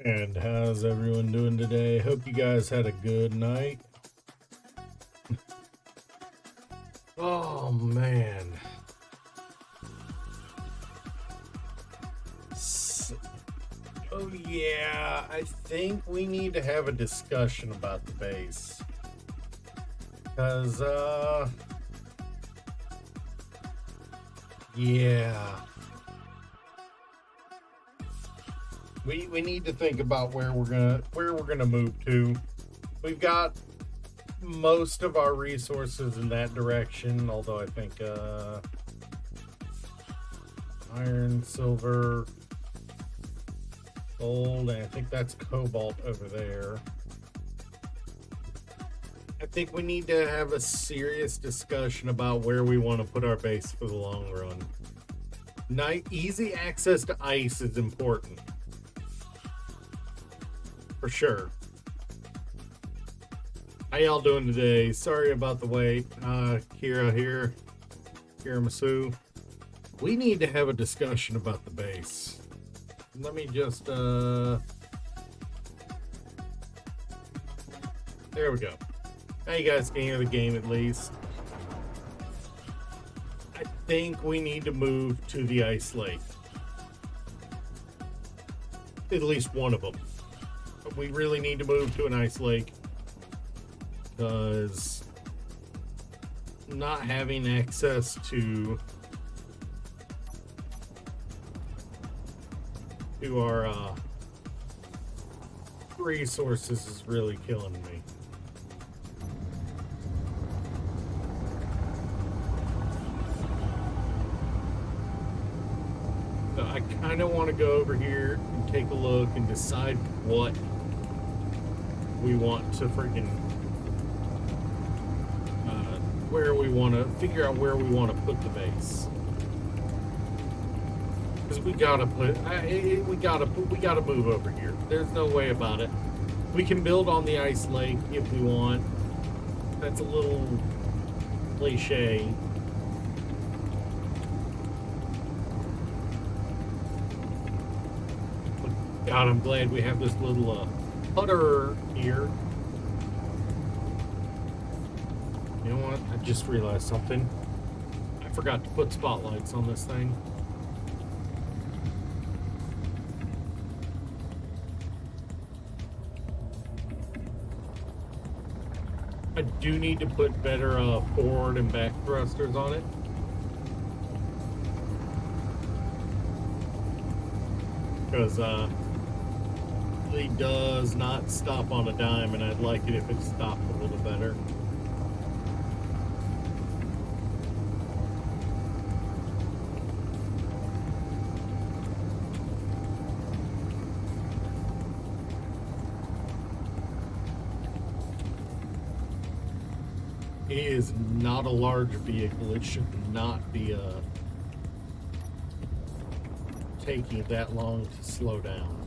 And how's everyone doing today? Hope you guys had a good night. Oh man. S- Oh yeah, I think we need to have a discussion about the base. Cause yeah. We need to think about where we're gonna move to. We've got most of our resources in that direction, although I think iron, silver, gold, and I think that's cobalt over there. I think we need to have a serious discussion about where we want to put our base for the long run. Easy access to ice is important. For sure. How y'all doing today? Sorry about the wait. Kira here. Kira Masu. We need to have a discussion about the base. Let me just there we go. Now you guys can hear the game at least. I think we need to move to the ice lake. At least one of them. But we really need to move to an ice lake because not having access to our resources is really killing me. So I kind of want to go over here and take a look and decide what we want to freaking where we want to figure out where we want to put the base. Because we gotta move over here. There's no way about it. We can build on the ice lake if we want. That's a little cliche. But God, I'm glad we have this little putter here. You know what? I just realized something. I forgot to put spotlights on this thing. I do need to put better forward and back thrusters on it. Because it does not stop on a dime, and I'd like it if it stopped a little better. It is not a large vehicle. It should not be taking that long to slow down.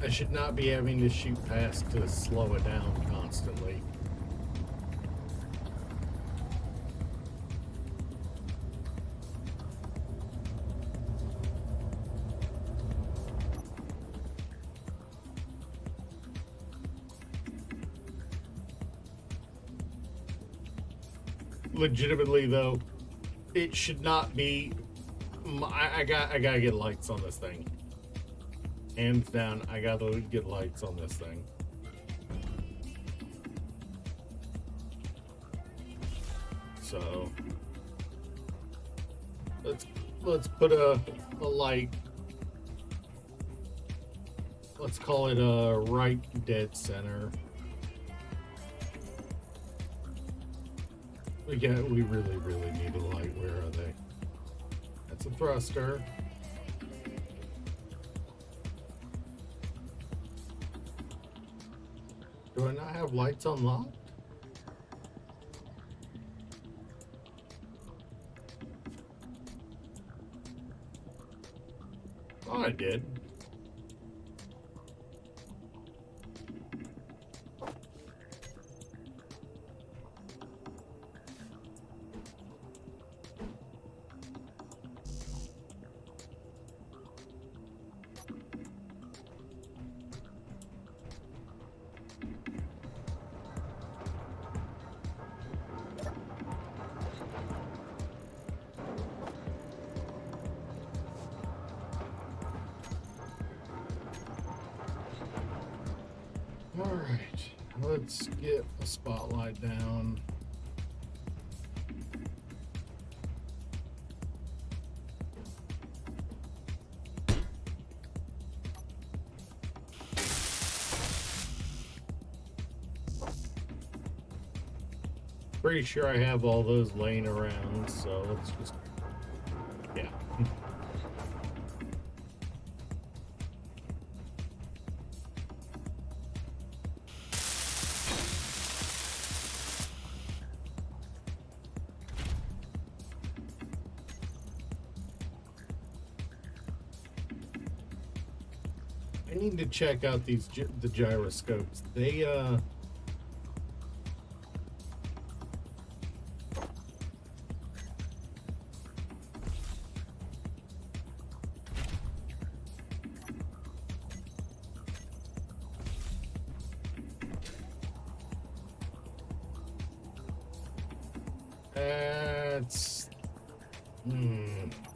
I should not be having to shoot past to slow it down constantly. Legitimately though, it should not be. I gotta get lights on this thing. Hands down, I gotta get lights on this thing. So let's put a light. Let's call it a right dead center. We really need a light. Where are they? That's a thruster. Do I not have lights unlocked? Oh, I did. Alright, let's get a spotlight down. Pretty sure I have all those laying around, so let's just, yeah. I need to check out the gyroscopes. They that's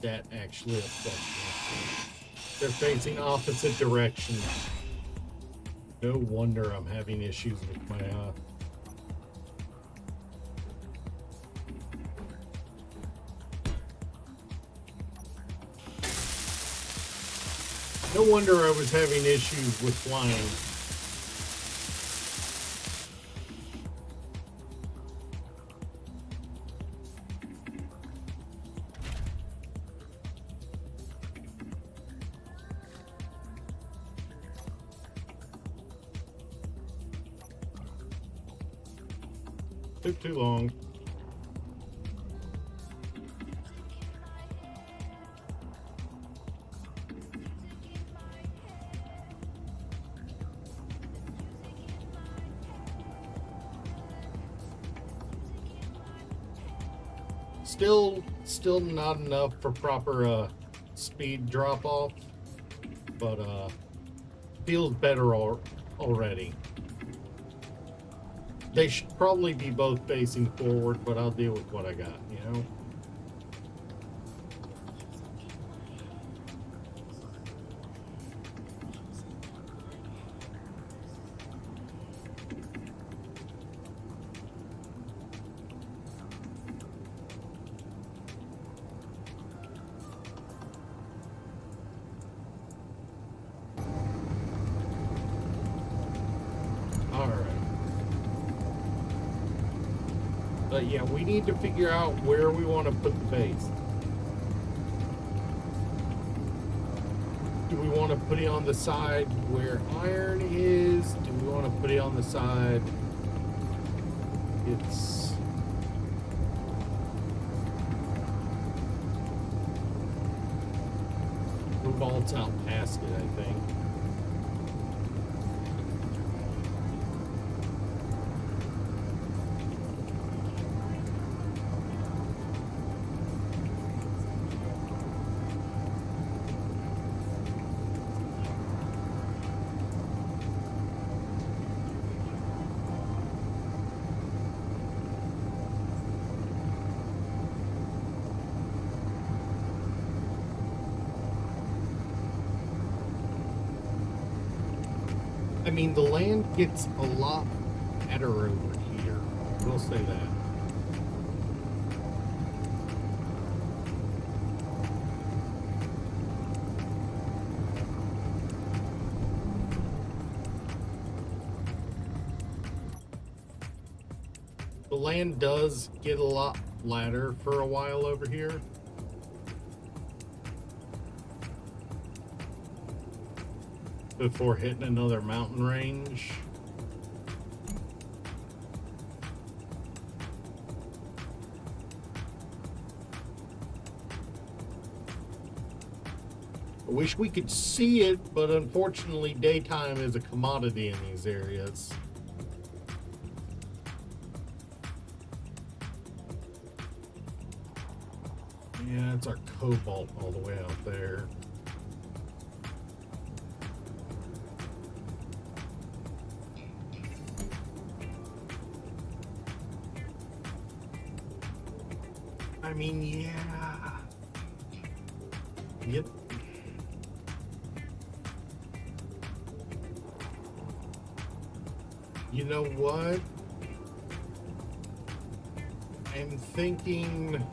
that actually affects me. They're facing opposite directions. No wonder I'm having issues with my no wonder I was having issues with flying. Took too long. Still not enough for proper speed drop off, but feels better already. They should probably be both facing forward, but I'll deal with what I got, you know? But yeah, we need to figure out where we want to put the base. Do we want to put it on the side where iron is? Do we want to put it on the side? It's... Cobalt's out past it, I think. I mean, the land gets a lot better over here. We'll say that. The land does get a lot flatter for a while over here. Before hitting another mountain range. I wish we could see it, but unfortunately daytime is a commodity in these areas. Yeah, it's our cobalt all the way out there. I mean, yeah. Yep. You know what? I'm thinking...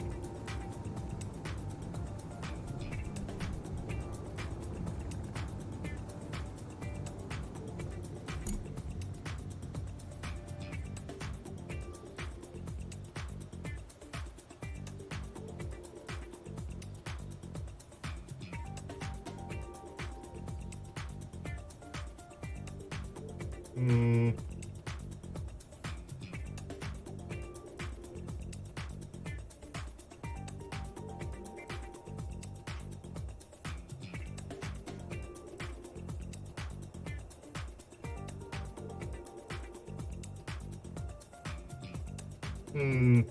Hmm. Hmm.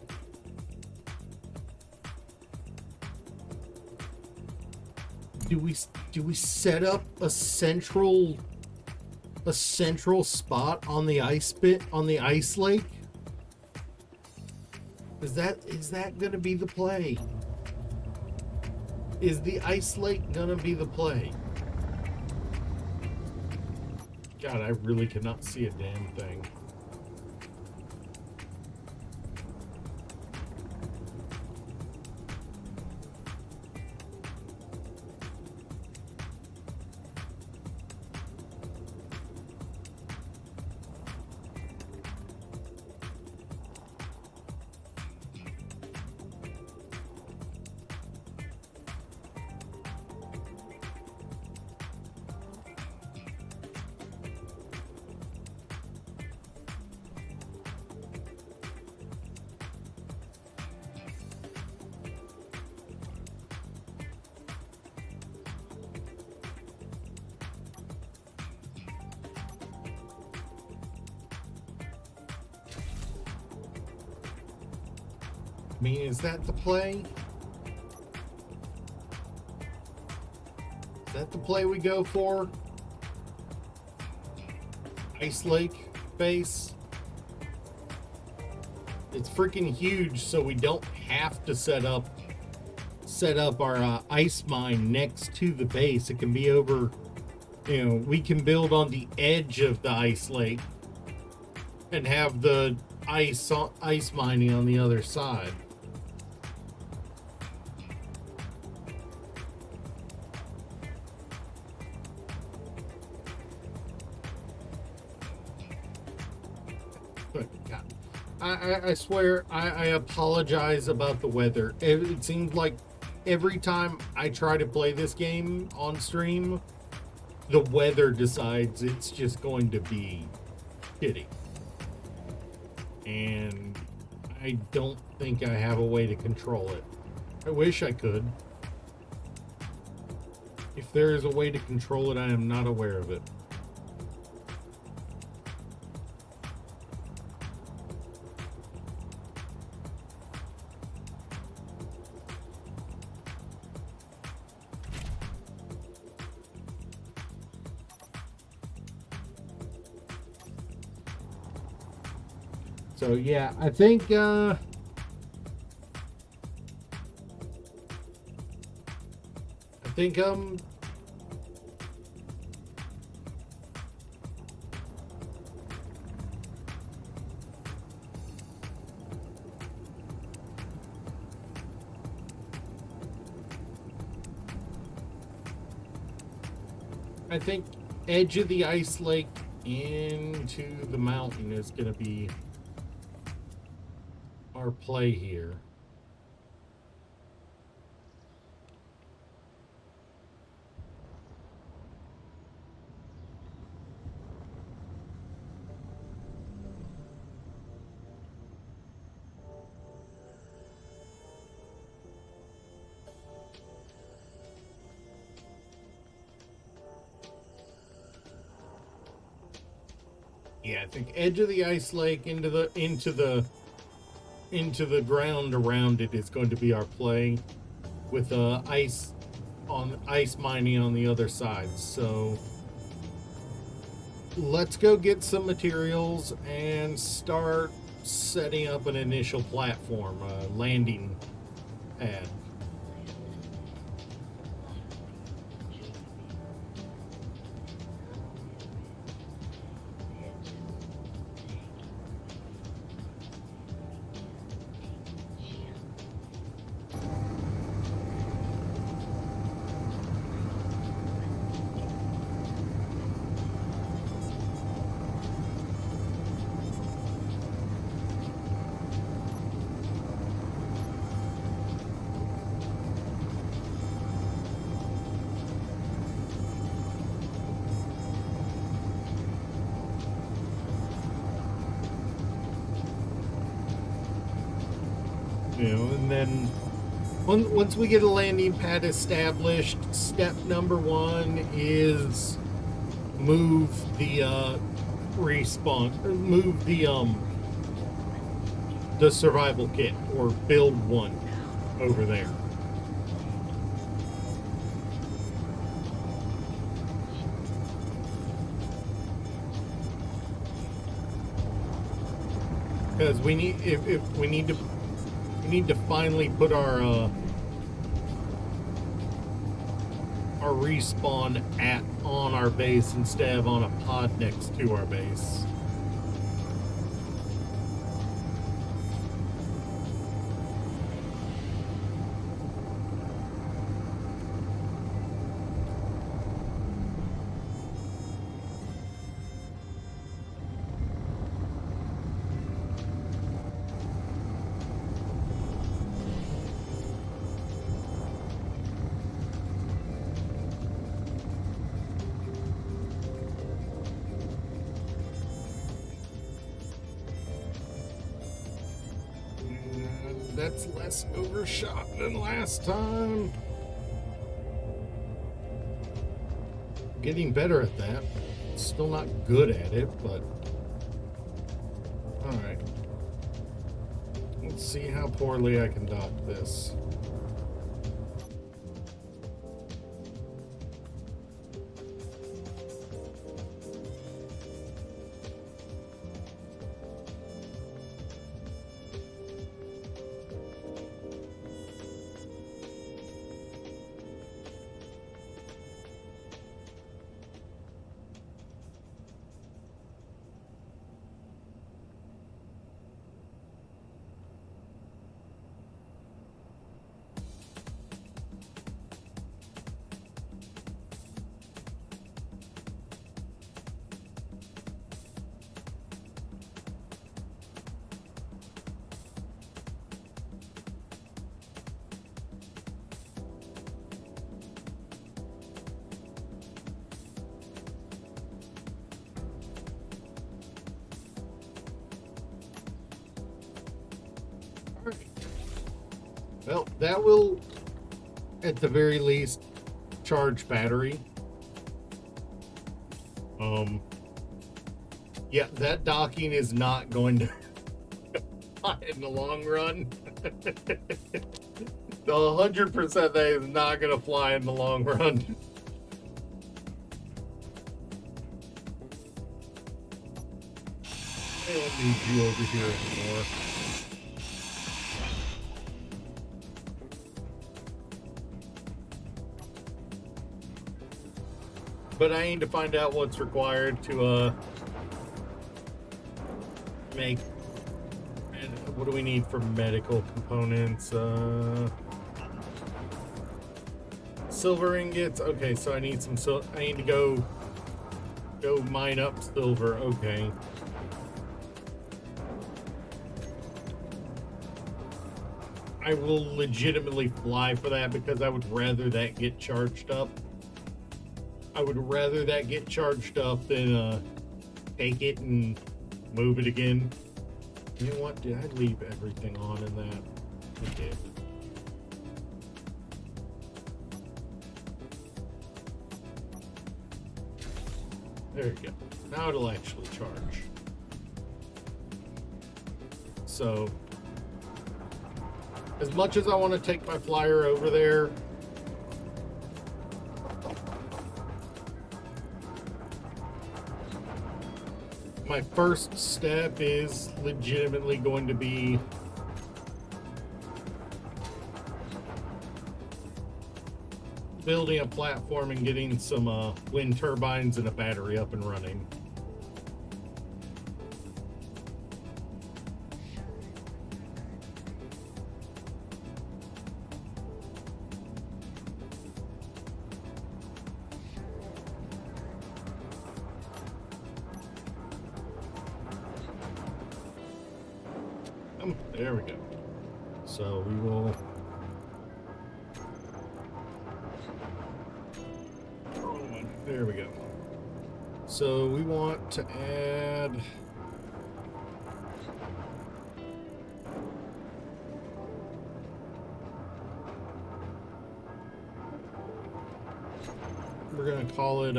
Do we set up a central spot on the ice lake? Is that gonna be the play? Is the ice lake gonna be the play? God, I really cannot see a damn thing. I mean, is that the play? Is that the play we go for? Ice Lake base? It's freaking huge, so we don't have to set up our ice mine next to the base. It can be over, you know, we can build on the edge of the ice lake and have the ice mining on the other side. But God, I swear I apologize about the weather. It seems like every time I try to play this game on stream, the weather decides it's just going to be shitty. And I don't think I have a way to control it. I wish I could. If there is a way to control it, I am not aware of it. So yeah, I think I think edge of the ice lake into the mountain is going to be our play here. Yeah, I think edge of the ice lake into the ground around it is going to be our play, with ice mining on the other side. So let's go get some materials and start setting up an initial platform, landing pad. And then once we get a landing pad established, step number one is move the the survival kit, or build one over there. Because we need to finally put our respawn on our base instead of on a pod next to our base. That's less overshot than last time. Getting better at that. Still not good at it, but alright. Let's see how poorly I can dock this. Well, that will, at the very least, charge battery. Yeah, that docking is not going to fly in the long run. The 100% that is not going to fly in the long run. I don't need you over here anymore. But I need to find out what's required to make. And what do we need for medical components? Silver ingots. Okay, so I need some I need to go mine up silver. Okay. I will legitimately fly for that because I would rather that get charged up. I would rather that get charged up than take it and move it again. You know what? Did I leave everything on in that? I did. There you go. Now it'll actually charge. So as much as I want to take my flyer over there, my first step is legitimately going to be building a platform and getting some wind turbines and a battery up and running. There we go. So we will there we go. So we want to add we're gonna call it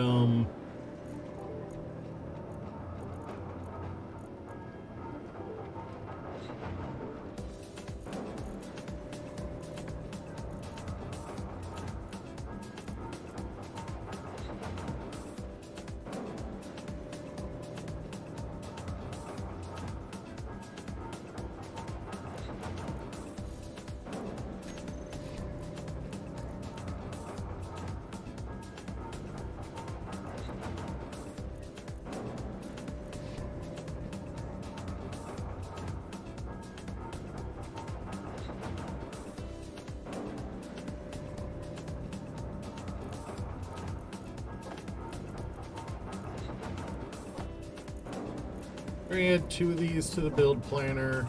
add 2 of these to the build planner.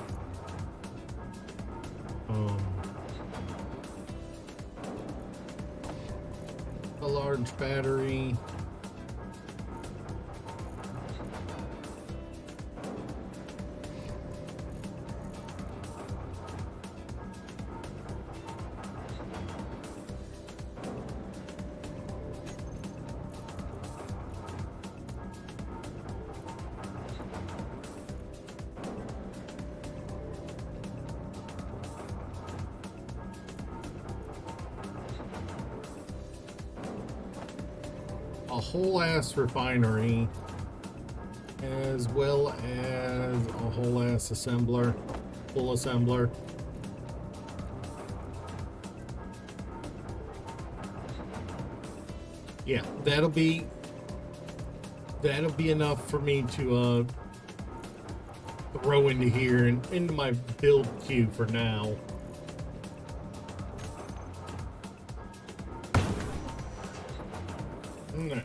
A large battery. A whole ass refinery, as well as a whole ass assembler, full assembler. Yeah, that'll be enough for me to throw into here and into my build queue for now. No.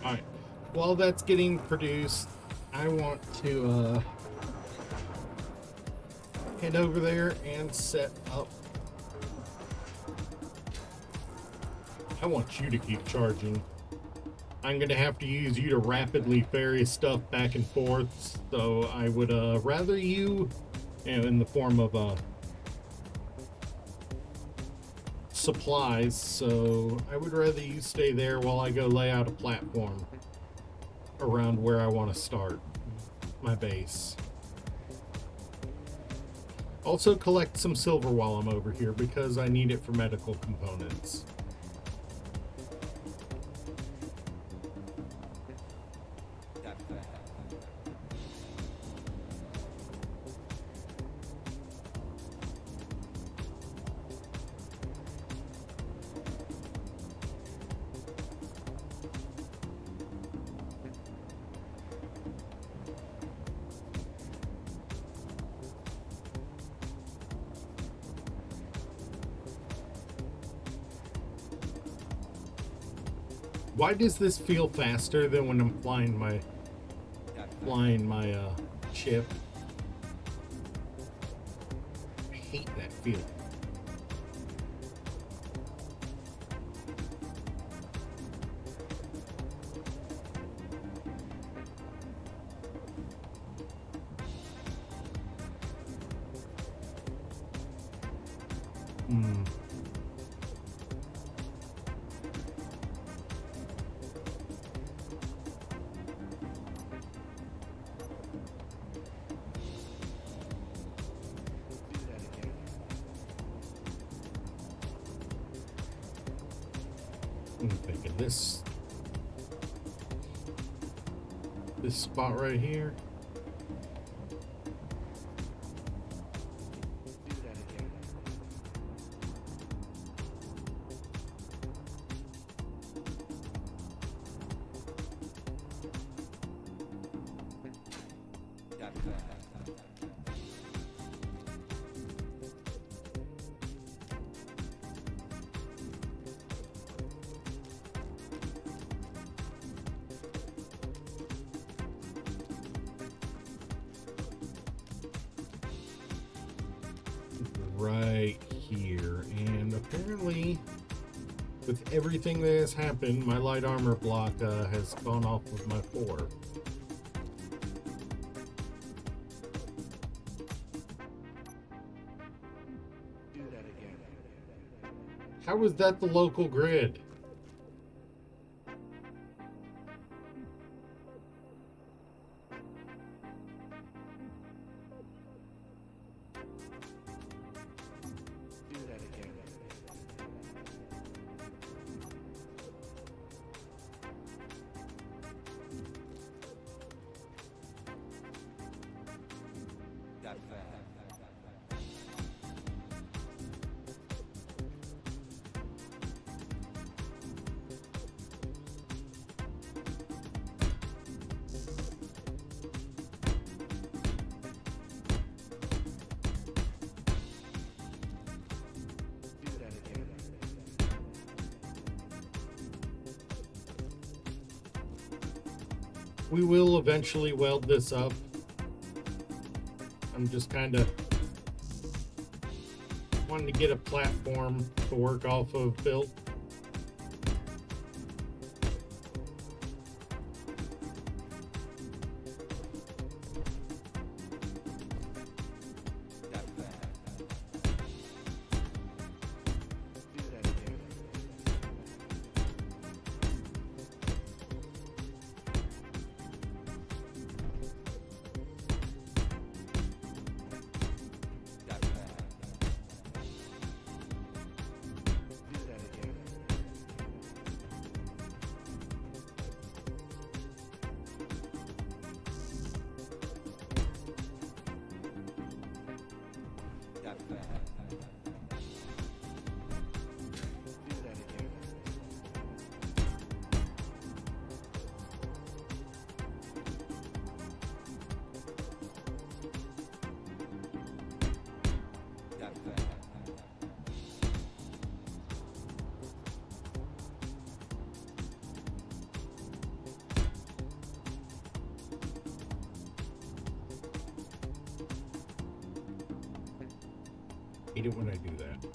Alright, while that's getting produced, I want to head over there and set up. I want you to keep charging. I'm gonna have to use you to rapidly ferry stuff back and forth, so I would rather you, in the form of supplies, so I would rather you stay there while I go lay out a platform around where I want to start my base. Also collect some silver while I'm over here because I need it for medical components. Why does this feel faster than when I'm flying my ship? I hate that feeling. Hmm. I'm thinking this spot right here. Right here, and apparently with everything that has happened, my light armor block has gone off of my 4. How is that the local grid? We will eventually weld this up. I'm just kind of wanting to get a platform to work off of built. Hate it when I do that.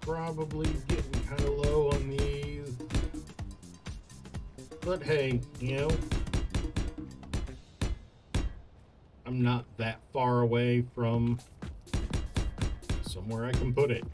Probably getting kind of low on these, but hey, you know, I'm not that far away from somewhere I can put it.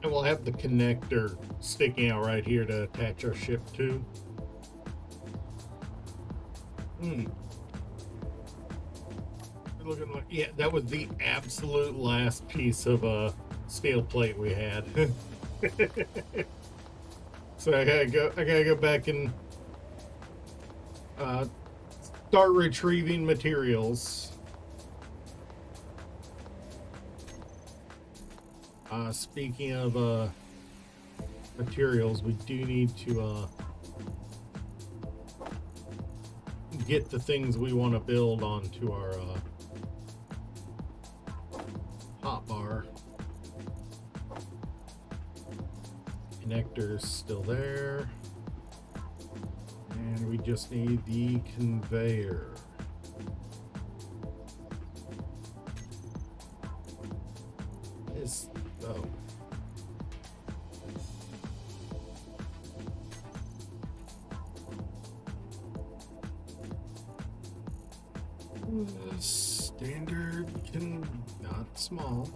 And we'll have the connector sticking out right here to attach our ship to. Looking like, yeah, that was the absolute last piece of steel plate we had. So I gotta go back and start retrieving materials. Speaking of materials, we do need to get the things we want to build onto our hotbar. Connector's still there. And we just need the conveyor. Oh. Standard not small.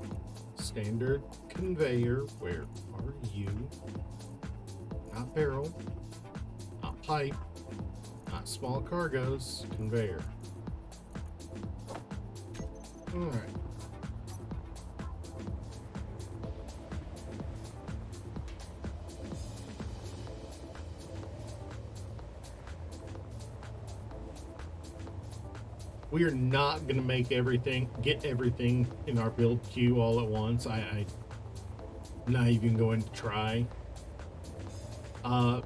Standard conveyor. Where are you? Not barrel. Not pipe. Not small cargoes. Conveyor. Alright. We are not going to get everything in our build queue all at once. I'm not even going to try. But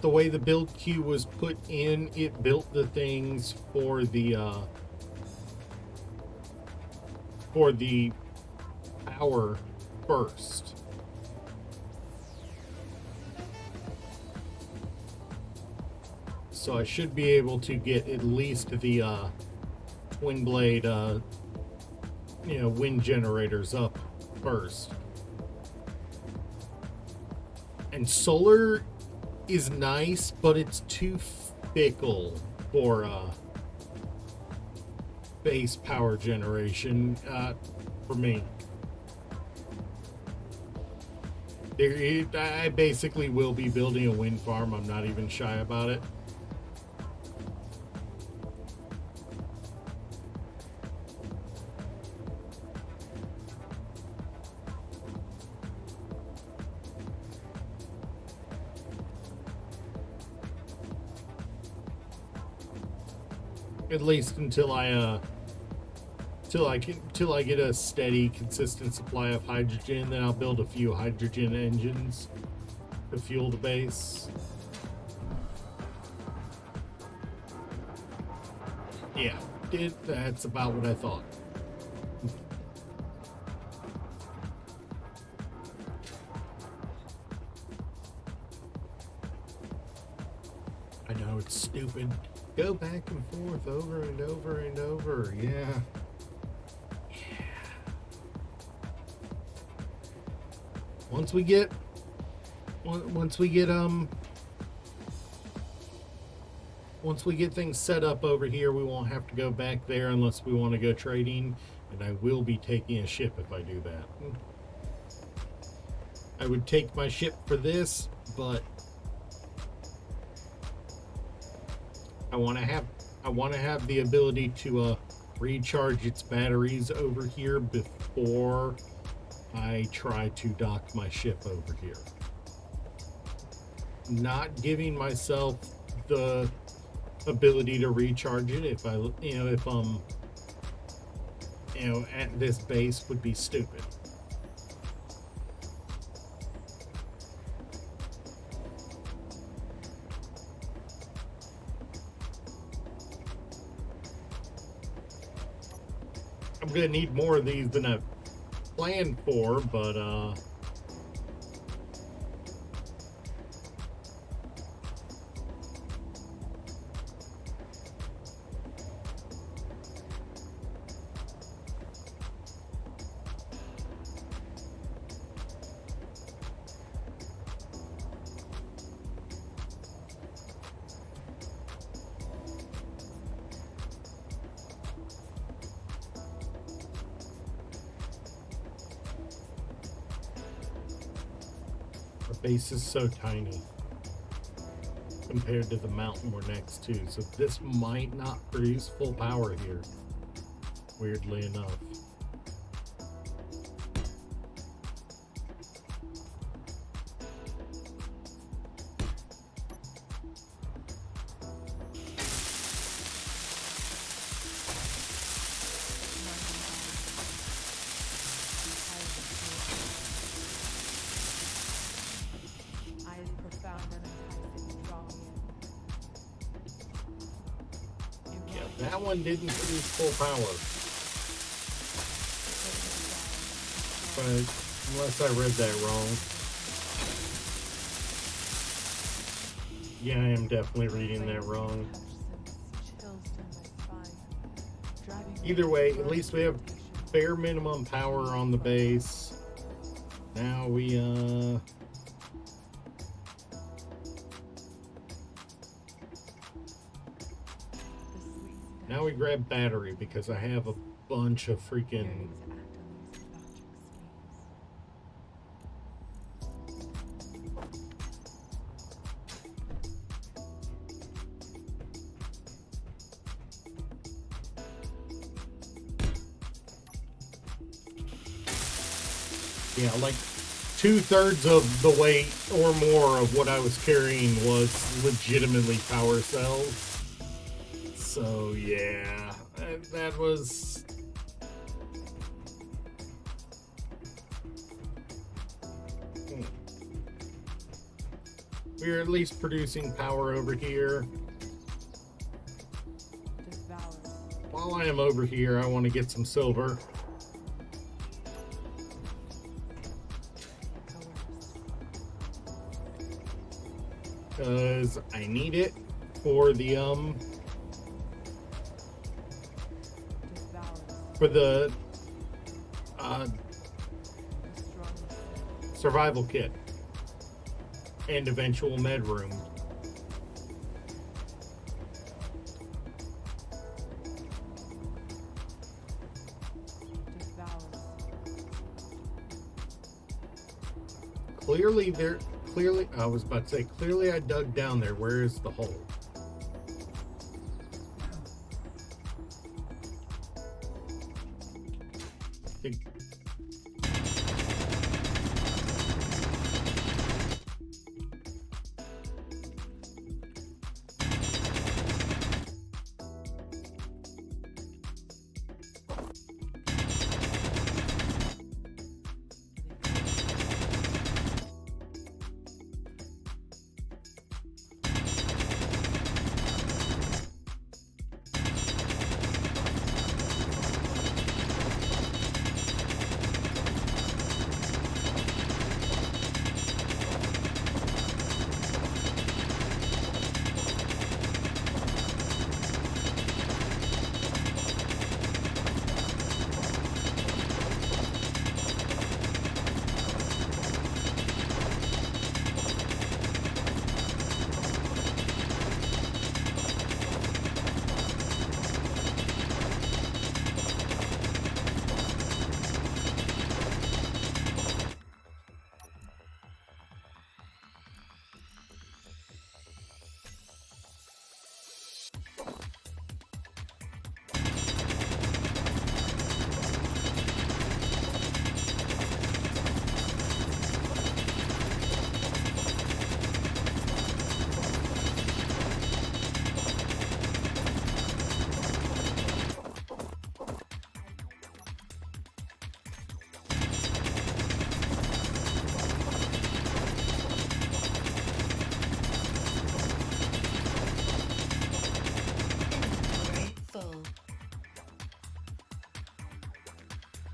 the way the build queue was put in, it built the things for the power first. So I should be able to get at least the twin blade, wind generators up first. And solar is nice, but it's too fickle for base power generation for me. I basically will be building a wind farm. I'm not even shy about it. At least until I get a steady, consistent supply of hydrogen, then I'll build a few hydrogen engines to fuel the base. Yeah, that's about what I thought. I know it's stupid. Go back and forth over and over and over. Yeah. Once we get things set up over here, we won't have to go back there unless we want to go trading, and I will be taking a ship if I do that. I would take my ship for this, but I want to have the ability to recharge its batteries over here before I try to dock my ship over here. Not giving myself the ability to recharge it if at this base would be stupid. I'm gonna need more of these than I've planned for, but The base is so tiny compared to the mountain we're next to, so this might not produce full power here, weirdly enough. That one didn't produce full power. But unless I read that wrong. Yeah, I am definitely reading that wrong. Either way, at least we have bare minimum power on the base. Now we now we grab battery because I have a bunch of freaking yeah, like 2/3 of the weight or more of what I was carrying was legitimately power cells. So yeah, that was we're at least producing power over here. While I am over here, I want to get some silver. Because I need it for the survival kit and eventual med room. Clearly, I was about to say, clearly I dug down there. Where is the hole?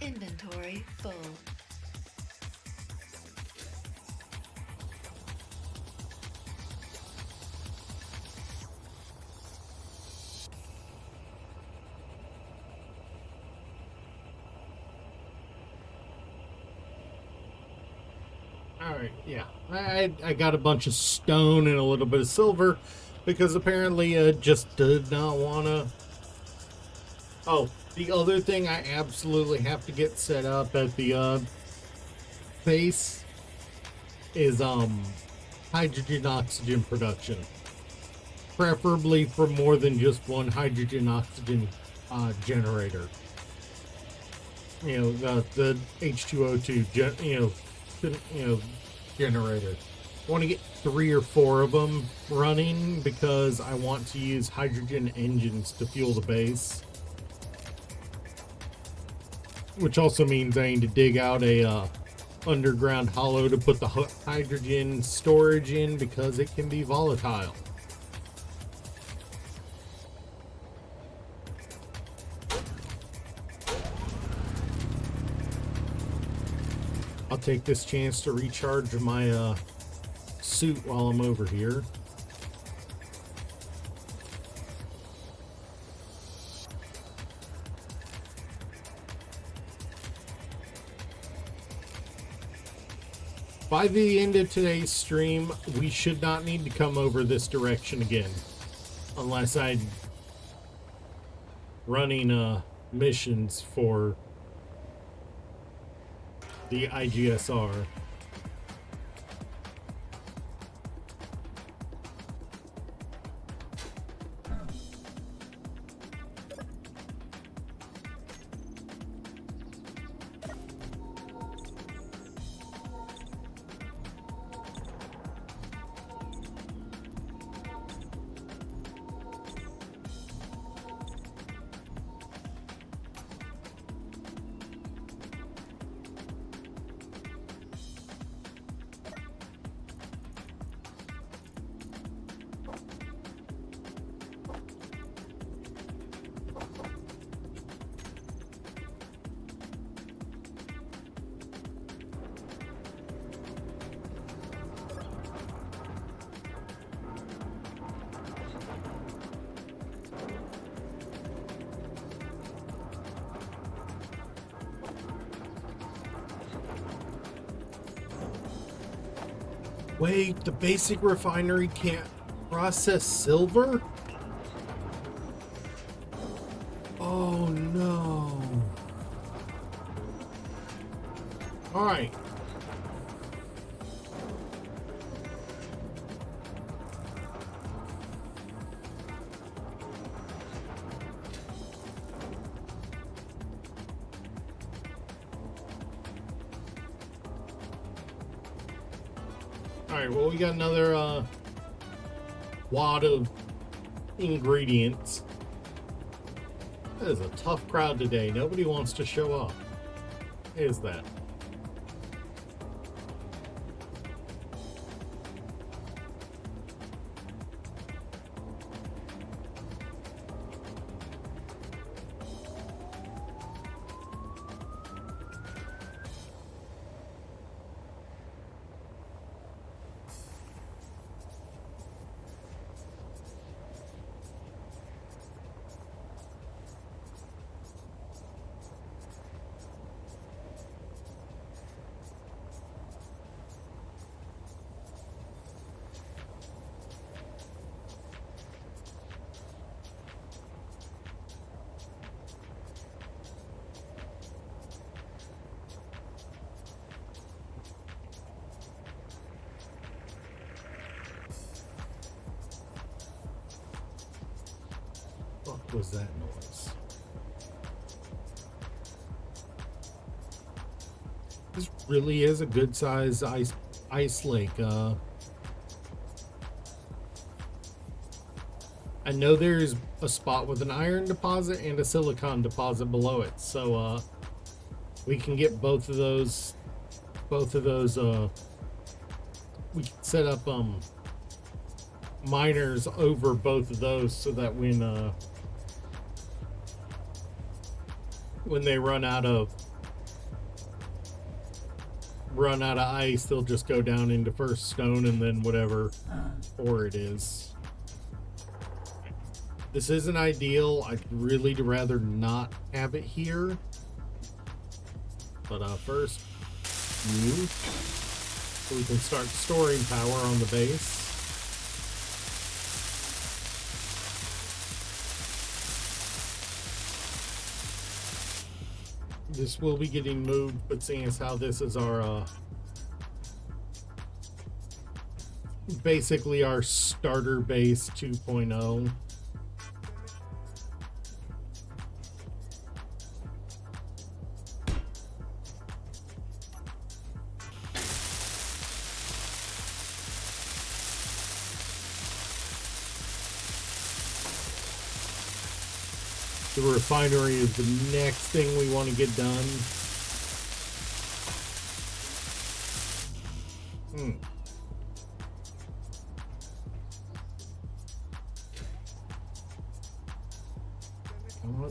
Inventory full. Alright, yeah. I got a bunch of stone and a little bit of silver because apparently just did not want to... Oh, the other thing I absolutely have to get set up at the base is hydrogen oxygen production, preferably for more than just one hydrogen oxygen generator. The H2O2 generator. I want to get 3 or 4 of them running because I want to use hydrogen engines to fuel the base, which also means I need to dig out a underground hollow to put the hydrogen storage in because it can be volatile. I'll take this chance to recharge my suit while I'm over here. By the end of today's stream, we should not need to come over this direction again. Unless I'm running missions for the IGSR. Wait, the basic refinery can't process silver? Oh no. Alright. Alright, well, we got another wad of ingredients. That is a tough crowd today. Nobody wants to show up. Is that? What was that noise? This really is a good size ice lake. I know there's a spot with an iron deposit and a silicon deposit below it, so we can get both of those. We can set up miners over both of those so that when they run out of ice, they'll just go down into first stone and then whatever ore it is. This isn't ideal. I'd really rather not have it here. But first, move so we can start storing power on the base. This will be getting moved, but seeing as how this is our basically our starter base 2.0. The refinery is the next thing we want to get done.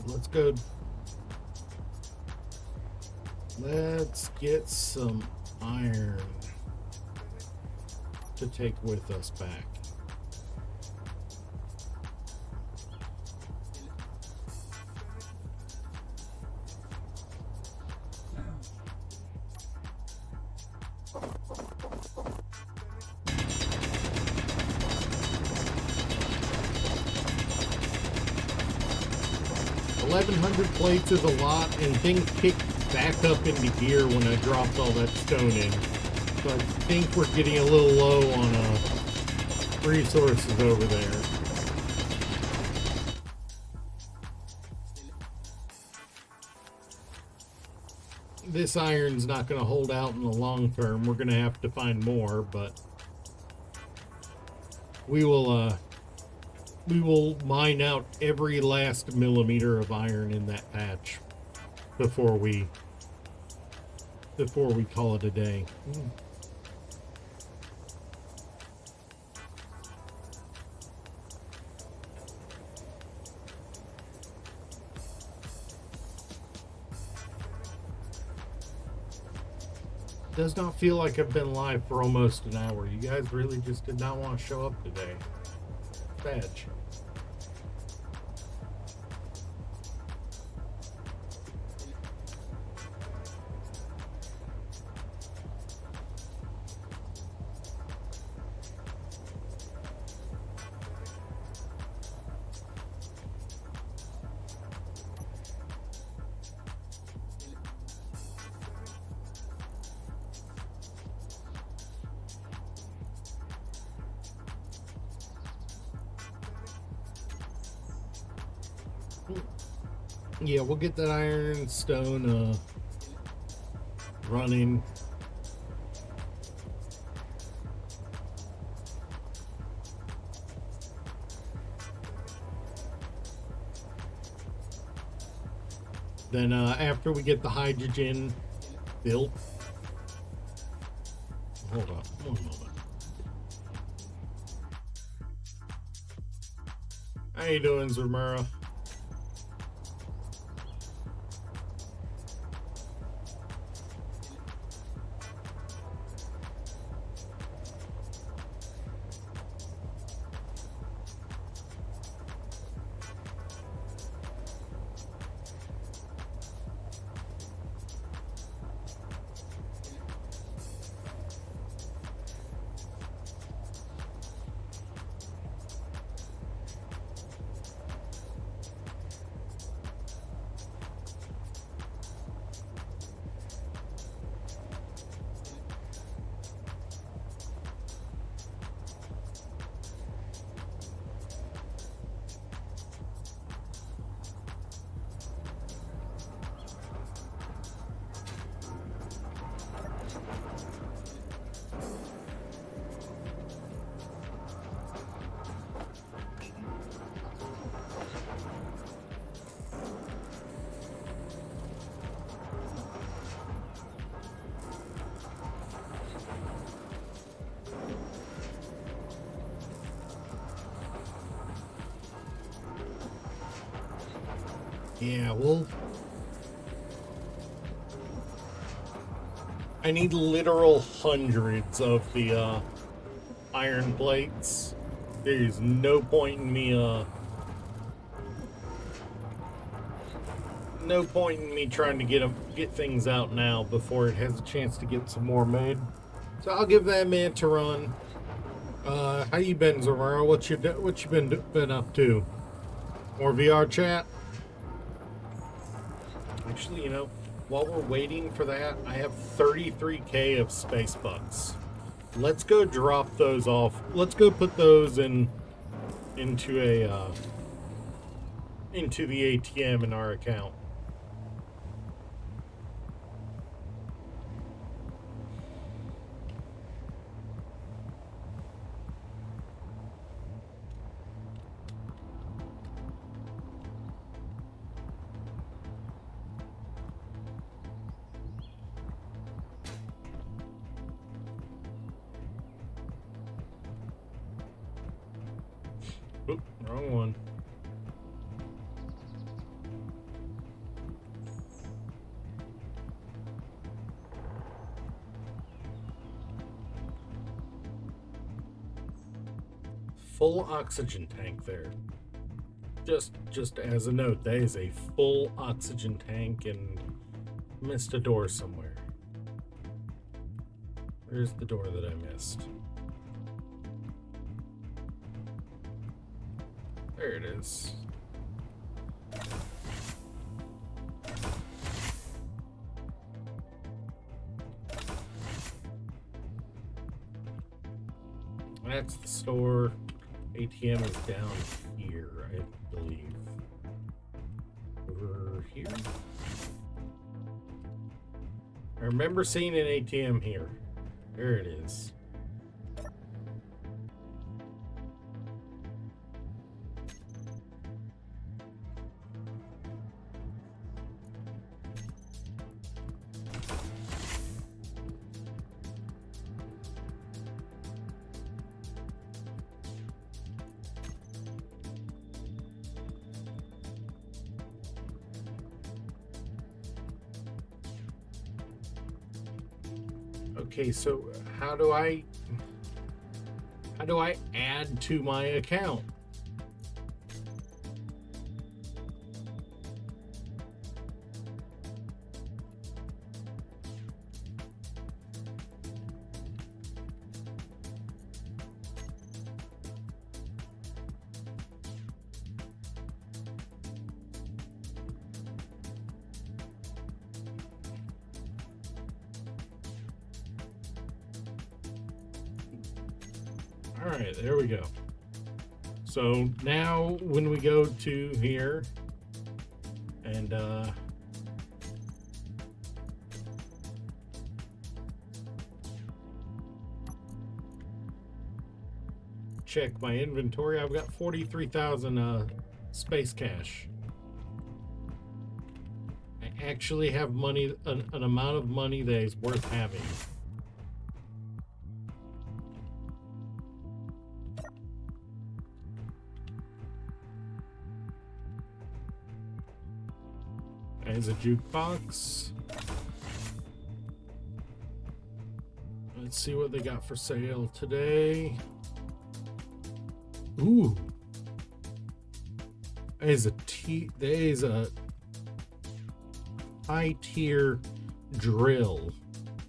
Let's go. Let's get some iron to take with us back. Plates is a lot, and things kicked back up into gear when I dropped all that stone in. So I think we're getting a little low on resources over there. This iron's not going to hold out in the long term. We're going to have to find more, but we will mine out every last millimeter of iron in that patch before we call it a day. Does not feel like I've been live for almost an hour. You guys really just did not want to show up today. Badge. Yeah, we'll get that iron and stone running. Then after we get the hydrogen built, hold on one moment. How you doing, Zamura? Yeah, well, I need literal hundreds of the iron plates. There's no point in me trying to get things out now before it has a chance to get some more made. So I'll give that man to run. How you been, Zamora? What you been up to? More VR chat? Actually, while we're waiting for that, I have 33k of space bucks. let's go drop those off. Let's go put those into into the ATM in our account. Oop, wrong one. Full oxygen tank there. Just as a note, that is a full oxygen tank, and missed a door somewhere. Where's the door that I missed? There it is. That's the store. ATM is down here, I believe. Over here? I remember seeing an ATM here. There it is. Okay, so how do I add to my account? All right, there we go. So now when we go to here and check my inventory, I've got 43,000 space cash. I actually have money, an amount of money that is worth having. As a jukebox. Let's see what they got for sale today. Ooh. That is a high tier drill,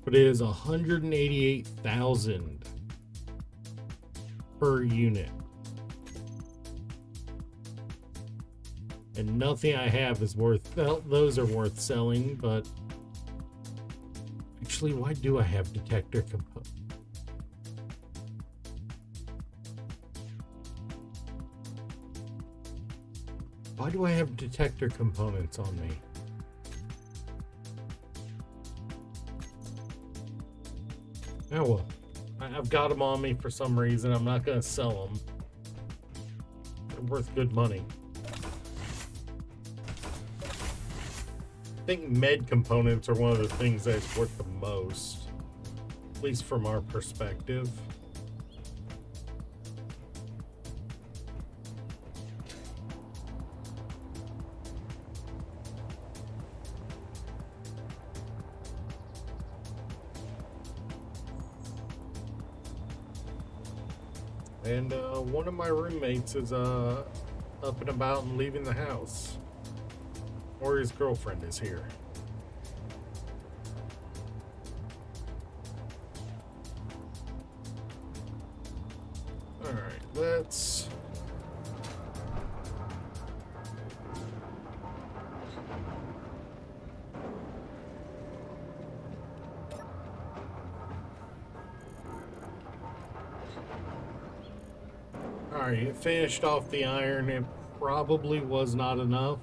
but it is 188,000 per unit. And nothing I have is worth, well, those are worth selling, but actually, why do I have detector components? Why do I have detector components on me? Oh well, I've got them on me for some reason. I'm not going to sell them. They're worth good money. I think med components are one of the things that's worth the most, at least from our perspective. And one of my roommates is up and about and leaving the house. Or his girlfriend is here. Alright, let's... Alright, it finished off the iron. It probably was not enough,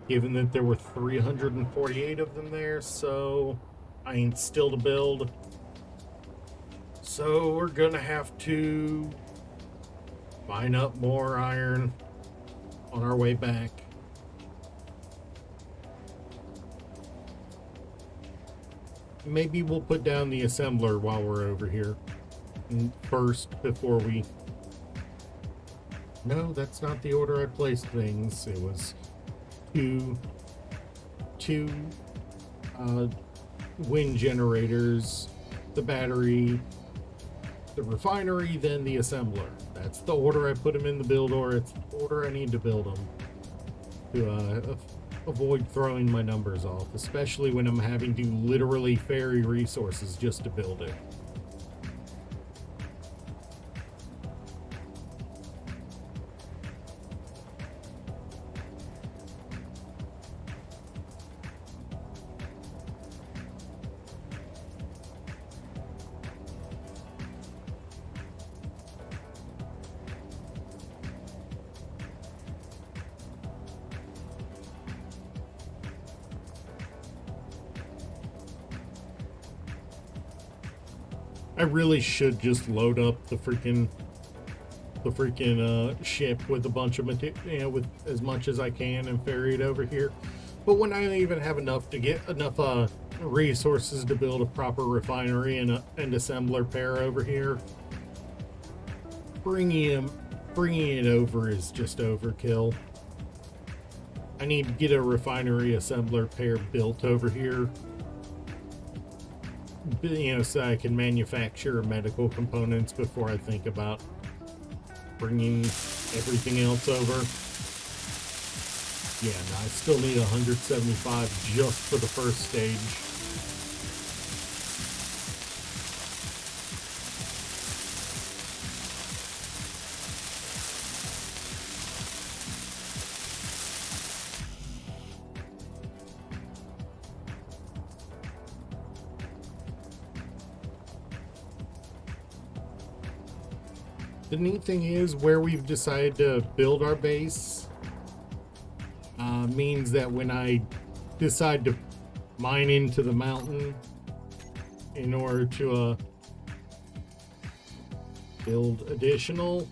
given that there were 348 of them there, so I ain't still to build. So we're gonna have to mine up more iron on our way back. Maybe we'll put down the assembler while we're over here first before we... No, that's not the order I placed things. It was two wind generators, the battery, the refinery, then the assembler. That's the order I put them in the build order. It's the order I need to build them to avoid throwing my numbers off, especially when I'm having to literally ferry resources just to build it. I really should just load up the freaking ship with a bunch of material, with as much as I can and ferry it over here. But when I don't even have enough to get enough resources to build a proper refinery and assembler pair over here, bringing it over is just overkill. I need to get a refinery assembler pair built over here, so I can manufacture medical components before I think about bringing everything else over. Yeah, no, I still need 175 just for the first stage. The neat thing is, where we've decided to build our base means that when I decide to mine into the mountain in order to build additional,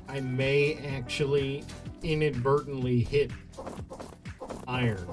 I may actually inadvertently hit iron.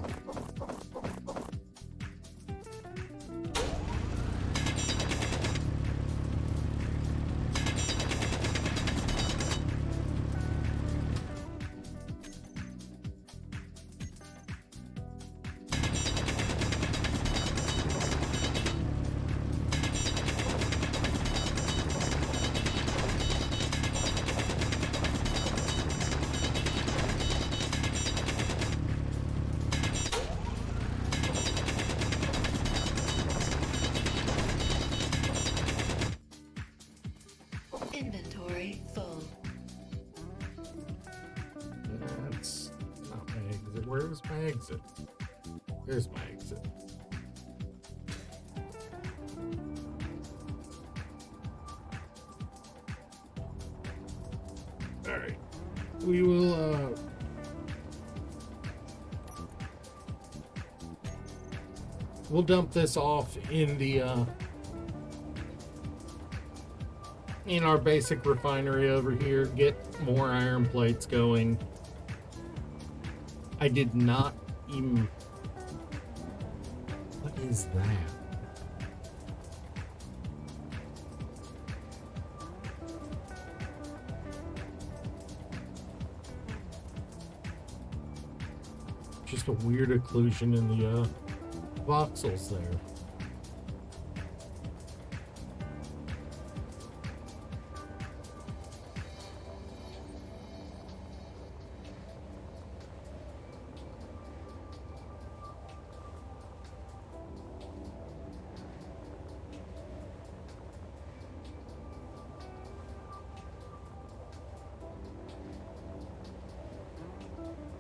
Inventory full. That's not my exit. Where's my exit? There's my exit. Alright. We will, we'll dump this off in the, in our basic refinery over here, get more iron plates going. I did not even... What is that? Just a weird occlusion in the voxels there.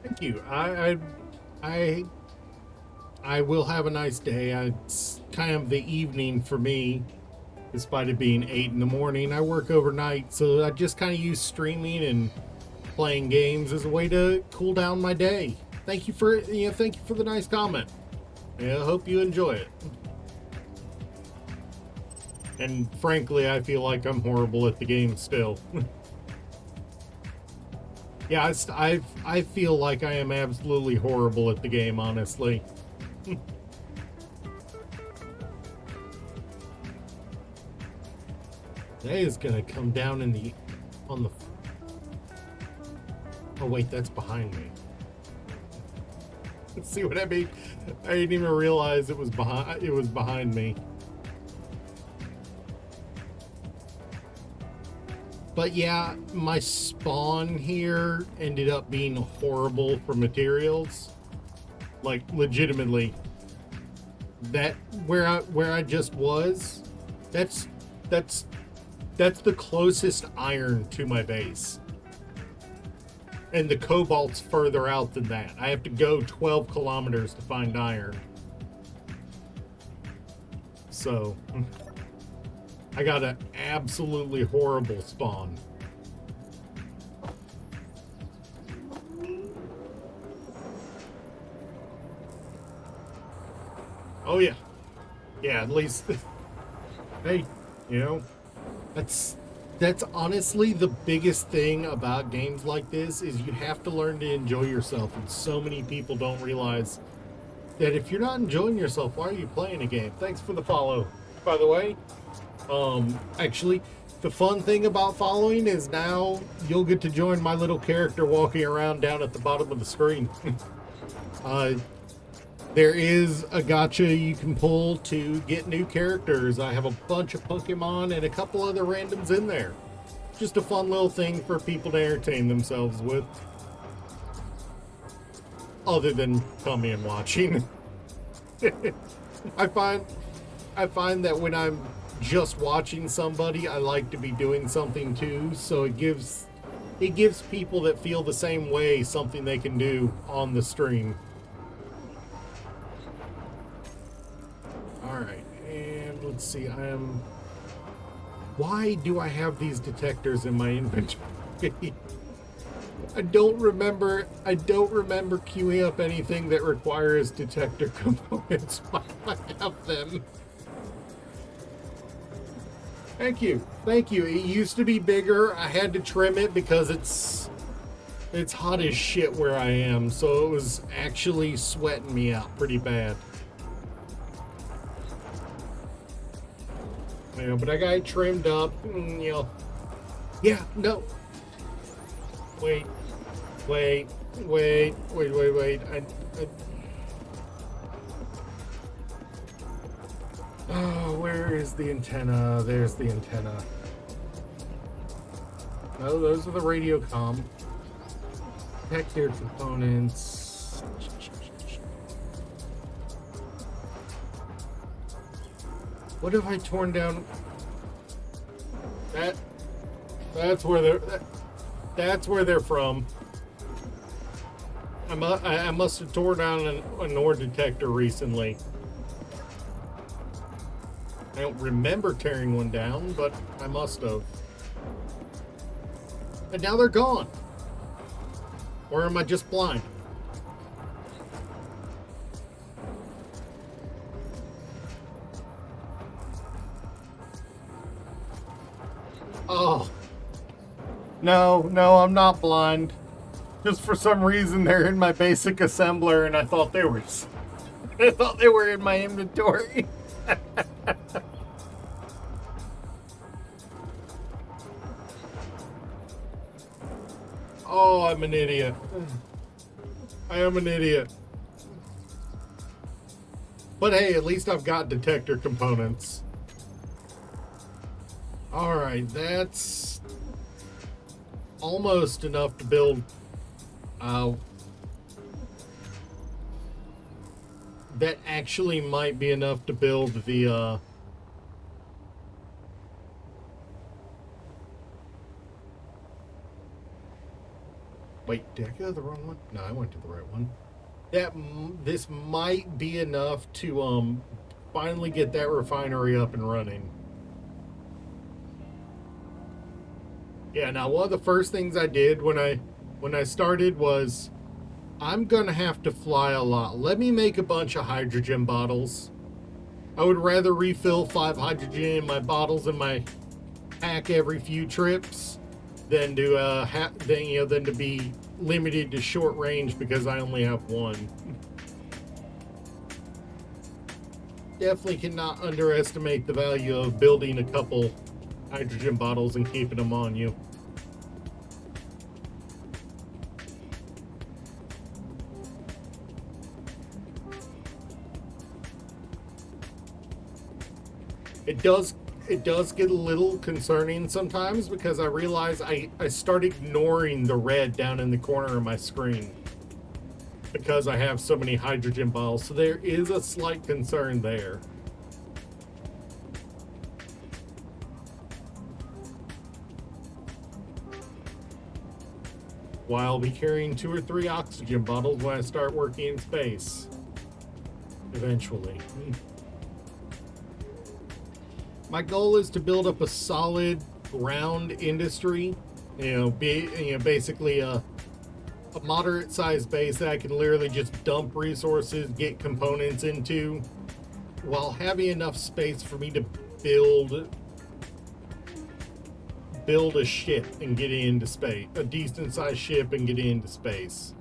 Thank you. I will have a nice day. It's kind of the evening for me Despite it being 8 in the morning, I work overnight, so I just kind of use streaming and playing games as a way to cool down my day. Thank you for the nice comment. Yeah, I hope you enjoy it. And frankly, I feel like I'm horrible at the game still. Yeah, I feel like I am absolutely horrible at the game, honestly. That is gonna come down on the. Oh wait, that's behind me. See what I mean? I didn't even realize it was behind me. But yeah, my spawn here ended up being horrible for materials. Like legitimately. That where I just was, that's the closest iron to my base. And the cobalt's further out than that. I have to go 12 kilometers to find iron. So I got an absolutely horrible spawn. Oh yeah. Yeah, at least hey, you know, that's honestly the biggest thing about games like this is you have to learn to enjoy yourself, and so many people don't realize that if you're not enjoying yourself, why are you playing a game? Thanks for the follow, by the way. Actually, the fun thing about following is now you'll get to join my little character walking around down at the bottom of the screen. There is a gacha you can pull to get new characters. I have a bunch of Pokemon and a couple other randoms in there. Just a fun little thing for people to entertain themselves with. Other than coming and watching. I find that when I'm just watching somebody, I like to be doing something too, so it gives people that feel the same way something they can do on the stream. Alright, and let's see, why do I have these detectors in my inventory? I don't remember queuing up anything that requires detector components. Why do I have them? Thank you. It used to be bigger. I had to trim it because it's hot as shit where I am, so it was actually sweating me out pretty bad. You know, but I got it trimmed up, you know. Yeah, no. Wait. Oh, where is the antenna? There's the antenna. Oh, those are the radio comm. Detector components. What have I torn down? That's where they're from. I must have torn down an ore detector recently. I don't remember tearing one down, but I must have. And now they're gone. Or am I just blind? Oh. No, I'm not blind. Just for some reason they're in my basic assembler and I thought they were in my inventory. Oh, I'm an idiot. I am an idiot. But hey, at least I've got detector components. Alright, that's almost enough to build. That actually might be enough to build the wait, did I go to the wrong one? No, I went to the right one. This might be enough to finally get that refinery up and running. Yeah, now one of the first things I did when I started was I'm gonna have to fly a lot. Let me make a bunch of hydrogen bottles. I would rather refill 5 hydrogen in my bottles in my pack every few trips than to than to be limited to short range because I only have one. Definitely cannot underestimate the value of building a couple hydrogen bottles and keeping them on you. It does get a little concerning sometimes because I realize I start ignoring the red down in the corner of my screen because I have so many hydrogen bottles. So there is a slight concern there. While I'll be carrying 2 or 3 oxygen bottles when I start working in space. Eventually. My goal is to build up a solid ground industry. Basically a moderate sized base that I can literally just dump resources, get components into, while having enough space for me to build a ship and get into space, a decent sized ship and get into space.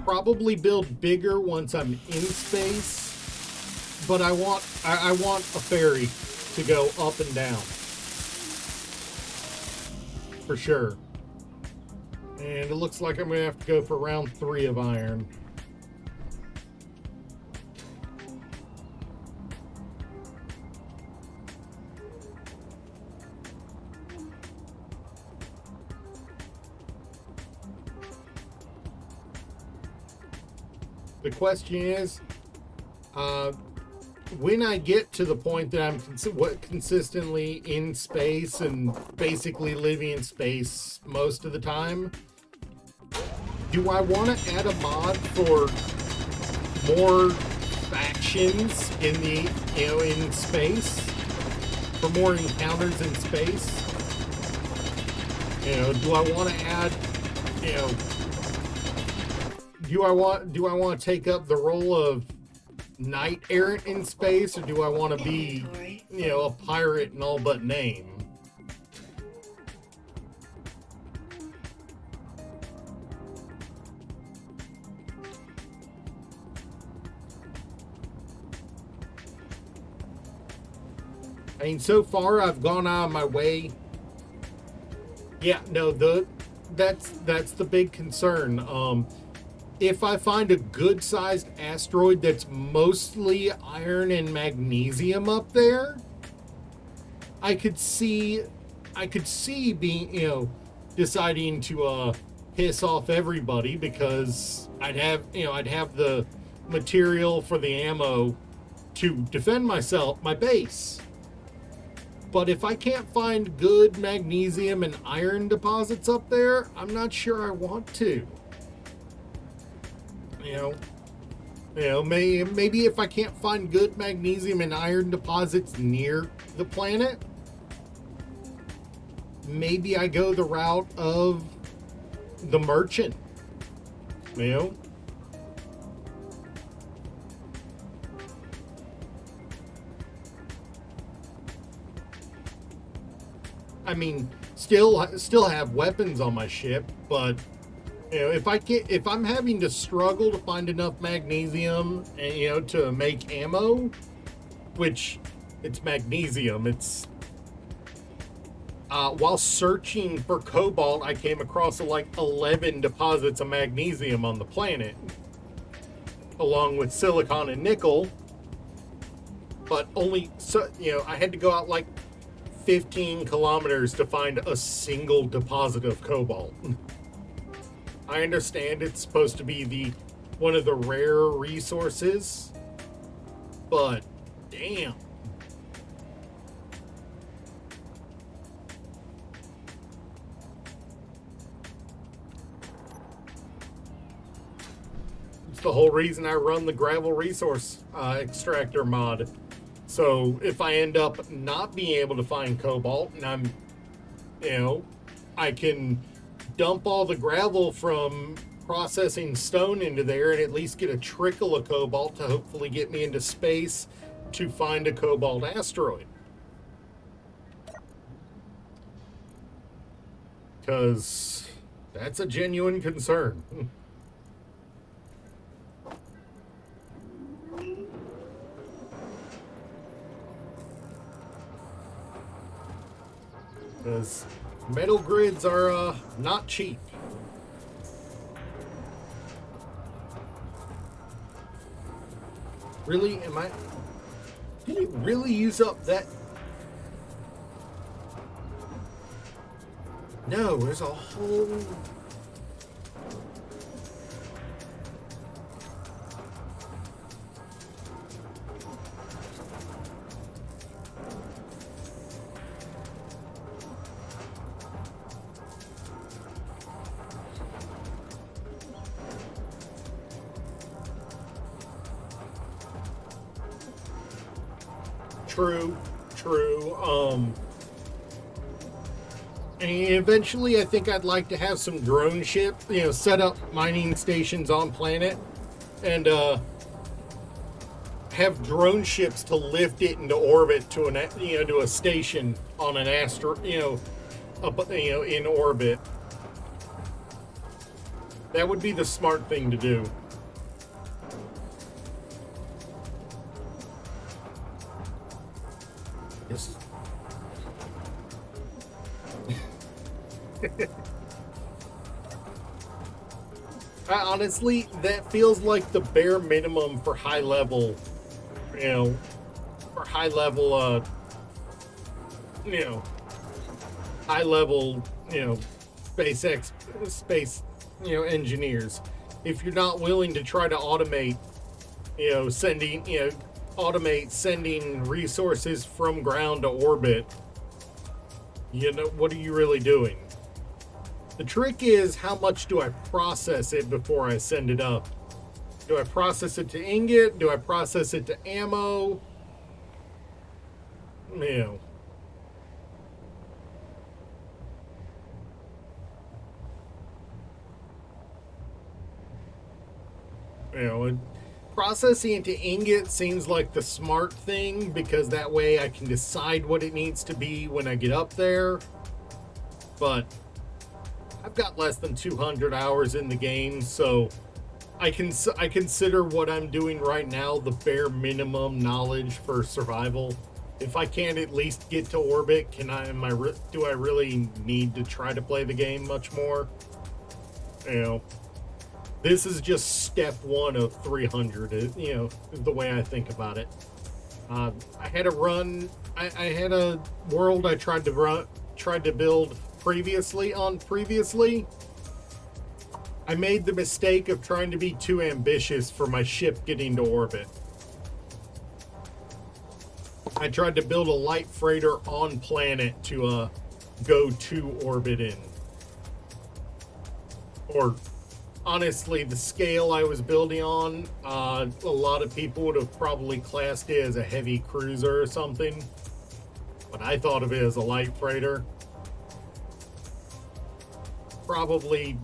Probably build bigger once I'm in space, but I want a ferry to go up and down for sure. And it looks like I'm gonna have to go for round 3 of iron. The question is, when I get to the point that I'm consistently in space and basically living in space most of the time, do I want to add a mod for more factions in the in space, for more encounters in space? Do I want to add, do I want to take up the role of knight errant in space, or do I want to be, a pirate in all but name? I mean, so far I've gone out of my way. Yeah, no, that's the big concern. If I find a good-sized asteroid that's mostly iron and magnesium up there, I could see being, deciding to piss off everybody because I'd have the material for the ammo to defend my base. But if I can't find good magnesium and iron deposits up there, I'm not sure I want to. Maybe if I can't find good magnesium and iron deposits near the planet, maybe I go the route of the merchant. I mean, still have weapons on my ship, but if I'm having to struggle to find enough magnesium and to make ammo, which it's magnesium, it's while searching for cobalt, I came across like 11 deposits of magnesium on the planet, along with silicon and nickel. But I had to go out like 15 kilometers to find a single deposit of cobalt. I understand it's supposed to be one of the rare resources, but damn. It's the whole reason I run the gravel resource extractor mod. So if I end up not being able to find cobalt and I'm you know, I can dump all the gravel from processing stone into there and at least get a trickle of cobalt to hopefully get me into space to find a cobalt asteroid. Because that's a genuine concern. Because metal grids are not cheap. Really? Did it really use up that? No, there's a whole... True. And eventually I think I'd like to have some drone ship, set up mining stations on planet and have drone ships to lift it into orbit to to a station on an in orbit. That would be the smart thing to do. Yes. Honestly, that feels like the bare minimum for high level, high level, space, engineers. If you're not willing to try to automate, sending resources from ground to orbit, what are you really doing? The trick is, how much do I process it before I send it up? Do I process it to ingot? Do I process it to ammo? Processing it to ingot seems like the smart thing, because that way I can decide what it needs to be when I get up there. But I've got less than 200 hours in the game, so I consider what I'm doing right now the bare minimum knowledge for survival. If I can't at least get to orbit, do I really need to try to play the game much more? This is just step 1 of 300, the way I think about it. I had a run, I had a world I tried to build previously. I made the mistake of trying to be too ambitious for my ship getting to orbit. I tried to build a light freighter on planet to go to orbit in. Or honestly, the scale I was building on, a lot of people would have probably classed it as a heavy cruiser or something, but I thought of it as a light freighter. Probably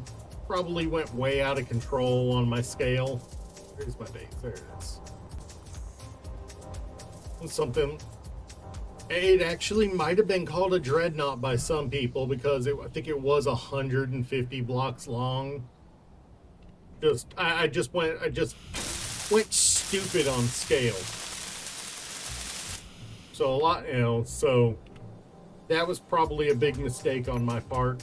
went way out of control on my scale. Where's my base? There it is. Something. It actually might have been called a dreadnought by some people, because I think it was 150 blocks long. I just went stupid on scale. So so that was probably a big mistake on my part.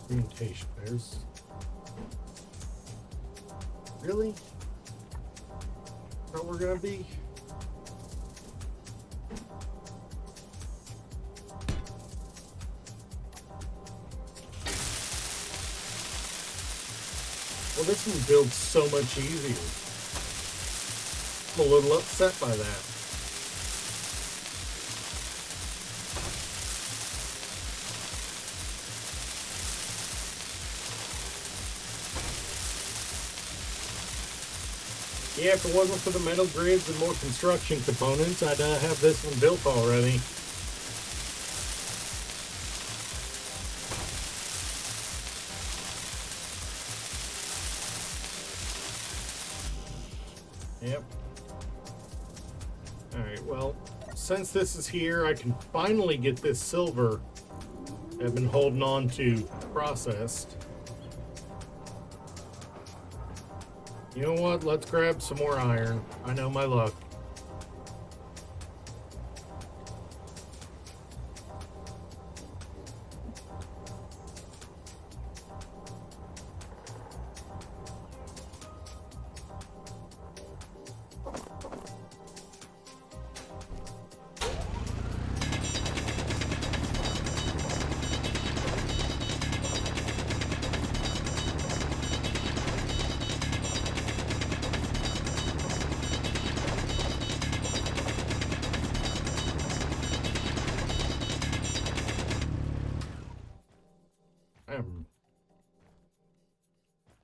Orientation. There's... Really? How we're gonna be? Well, this one builds so much easier. I'm a little upset by that. Yeah, if it wasn't for the metal grids and more construction components, I'd have this one built already. Yep. Alright, well, since this is here, I can finally get this silver I've been holding on to processed. You know what? Let's grab some more iron. I know my luck.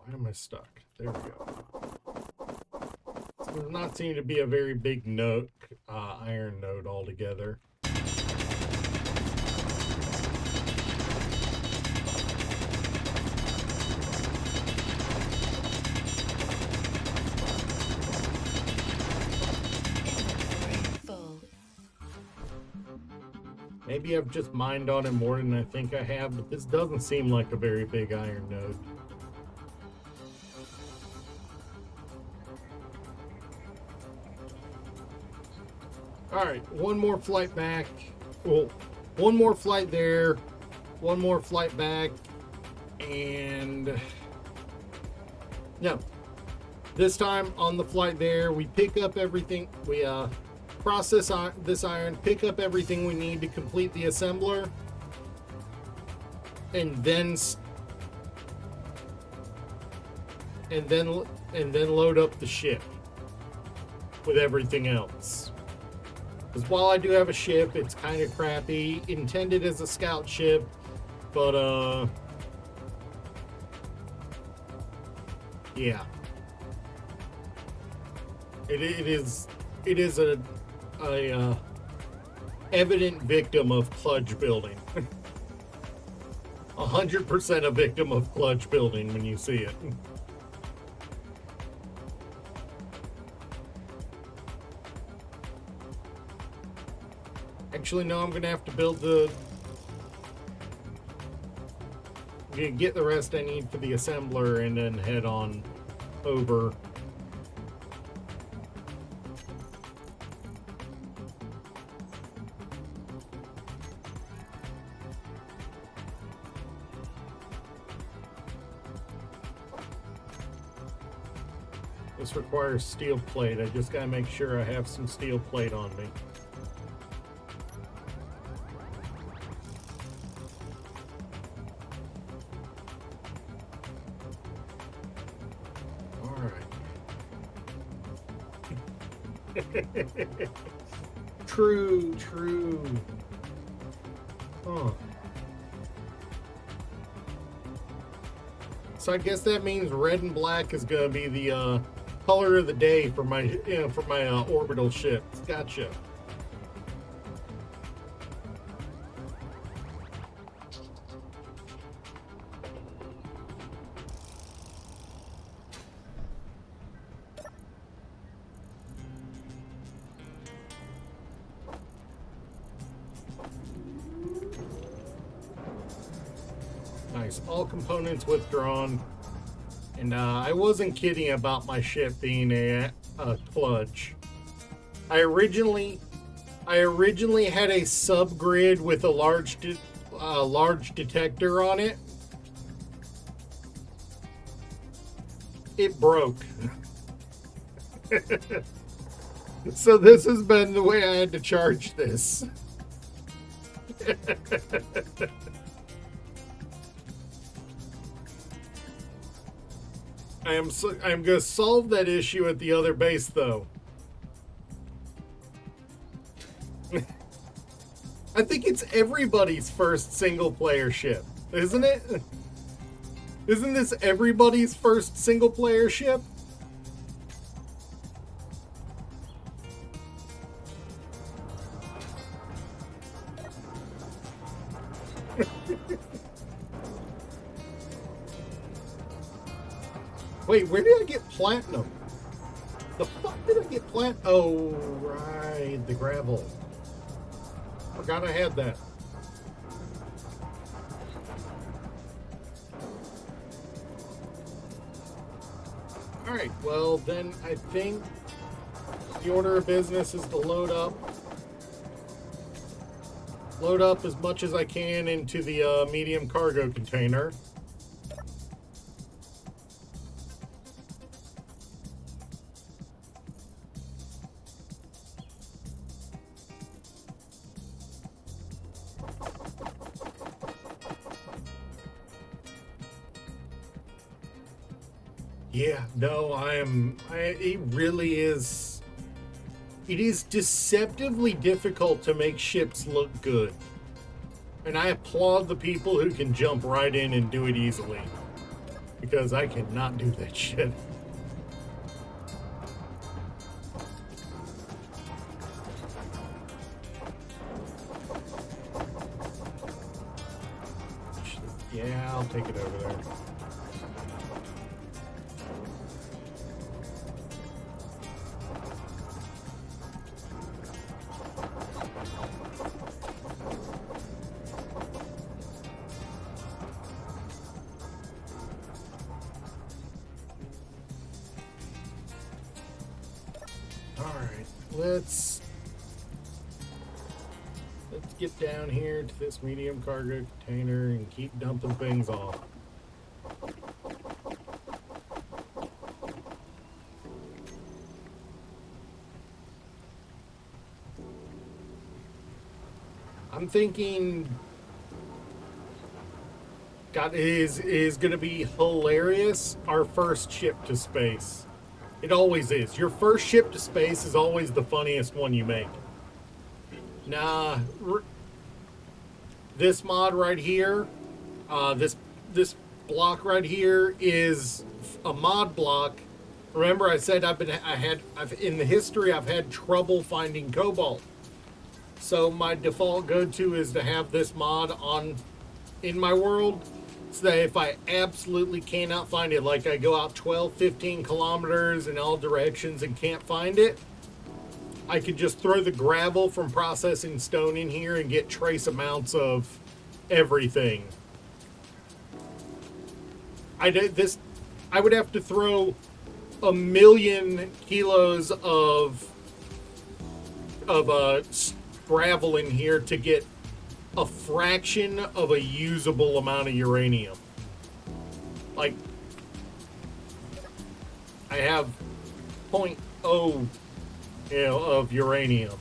Why am I stuck? There we go. So does not seem to be a very big node, iron node altogether. Maybe I've just mined on it more than I think I have, but this doesn't seem like a very big iron node. Alright, one more flight back. Well, one more flight there, one more flight back, and no. This time on the flight there, we pick up everything. We process this iron, pick up everything we need to complete the assembler, and then load up the ship with everything else. Because while I do have a ship, it's kind of crappy, intended as a scout ship, but yeah, it is a evident victim of kludge building. 100% a victim of kludge building when you see it. Actually, no, I'm gonna have to build get the rest I need for the assembler and then head on over. This requires steel plate. I just gotta make sure I have some steel plate on me. True. Huh. So I guess that means red and black is gonna be the color of the day for my orbital ships. Gotcha. Nice. All components withdrawn. And I wasn't kidding about my ship being a kludge. I originally had a subgrid with a large detector on it. It broke. So this has been the way I had to charge this. I'm going to solve that issue at the other base, though. I think it's everybody's first single-player ship, isn't it? Isn't this everybody's first single-player ship? Wait, where did I get platinum? The fuck did I get Oh, right, the gravel. Forgot I had that. Alright, well then I think the order of business is to load up as much as I can into the medium cargo container. Yeah, no, it really is. It is deceptively difficult to make ships look good. And I applaud the people who can jump right in and do it easily. Because I cannot do that shit. Yeah, I'll take it over there. Let's get down here to this medium cargo container and keep dumping things off. I'm thinking, God, is going to be hilarious. Our first ship to space. It always is. Your first ship to space is always the funniest one you make. Nah, this mod right here, this block right here is a mod block. Remember, I said in the history I've had trouble finding cobalt. So my default go-to is to have this mod on in my world. So that if I absolutely cannot find it, like I go out 12, 15 kilometers in all directions and can't find it, I could just throw the gravel from processing stone in here and get trace amounts of everything. I would have to throw 1,000,000 kilos of gravel in here to get a fraction of a usable amount of uranium. Like, I have 0.0, of uranium.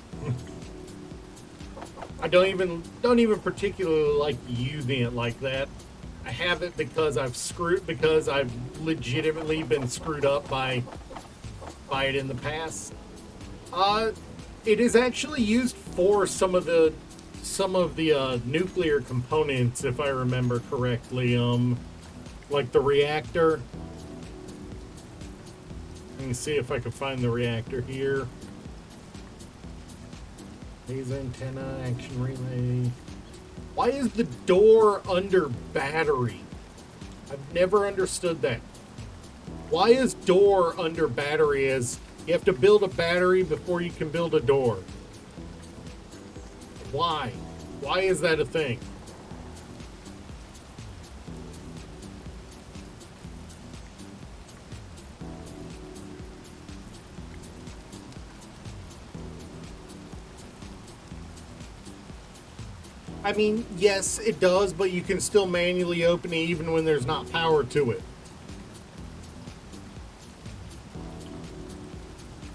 I don't even particularly like using it like that. I have it because I've legitimately been screwed up by it in the past. It is actually used for some of the nuclear components, if I remember correctly. Like the reactor. Let me see if I can find the reactor here. Laser antenna, action relay. Why is the door under battery? I've never understood that. Why is door under battery? As you have to build a battery before you can build a door. Why? Why is that a thing? I mean, yes, it does, but you can still manually open it even when there's not power to it.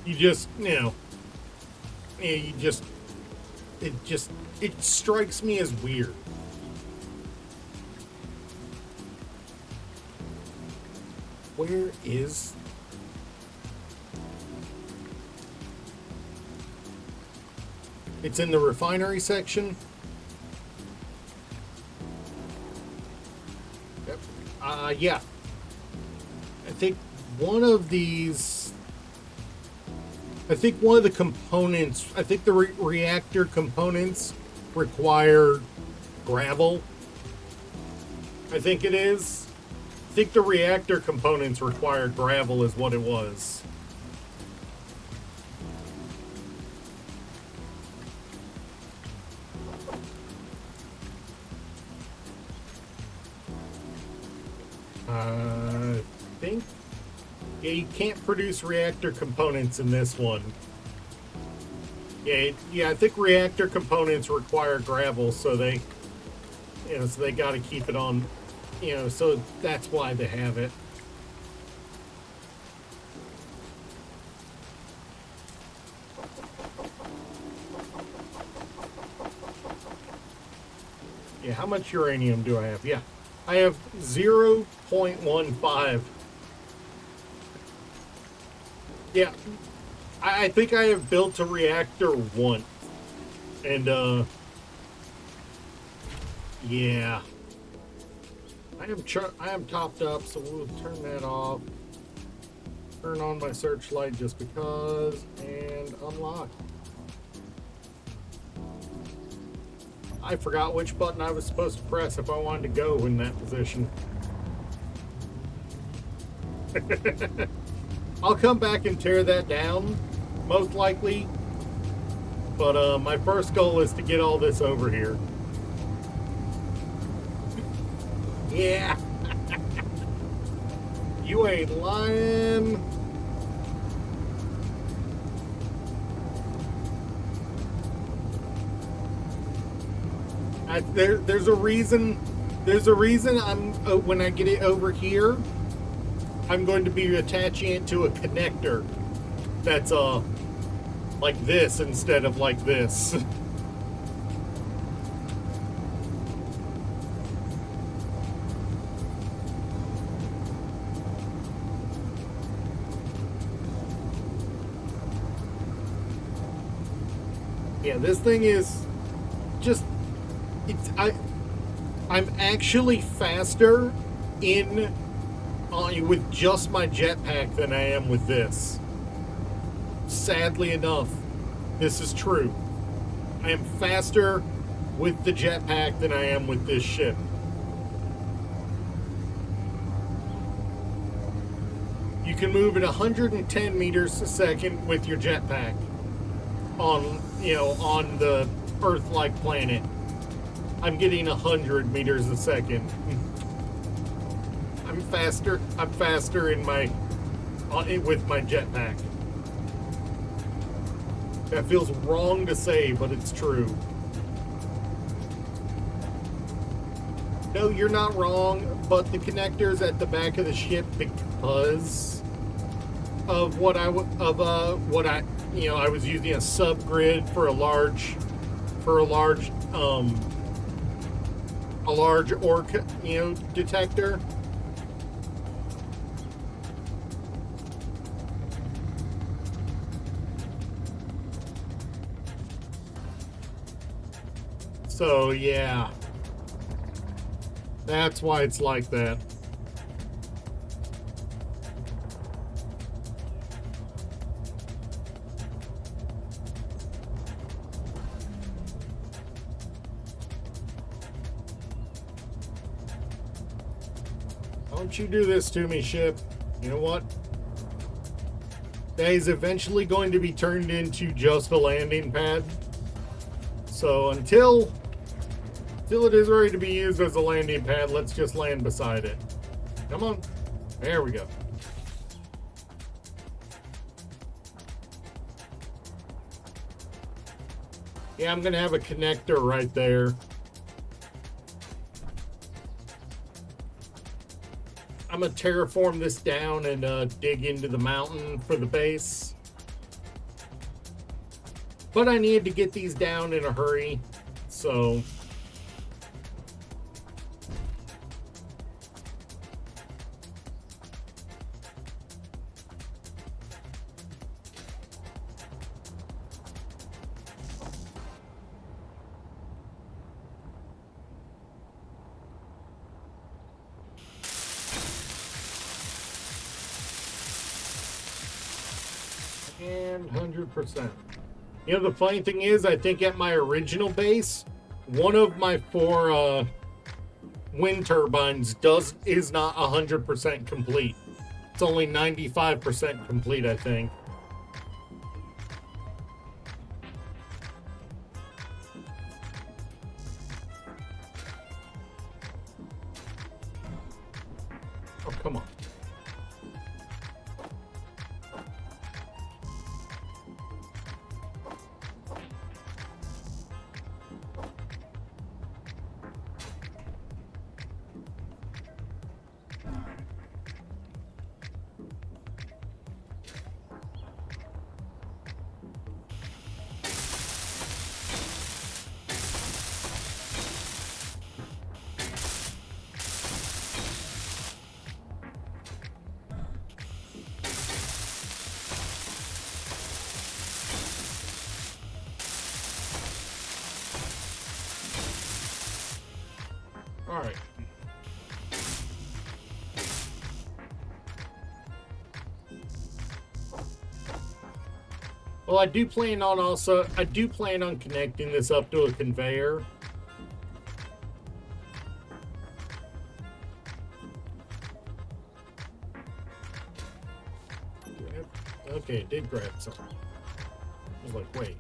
You just, it strikes me as weird. Where is... It's in the refinery section. Yep. Yeah. I think one of these. I think one of the components. I think the reactor components require gravel. I think it is. I think the reactor components require gravel, is what it was. I think. Yeah, you can't produce reactor components in this one. Yeah, I think reactor components require gravel, so they, so they got to keep it on, so that's why they have it. Yeah, how much uranium do I have? Yeah, I have 0.15. Yeah, I think I have built a reactor once, and yeah, I am topped up, so we'll turn that off. Turn on my searchlight just because, and unlock. I forgot which button I was supposed to press if I wanted to go in that position. I'll come back and tear that down, most likely. But my first goal is to get all this over here. Yeah. You ain't lying. There's a reason. There's a reason I'm when I get it over here, I'm going to be attaching it to a connector that's like this instead of like this. Yeah, this thing is just I'm actually faster in with just my jetpack than I am with this. Sadly enough, this is true. I am faster with the jetpack than I am with this ship. You can move at 110 meters a second with your jetpack on the Earth-like planet. I'm getting 100 meters a second. I'm faster in my with my jetpack. That feels wrong to say, but it's true. No, you're not wrong, but the connectors at the back of the ship, because of what I was using a subgrid for a large orc detector. So yeah, that's why it's like that. Don't you do this to me, ship. You know what? That is eventually going to be turned into just a landing pad. So until it is ready to be used as a landing pad, let's just land beside it. Come on. There we go. Yeah, I'm going to have a connector right there. I'm going to terraform this down and dig into the mountain for the base. But I need to get these down in a hurry, so... And 100%. You know, the funny thing is, I think at my original base, one of my 4 wind turbines is not 100% complete. It's only 95% complete, I think. Oh, come on. All right. Well, I do plan on connecting this up to a conveyor. Okay, it did grab some. I was like, wait.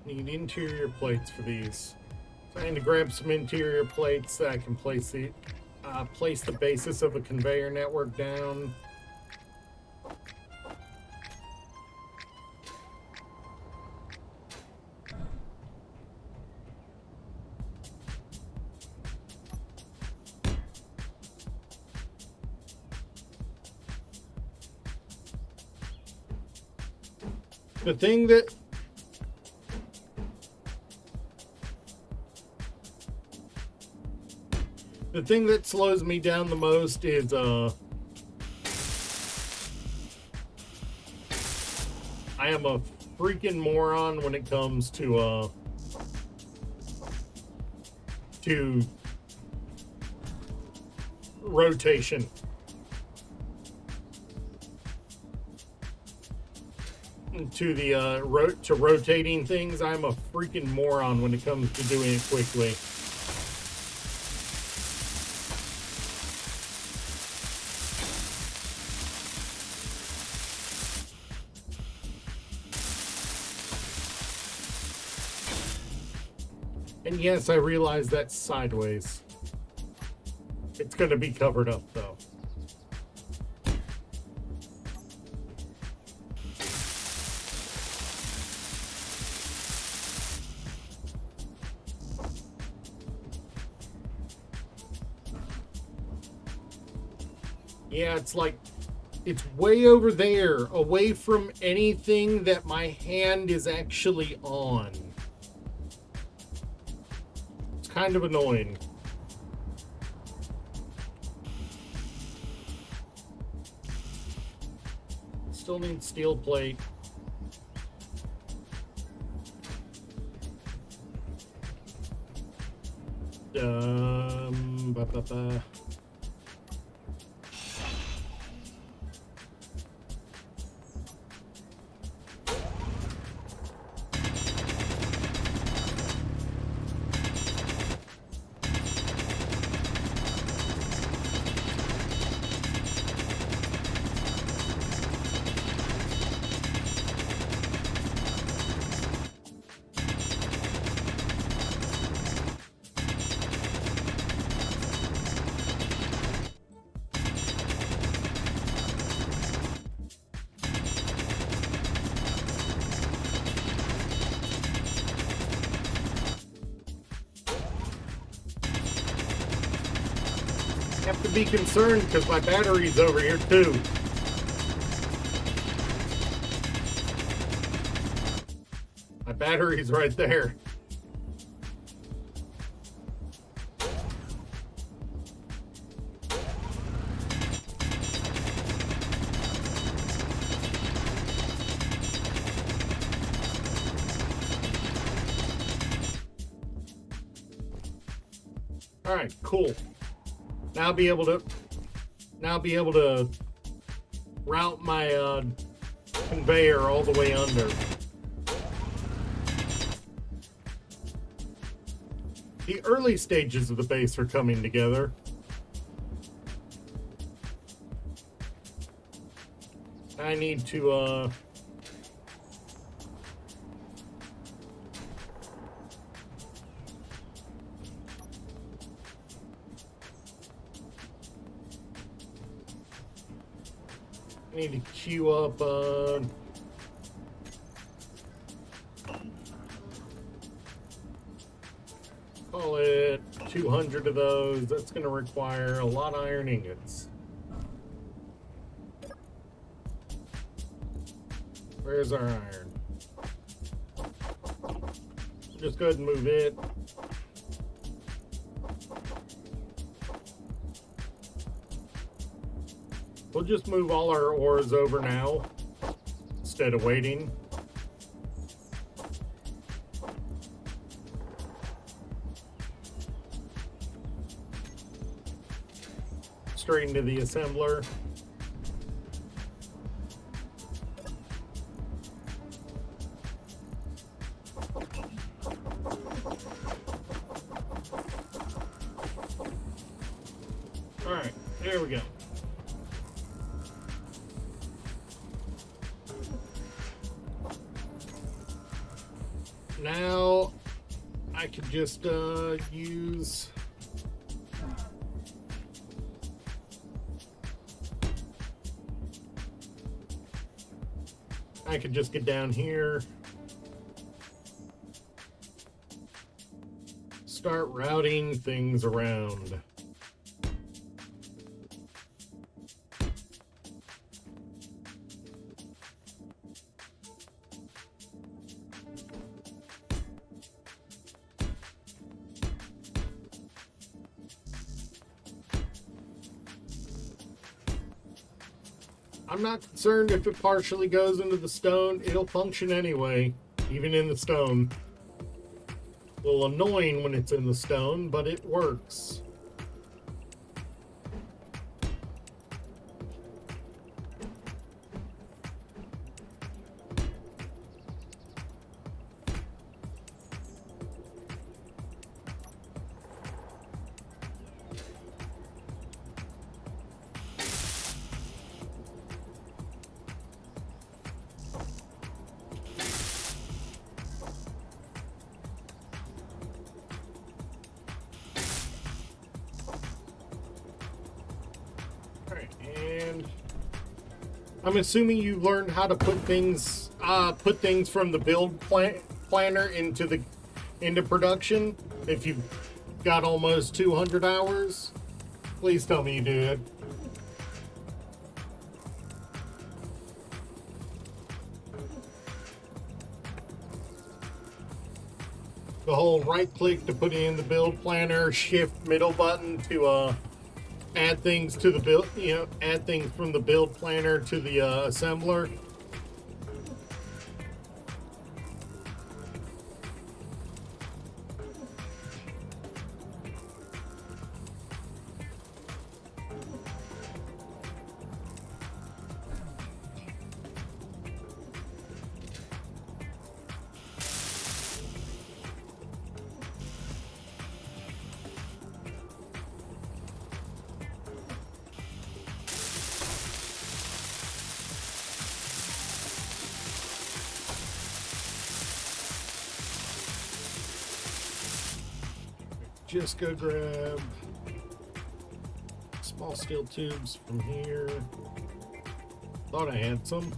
Need interior plates for these. So I need to grab some interior plates that I can place the basis of a conveyor network down. The thing that slows me down the most is I am a freaking moron when it comes to rotation. To rotating things, I'm a freaking moron when it comes to doing it quickly. And yes, I realize that's sideways. It's going to be covered up, though. Yeah, it's like, it's way over there, away from anything that my hand is actually on. It's kind of annoying. Still need steel plate. Ba-ba-ba. Have to be concerned because my battery's over here too. My battery's right there. All right, cool. Now I'll be able to route my conveyor all the way under. The early stages of the base are coming together. I need to queue up call it 200 of those. That's going to require a lot of iron ingots. Where's our iron? Just go ahead and move it. We'll just move all our ores over now instead of waiting. Straight into the assembler. All right, there we go. Now I could just use I could just get down here, start routing things around. I'm not concerned if it partially goes into the stone. It'll function anyway, even in the stone. A little annoying when it's in the stone, but it works. I'm assuming you learned how to put things from the build planner into production. If you've got almost 200 hours, please tell me you did. The whole right click to put it in the build planner, shift middle button to add things to the build, add things from the build planner to the assembler. Just go grab small steel tubes from here. Thought I had some.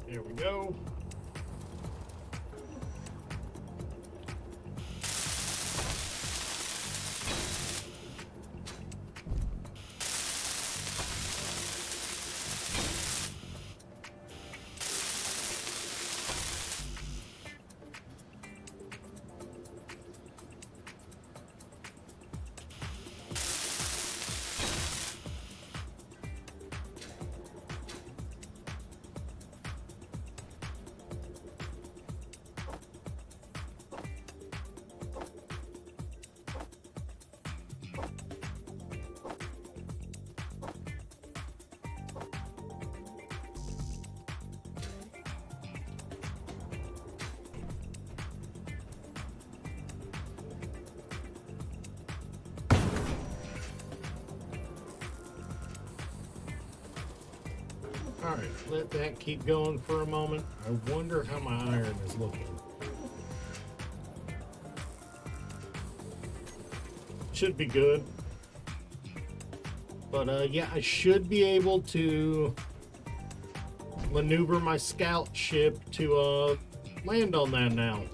There we go. Alright, let that keep going for a moment. I wonder how my iron is looking. Should be good. But yeah, I should be able to maneuver my scout ship to land on that now.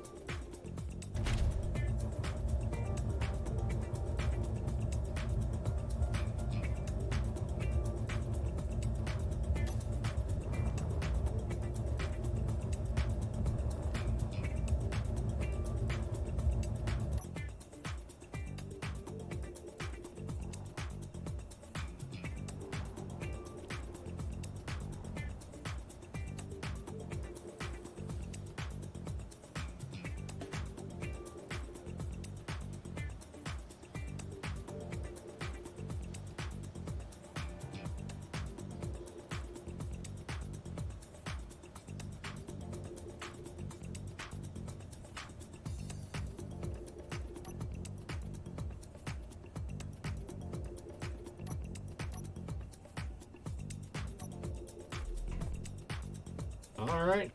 All right.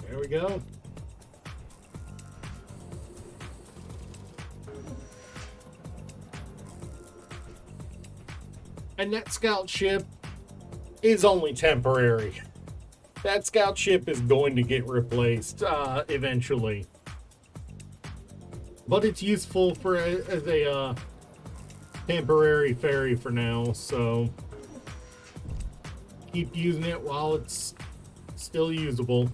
There we go. And that scout ship is only temporary. That scout ship is going to get replaced eventually. But it's useful for as a temporary ferry for now, so keep using it while it's still usable.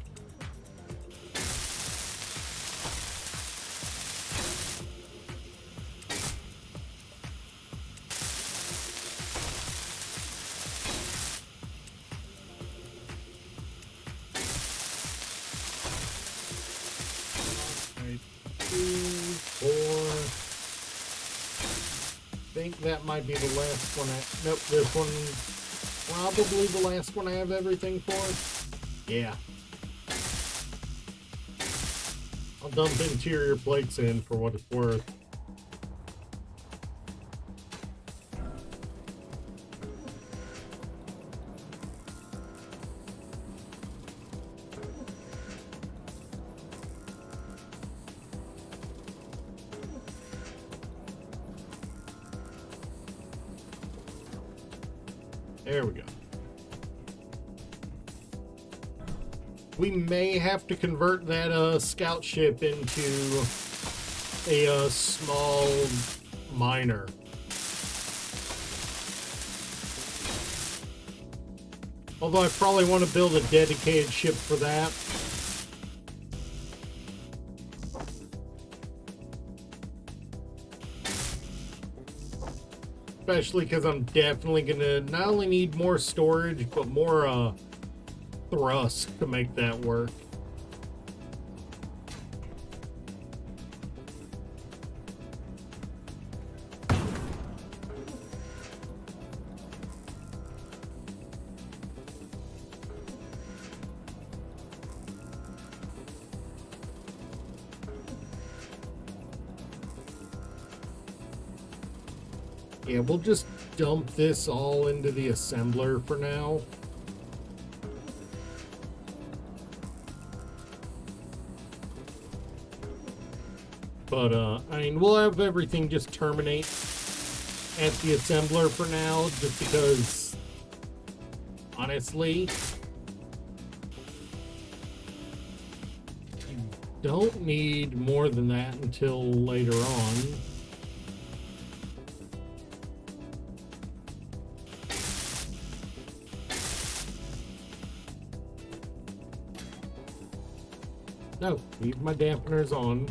I think that might be the last one. Nope, this one probably the last one I have everything for. Yeah. I'll dump interior plates in for what it's worth. There we go. We may have to convert that scout ship into a small miner. Although I probably want to build a dedicated ship for that. Especially because I'm definitely going to not only need more storage, but more thrust to make that work. Yeah, we'll just dump this all into the assembler for now. But, I mean, we'll have everything just terminate at the assembler for now, just because, honestly, you don't need more than that until later on. No, leave my dampeners on.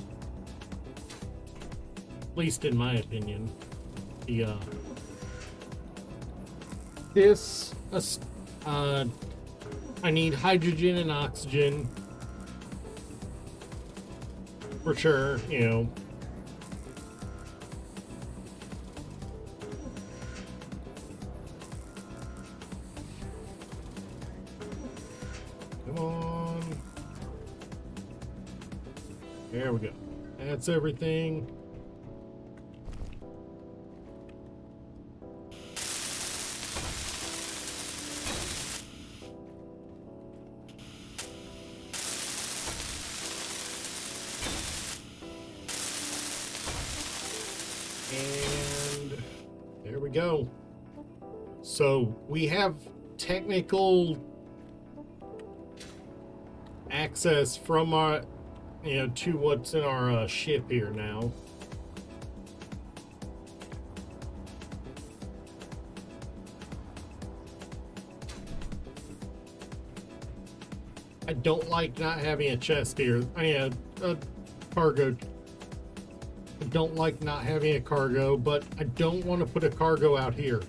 At least in my opinion. The I need hydrogen and oxygen for sure, you know. Come on. There we go. That's everything. we go. So we have technical access from our, to what's in our ship here now. I don't like not having a chest here. A cargo. I don't like not having a cargo, but I don't want to put a cargo out here.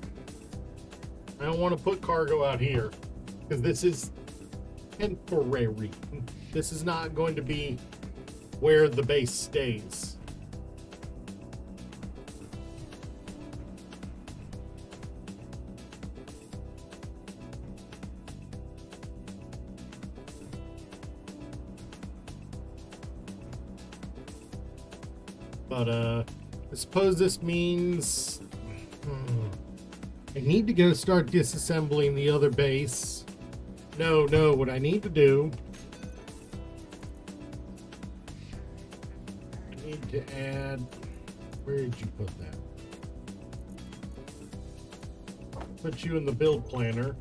I don't want to put cargo out here because this is temporary. This is not going to be where the base stays. But I suppose this means I need to go start disassembling the other base. No, what I need to do, I need to add, where did you put that? Put you in the build planner.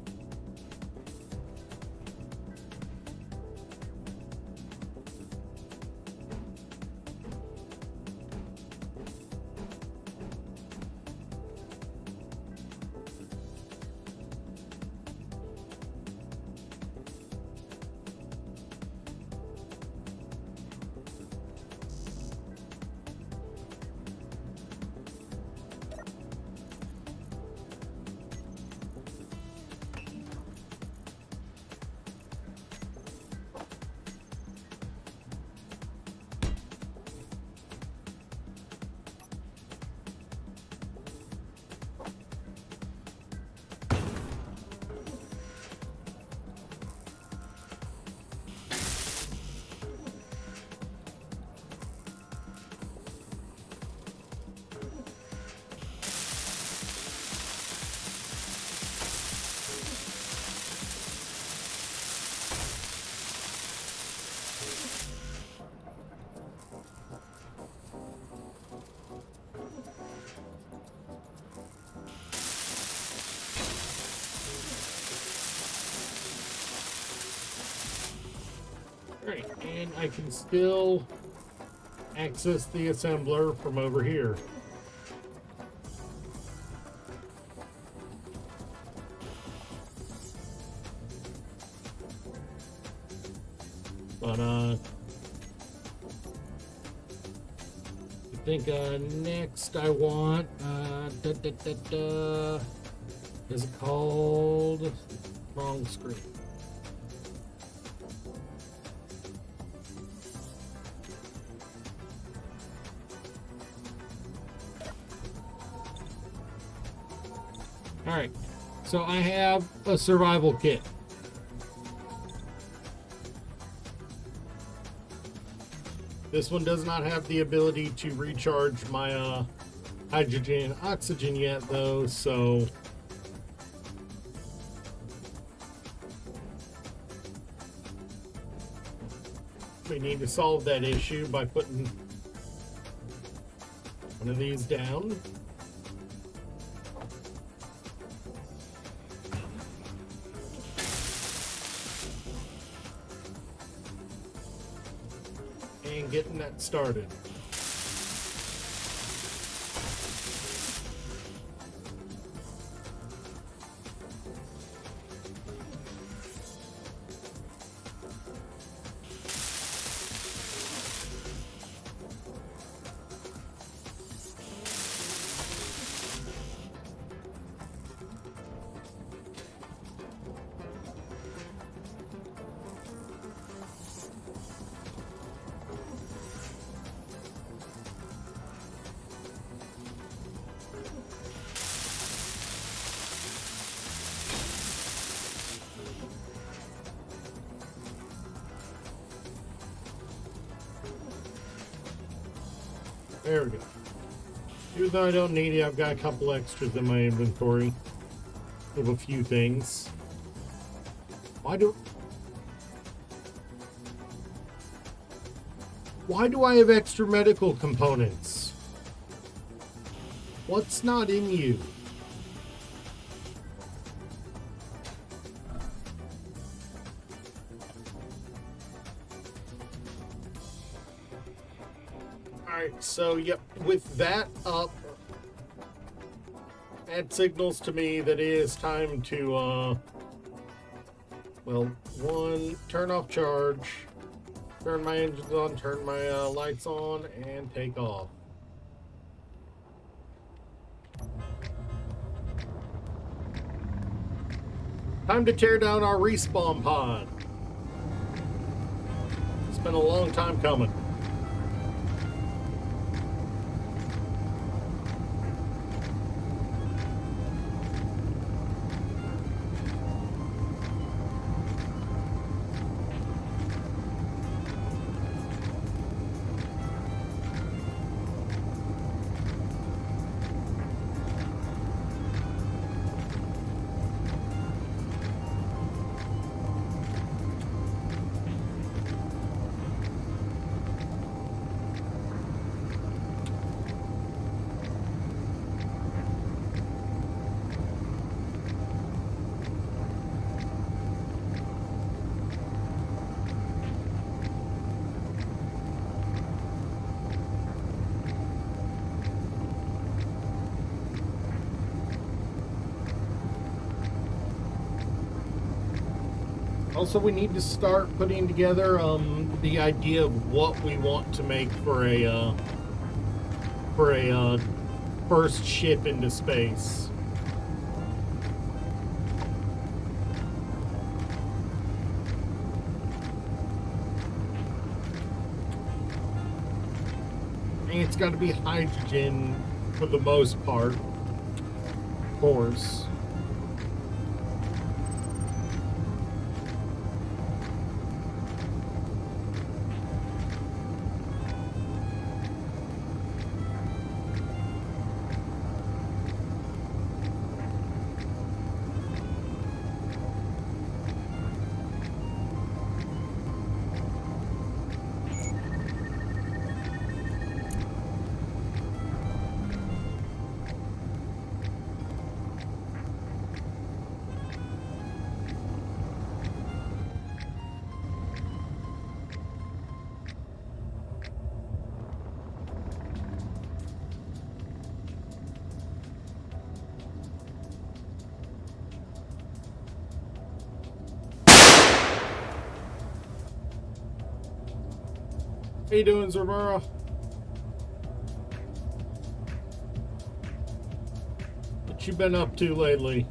Alright, and I can still access the assembler from over here. But I think next I want is it called wrong screen? Alright, so I have a survival kit. This one does not have the ability to recharge my hydrogen and oxygen yet, though, so we need to solve that issue by putting one of these down. And getting that started. There we go. Even though I don't need it, I've got a couple extras in my inventory of a few things. Why do I have extra medical components? What's not in you? Alright, so yep, with that up, that signals to me that it is time to, well, one, turn off charge, turn my engines on, turn my lights on, and take off. Time to tear down our respawn pod. It's been a long time coming. Also, we need to start putting together the idea of what we want to make for a first ship into space. And it's got to be hydrogen for the most part, of course. How you doing, Zamora? What you been up to lately?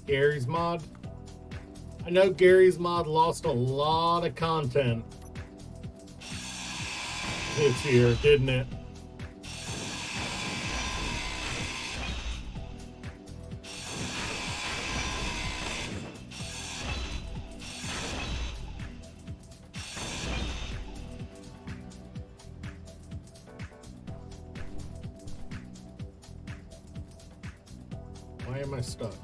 Gary's Mod. I know Gary's Mod lost a lot of content this year, didn't it? Why am I stuck?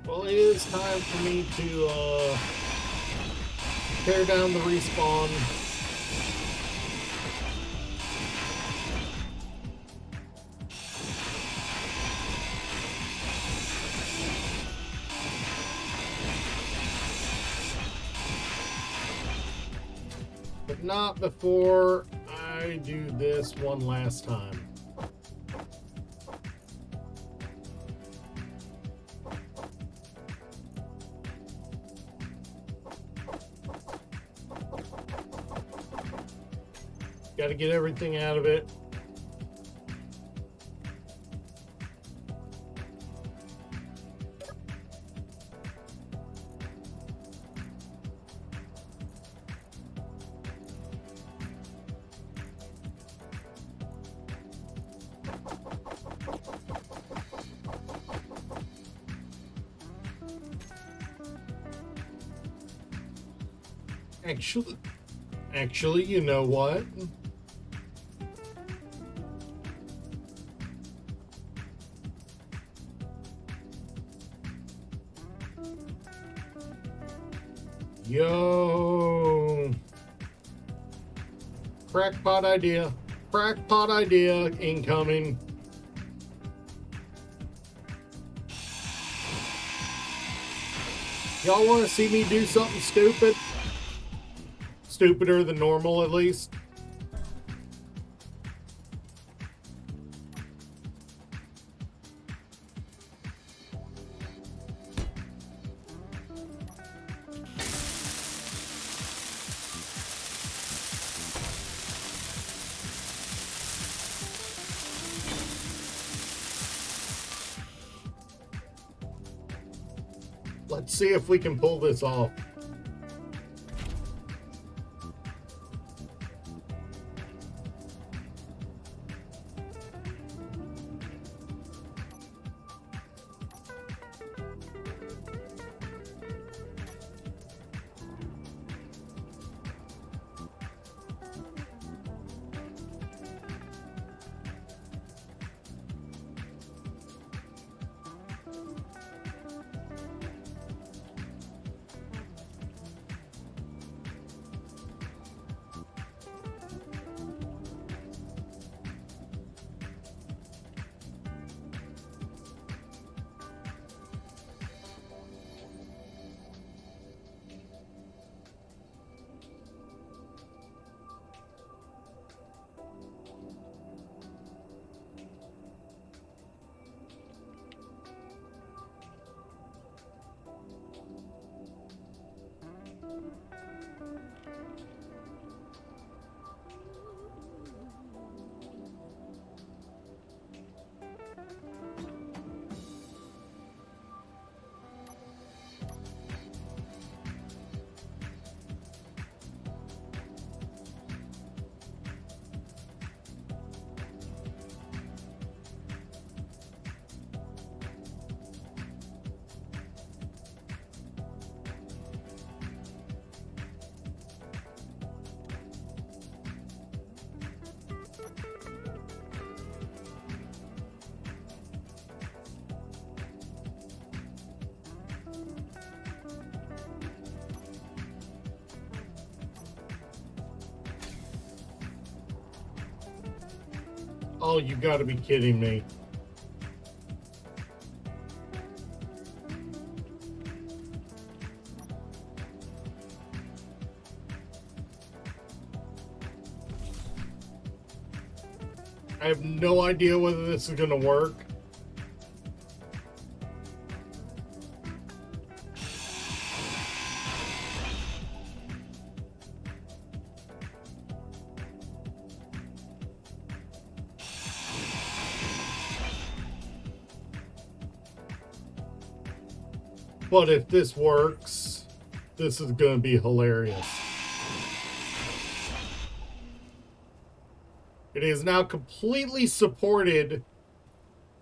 Well, it is time for me to tear down the respawn. But not before I do this one last time. Got to get everything out of it. Actually, you know what? Yo. Crackpot idea. Crackpot idea incoming. Y'all want to see me do something stupid? Stupider than normal, at least. Let's see if we can pull this off. Oh, you gotta be kidding me. I have no idea whether this is gonna work. But if this works, this is going to be hilarious. It is now completely supported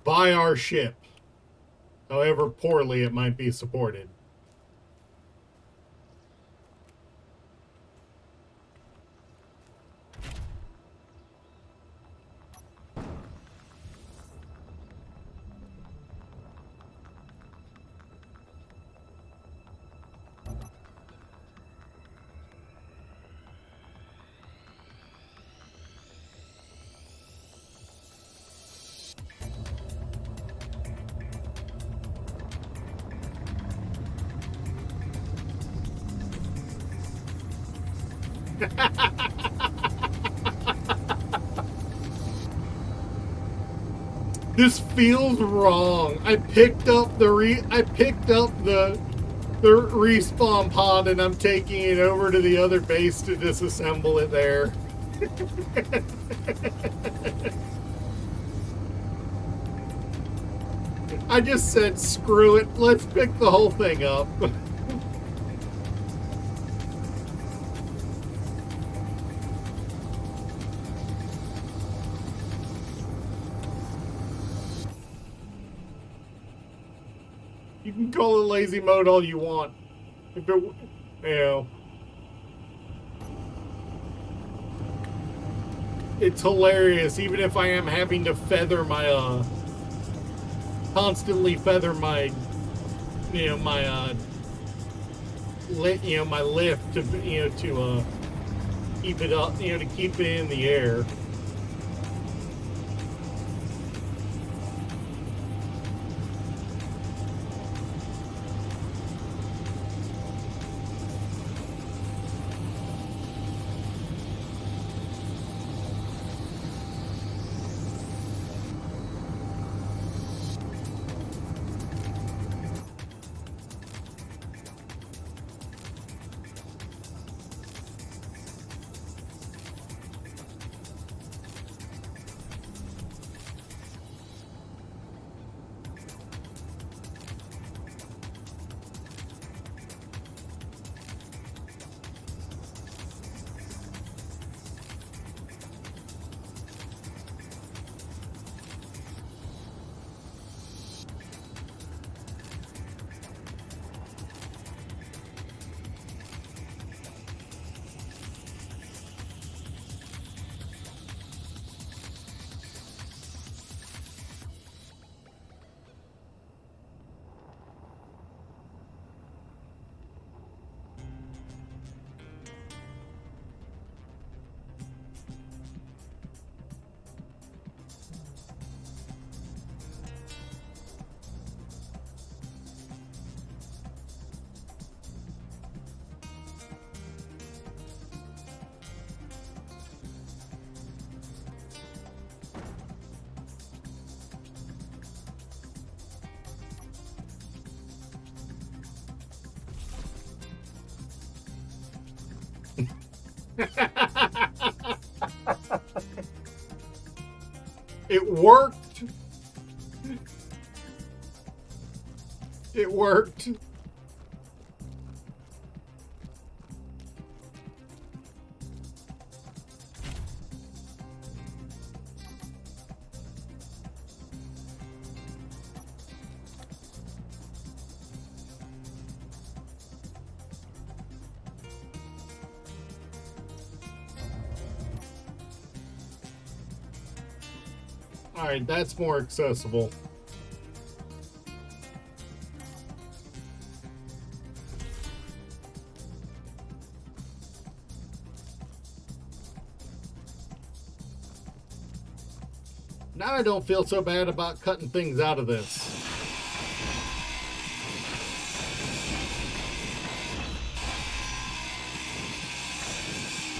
by our ship, however poorly it might be supported. This feels wrong. I picked up the respawn pod and I'm taking it over to the other base to disassemble it there. I just said screw it. Let's pick the whole thing up. You can call it lazy mode all you want. If it, you know, it's hilarious. Even if I am having to feather my constantly feather my my my lift to to keep it up, to keep it in the air. It worked. It worked. All right, that's more accessible. Now I don't feel so bad about cutting things out of this.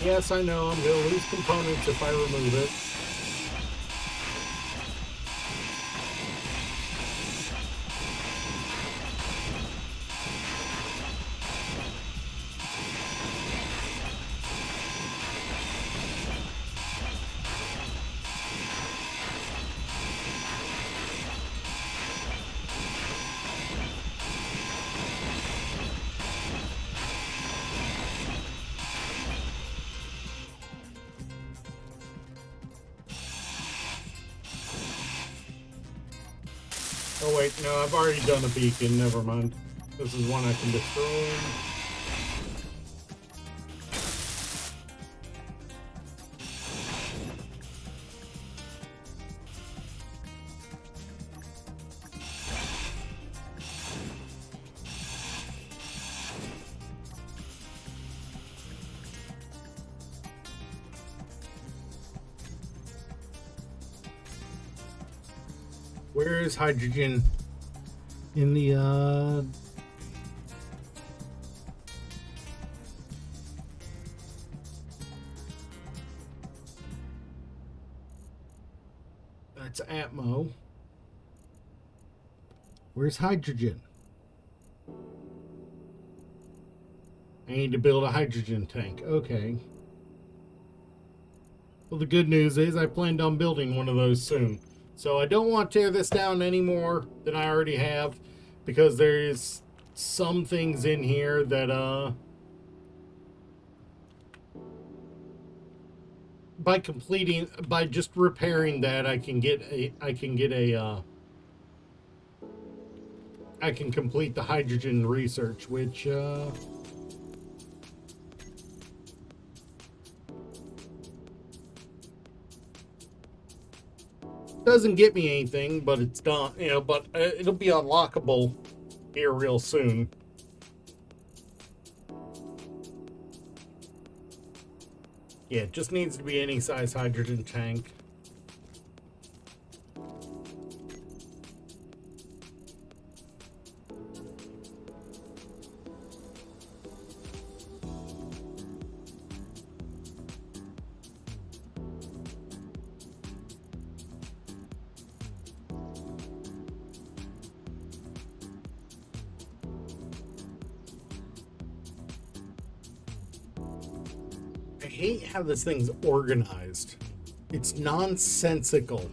Yes, I know I'm going to lose components if I remove it. Oh wait, no, I've already done a beacon, never mind. This is one I can destroy. Where is hydrogen in the that's Atmo. Where's hydrogen? I need to build a hydrogen tank. Okay. Well, the good news is I planned on building one of those soon. So I don't want to tear this down any more than I already have, because there's some things in here that by just repairing that I can complete the hydrogen research, which Doesn't get me anything, but it's done, but it'll be unlockable here real soon. Yeah, it just needs to be any size hydrogen tank. I hate how this thing's organized. It's nonsensical.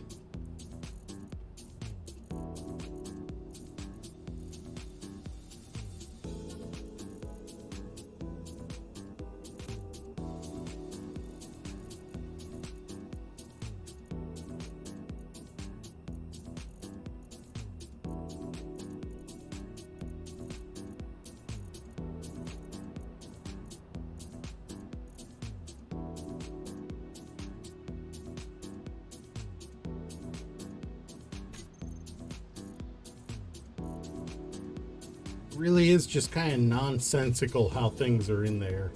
Really is just kind of nonsensical how things are in there.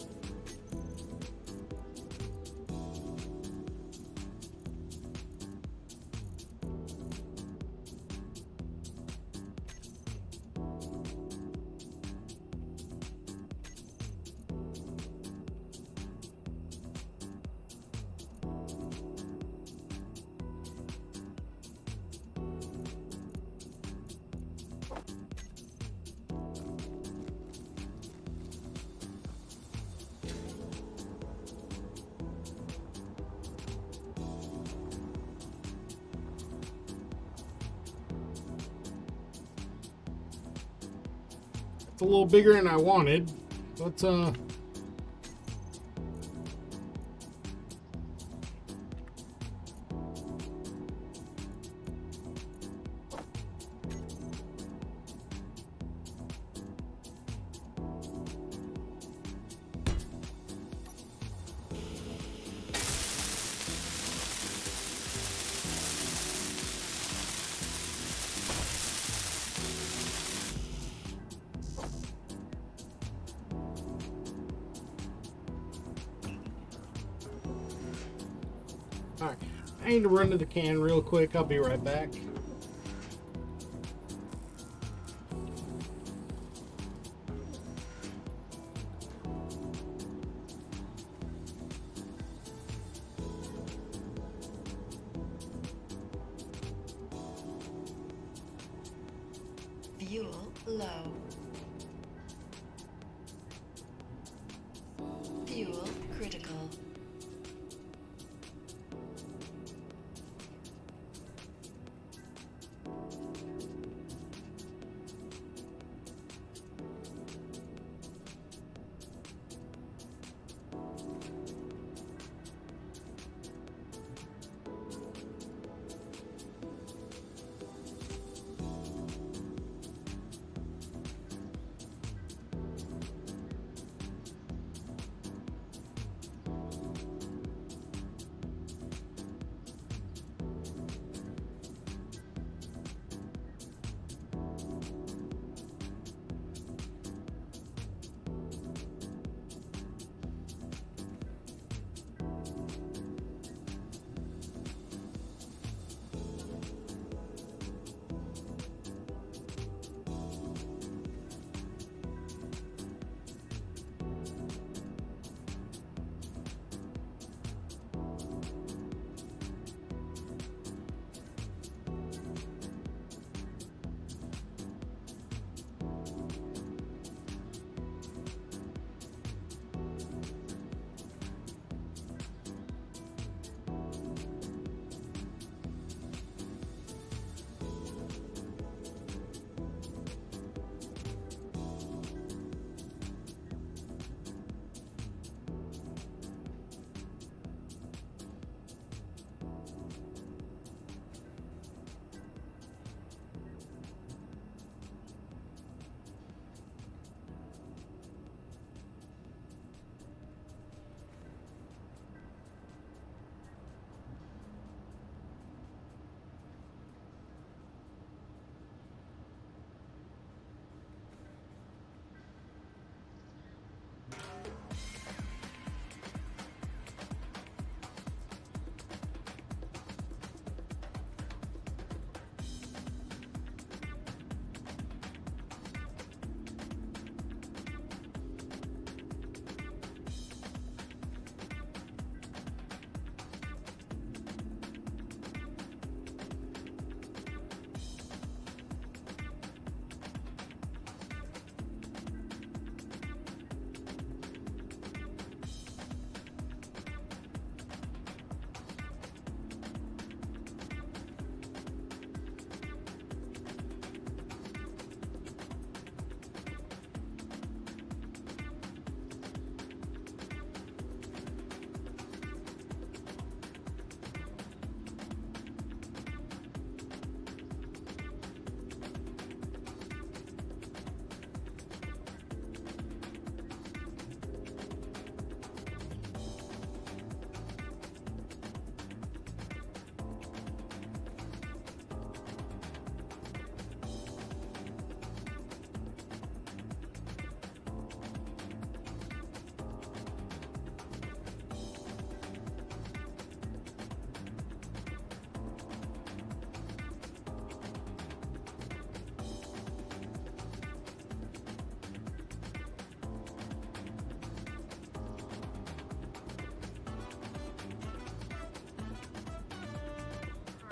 It's a little bigger than I wanted. Let's all right. I need to run to the can real quick. I'll be right back. Fuel low. Fuel critical.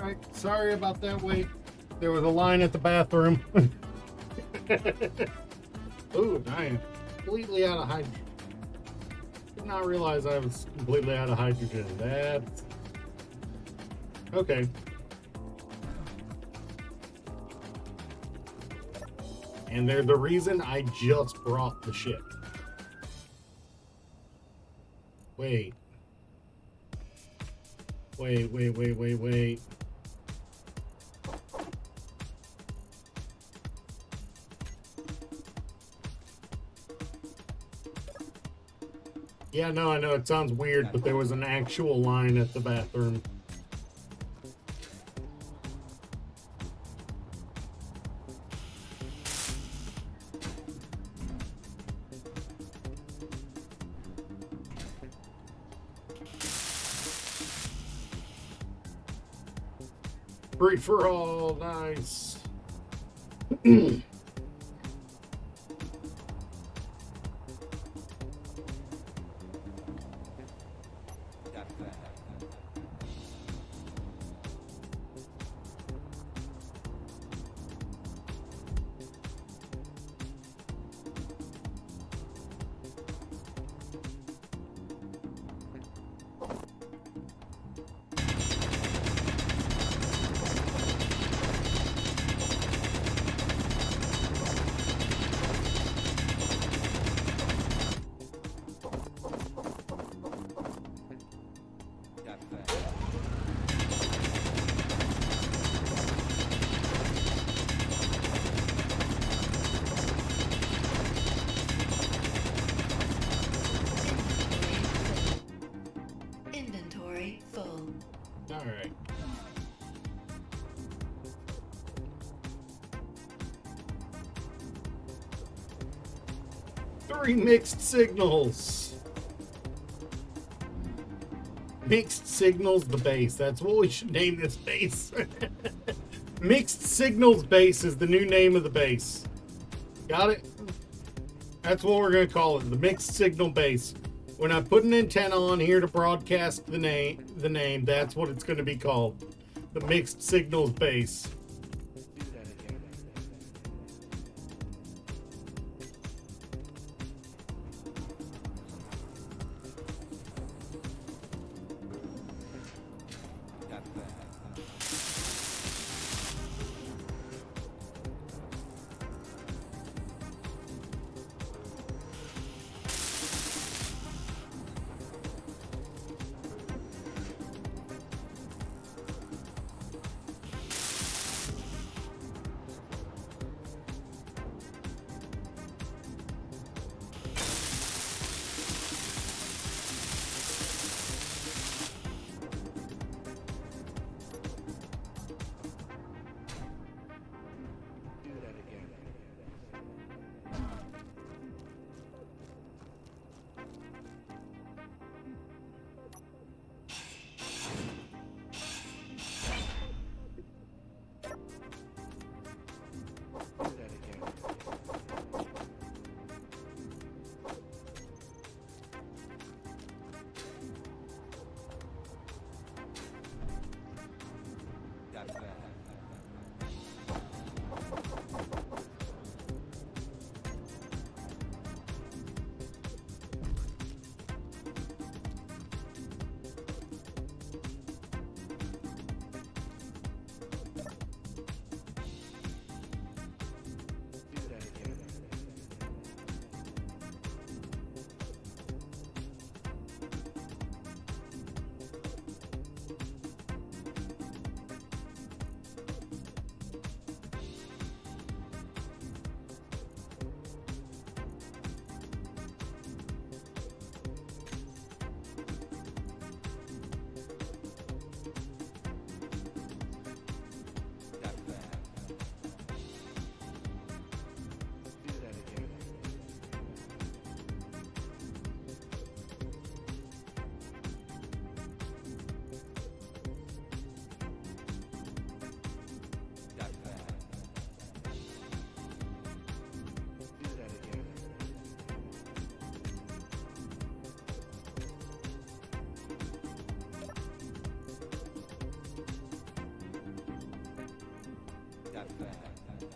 Alright, sorry about that wait. There was a line at the bathroom. Ooh, I am completely out of hydrogen. Did not realize I was completely out of hydrogen. That's okay. And there's the reason I just brought the ship. Wait. Wait. Yeah, no, I know it sounds weird, but there was an actual line at the bathroom. Free for all, nice. Inventory full. All right. Three mixed signals. Mixed signals the base. That's what we should name this base. Mixed signals base is the new name of the base. Got it? That's what we're going to call it. The mixed signal base. When I put an antenna on here to broadcast the name, that's what it's going to be called. The mixed signals base.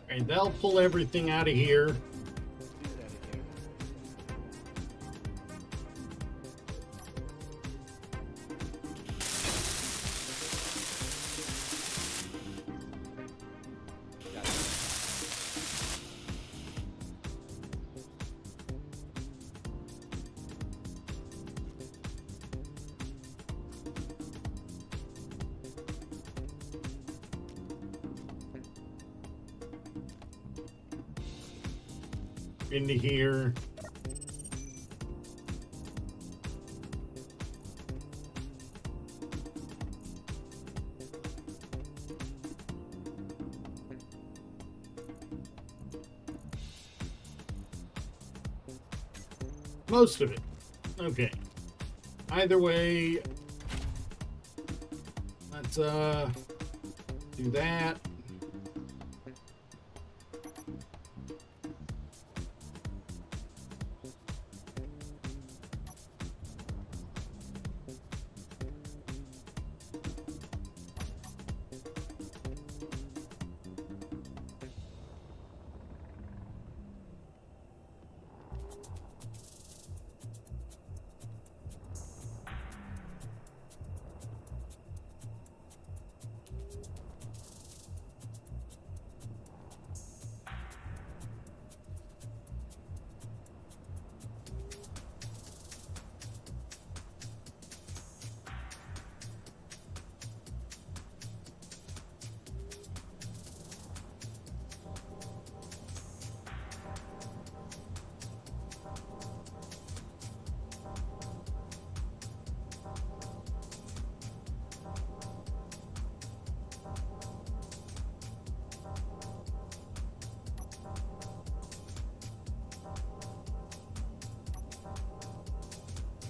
And they'll pull everything out of here. Into here. Most of it. Okay. Either way, let's do that.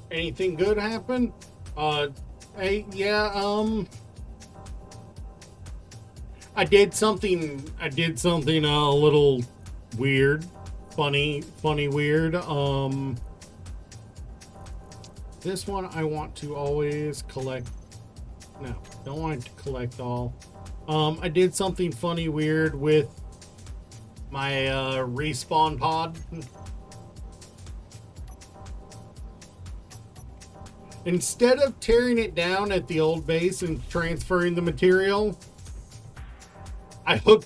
Anything good happen? Yeah, I did something a little weird, funny weird. This one I want to always collect. No, don't want to collect all. I did something funny weird with my respawn pod. Instead of tearing it down at the old base and transferring the material, I put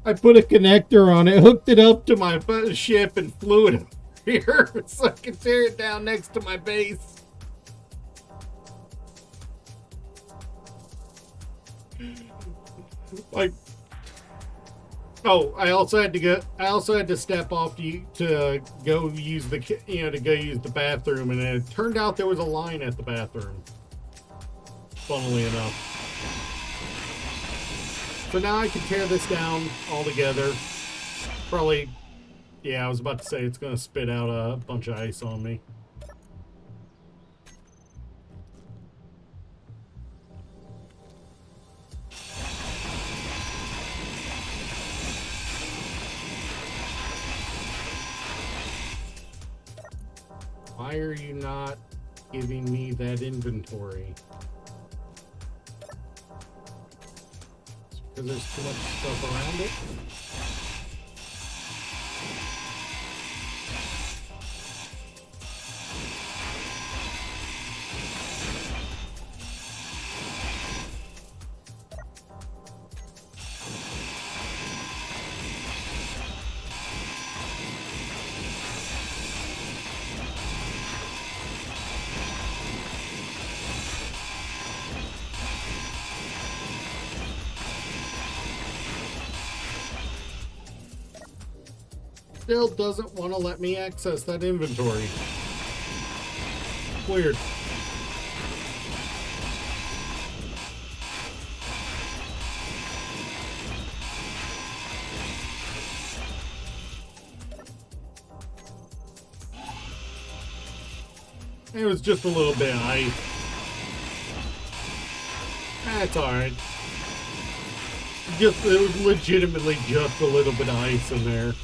a connector on it, hooked it up to my ship, and flew it here so I could tear it down next to my base. Like, oh, I also had to step off to go use the bathroom, and it turned out there was a line at the bathroom. Funnily enough. So now I can tear this down altogether. Probably, yeah, I was about to say it's gonna spit out a bunch of ice on me. Why are you not giving me that inventory? Because there's too much stuff around it? Still doesn't want to let me access that inventory. Weird. It was just a little bit of ice. That's alright. It was legitimately just a little bit of ice in there.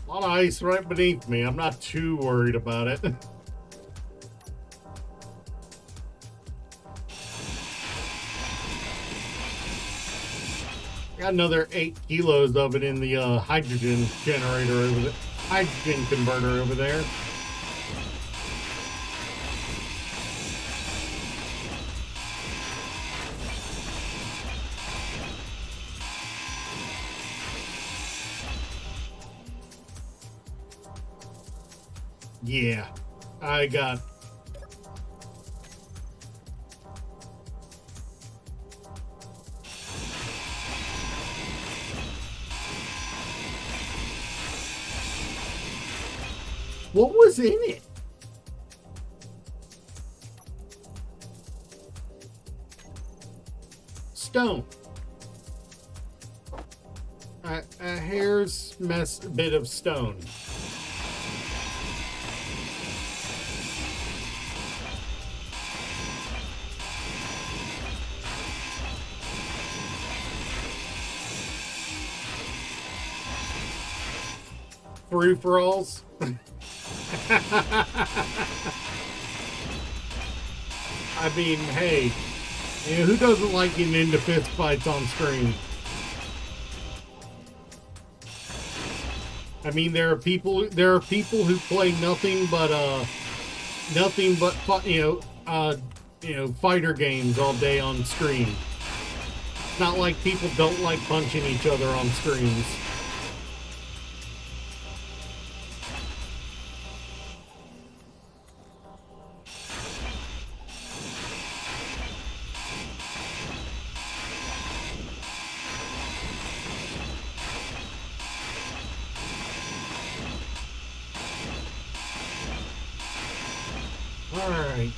A lot of ice right beneath me. I'm not too worried about it. Got another 8 kilos of it in the hydrogen generator over there. Hydrogen converter over there. Yeah, I got. What was in it? Stone. A hair's bit of stone. Free-for-alls. I mean, hey, you know, who doesn't like getting into fist fights on screen? I mean, there are people who play nothing but fighter games all day on screen. It's not like people don't like punching each other on screens. Alright.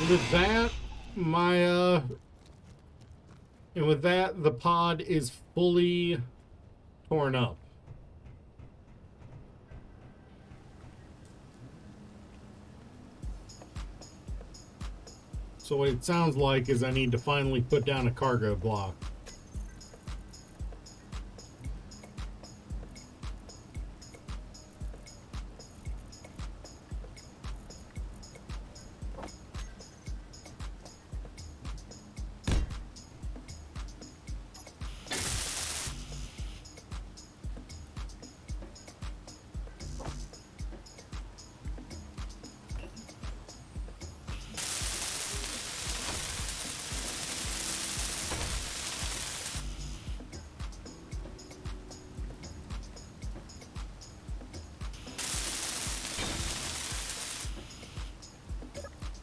With that, the pod is fully torn up. So what it sounds like is I need to finally put down a cargo block.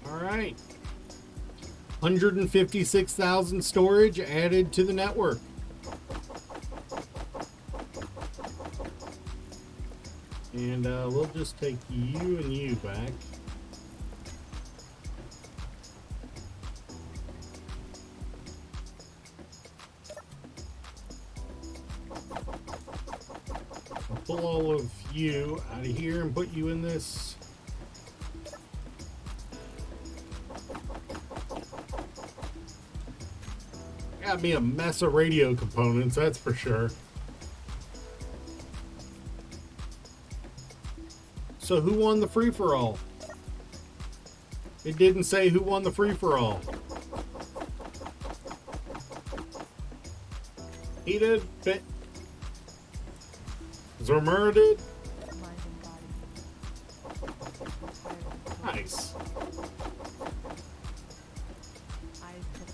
Alright. 156,000 storage added to the network. And we'll just take you and you back. I'll pull all of you out of here and put you in this. Got me a mess of radio components, that's for sure. So who won the free-for-all? It didn't say who won the free-for-all. He did? Zormura did? Nice.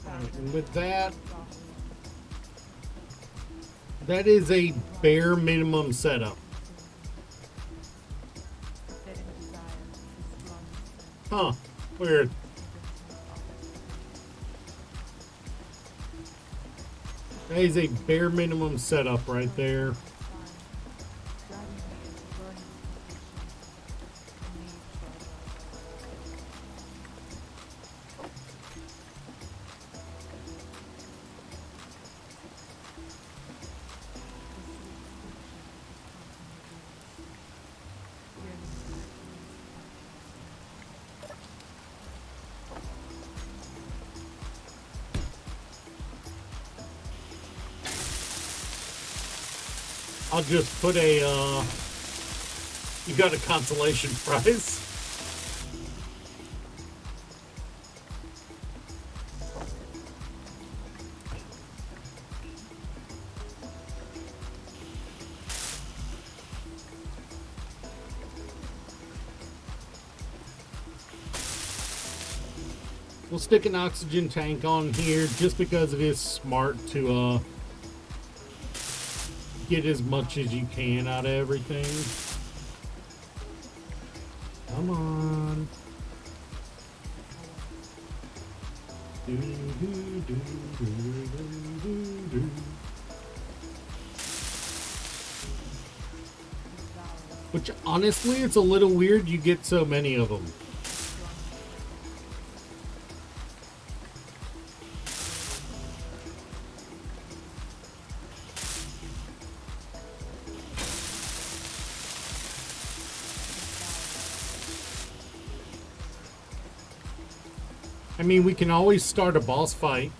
Right, and with that, that is a bare minimum setup. Huh, weird. That is a bare minimum setup right there. I'll just put a, you got a consolation prize. We'll stick an oxygen tank on here just because it is smart to get as much as you can out of everything. Come on. Which honestly, it's a little weird you get so many of them. I mean, we can always start a boss fight.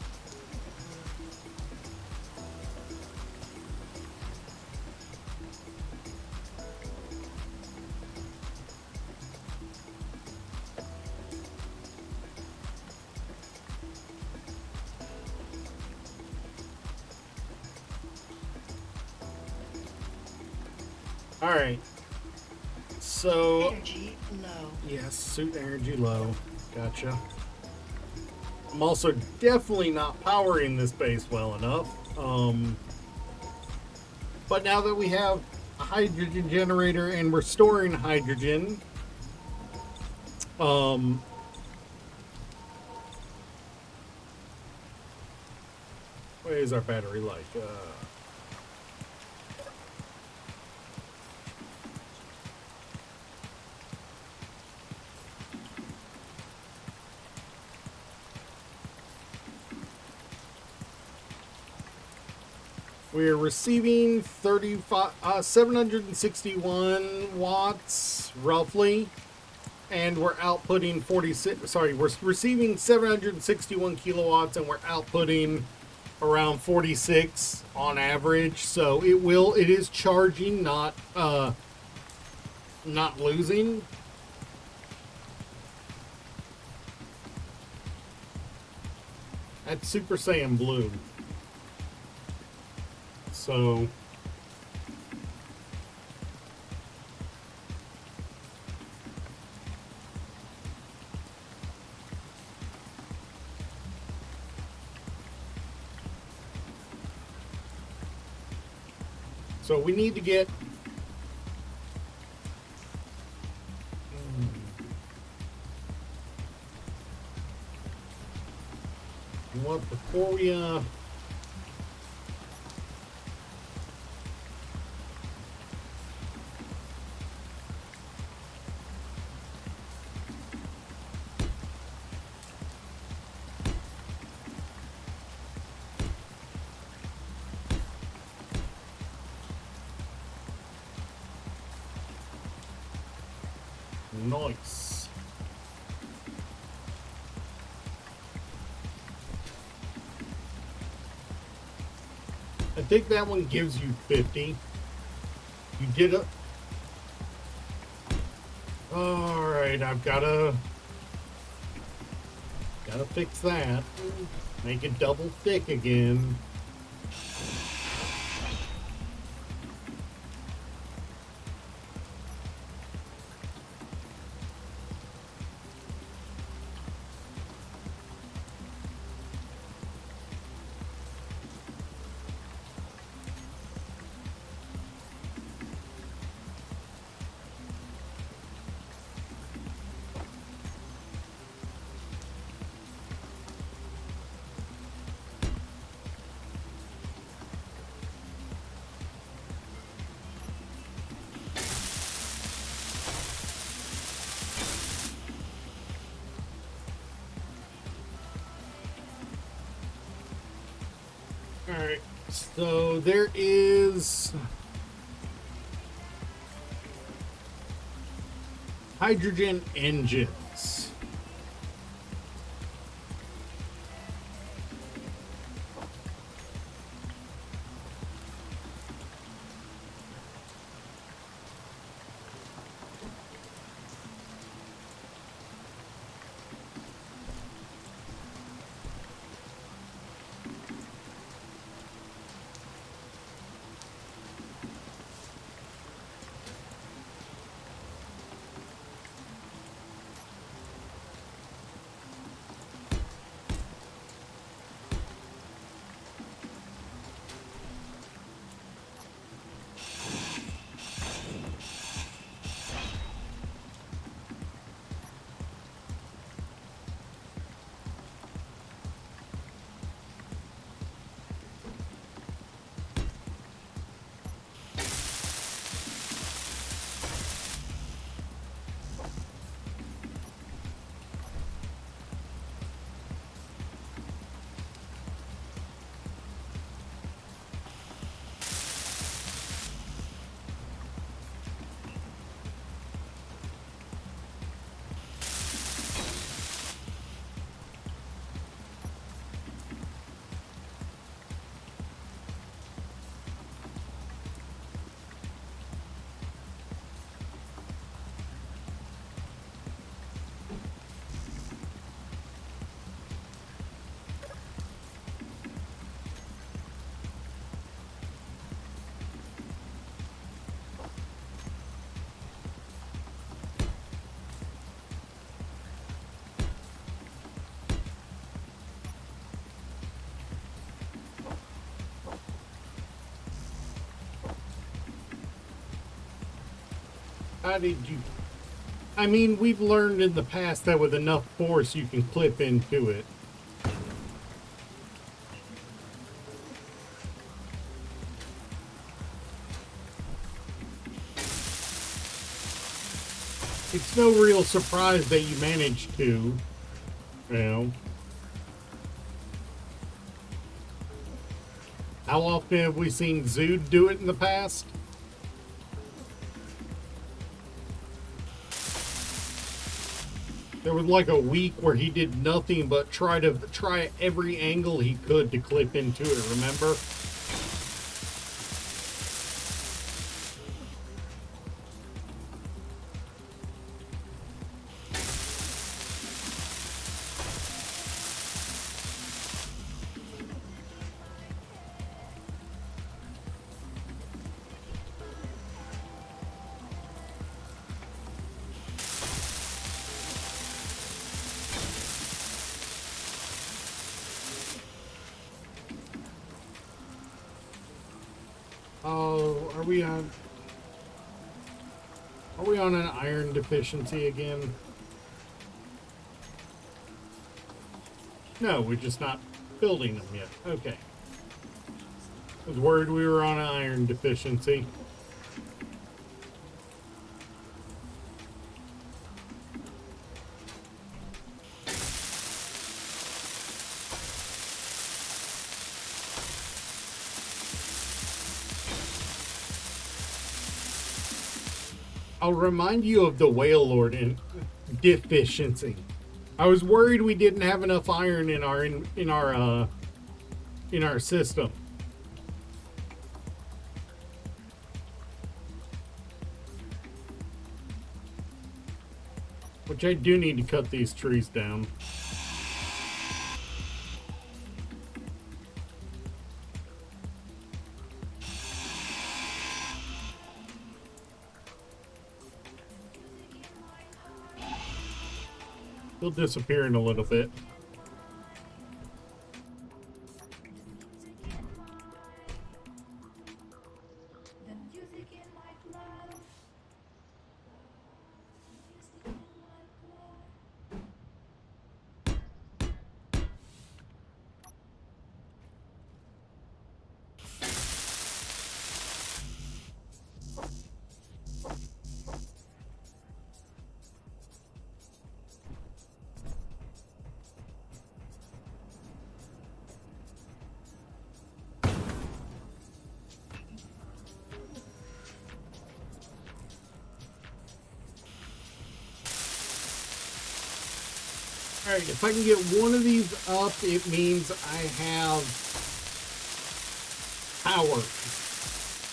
All right. So, Energy low. yes, suit energy low. Gotcha. I'm also definitely not powering this base well enough. But now that we have a hydrogen generator and we're storing hydrogen, where is our battery like? We're receiving 761 watts roughly, and we're outputting 46. Sorry, we're receiving 761 kilowatts, and we're outputting around 46 on average. So it is charging, not losing. That's Super Saiyan Blue. So we need to get what before we nice. I think that one gives you 50. You did it. All right, I've gotta fix that. Make it double thick again. Alright, so there is hydrogen engines. How did you... I mean, we've learned in the past that with enough force you can clip into it. It's no real surprise that you managed to, you know. How often have we seen Zood do it in the past? There was like a week where he did nothing but try every angle he could to clip into it, remember? Oh, are we on an iron deficiency again? No, we're just not building them yet. Okay. I was worried we were on an iron deficiency. I'll remind you of the Whale Lord in deficiency. I was worried we didn't have enough iron in our system. Which I do need to cut these trees down. He'll disappear in a little bit. Alright, if I can get one of these up, it means I have power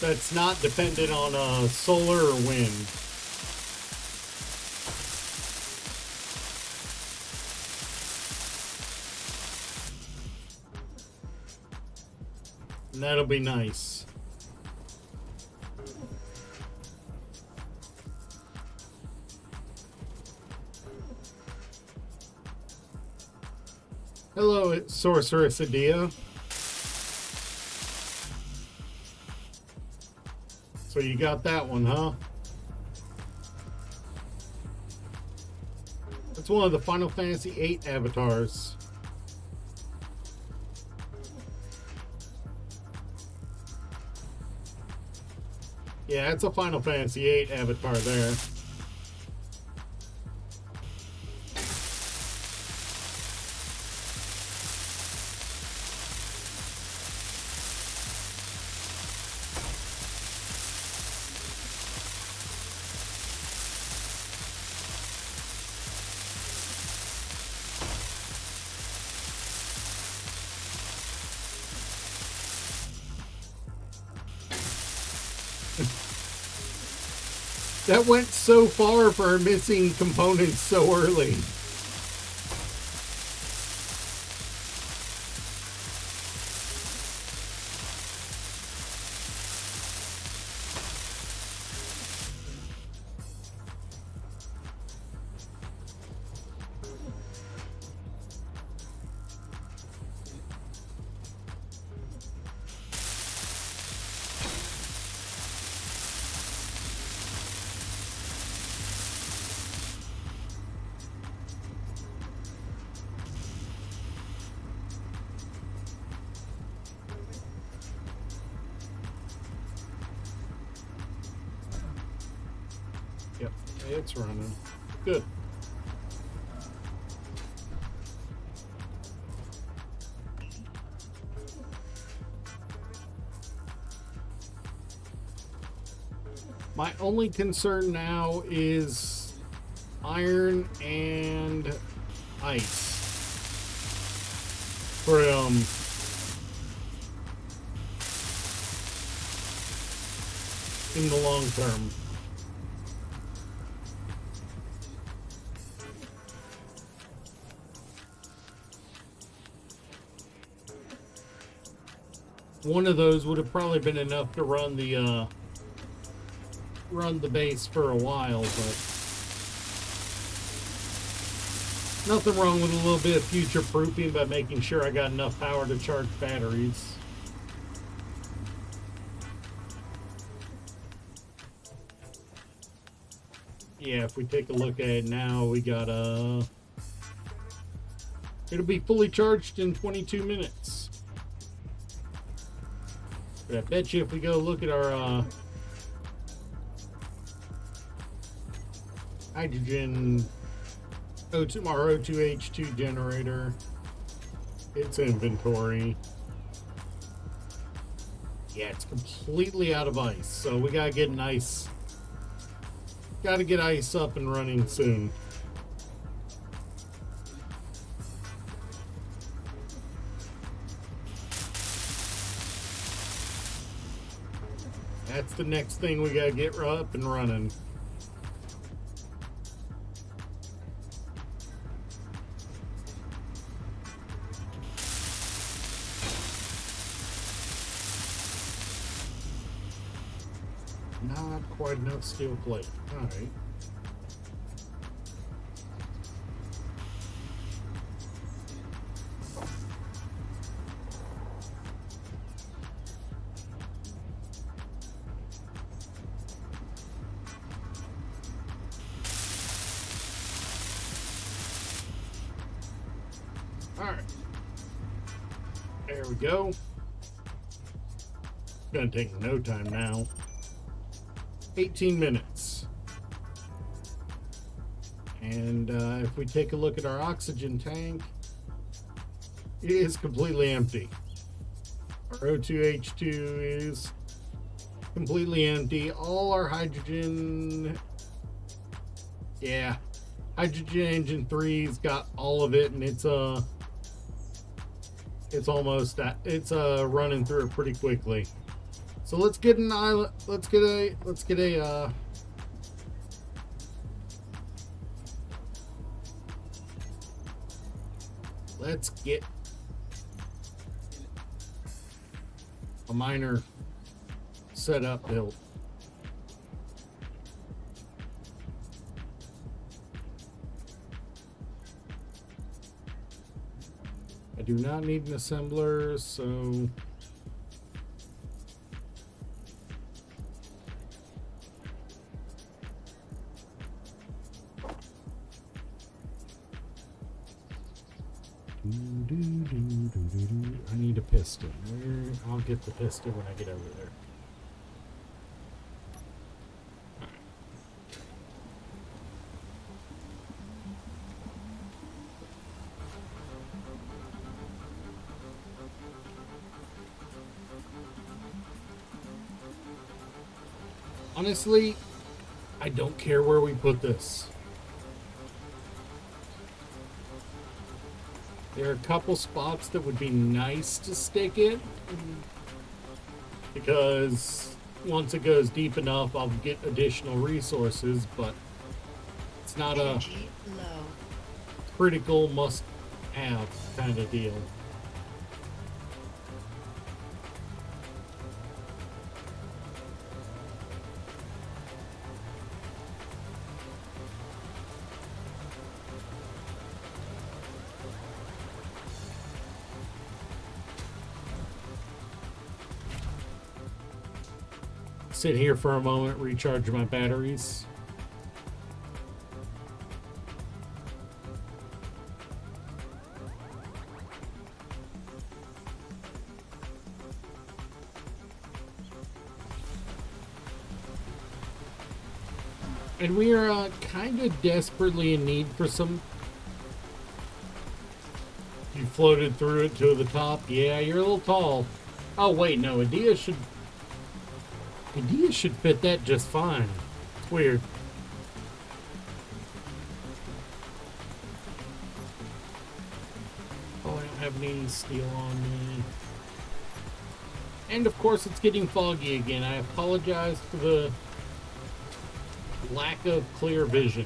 that's not dependent on solar or wind. And that'll be nice. Hello, it's Sorceress Adia. So you got that one, huh? It's one of the Final Fantasy VIII avatars. Yeah, it's a Final Fantasy VIII avatar there. That went so far for missing components so early. It's running. Good. My only concern now is iron and ice. For in the long term. One of those would have probably been enough to run the base for a while, but nothing wrong with a little bit of future proofing by making sure I got enough power to charge batteries. Yeah, if we take a look at it now, we got it'll be fully charged in 22 minutes. But I bet you if we go look at our hydrogen O2, our O2H2 generator, its inventory. Yeah, it's completely out of ice, so we gotta get ice. Gotta get ice up and running soon. That's the next thing we gotta get up and running. Not quite enough steel plate. Alright. Alright. There we go. It's gonna take no time now. 18 minutes. And if we take a look at our oxygen tank, it is completely empty. Our O2H2 is completely empty. All our hydrogen, yeah, hydrogen engine 3's got all of it, and it's almost running through it pretty quickly. So let's get an island. Let's get a miner setup built. I do not need an assembler, so I need a piston. I'll get the piston when I get over there. Honestly, I don't care where we put this. There are a couple spots that would be nice to stick it, because once it goes deep enough, I'll get additional resources, but it's not a Energy low. critical must-have kind of deal. Sit here for a moment, recharge my batteries. And we are kind of desperately in need for some. You floated through it to the top. Yeah, you're a little tall. Oh wait, no, Adia should fit that just fine. It's weird. Oh, I don't have any steel on me. And of course it's getting foggy again. I apologize for the lack of clear vision.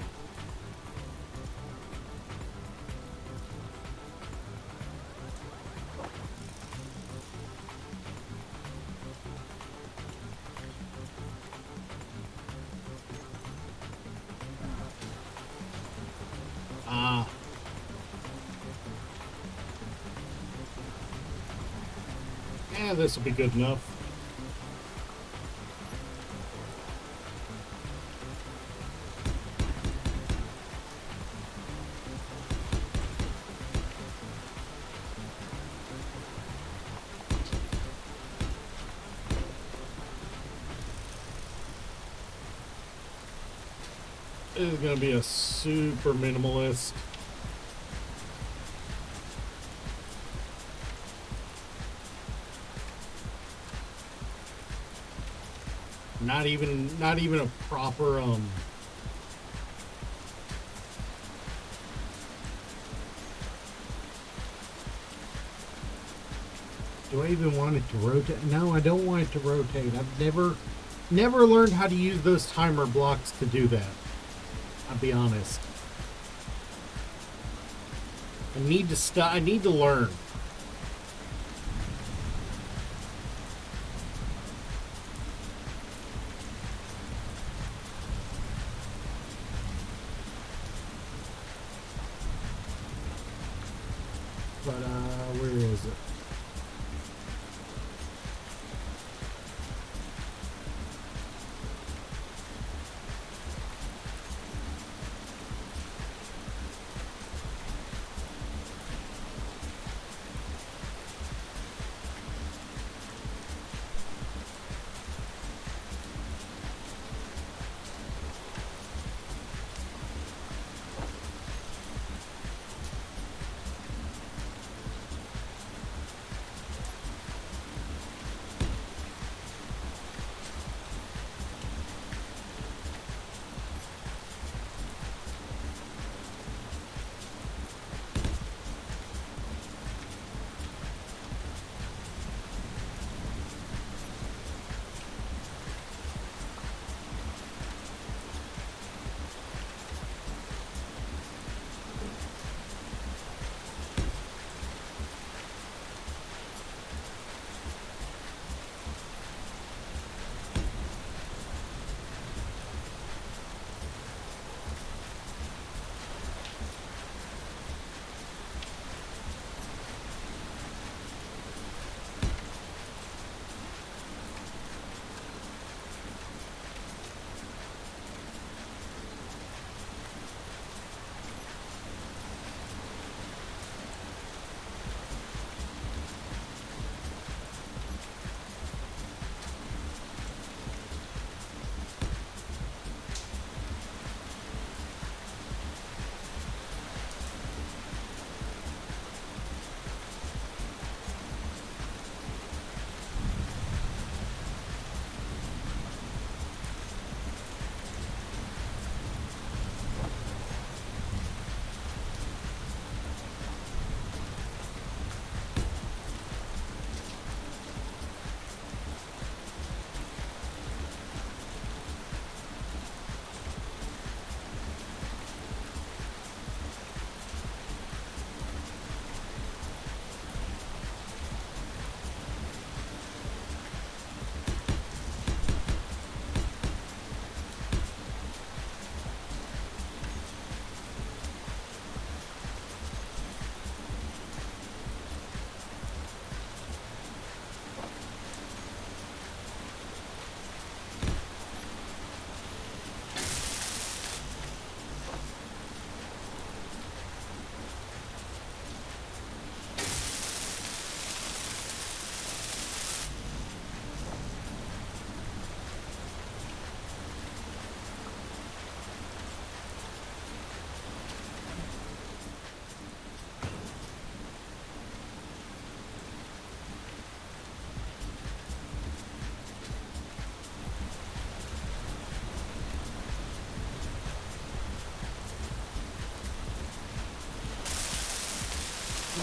Yeah, this will be good enough. This is going to be a super minimalist. Not even a proper do I even want it to rotate? No, I don't want it to rotate. I've never learned how to use those timer blocks to do that. I'll be honest. I need to learn. But where is it?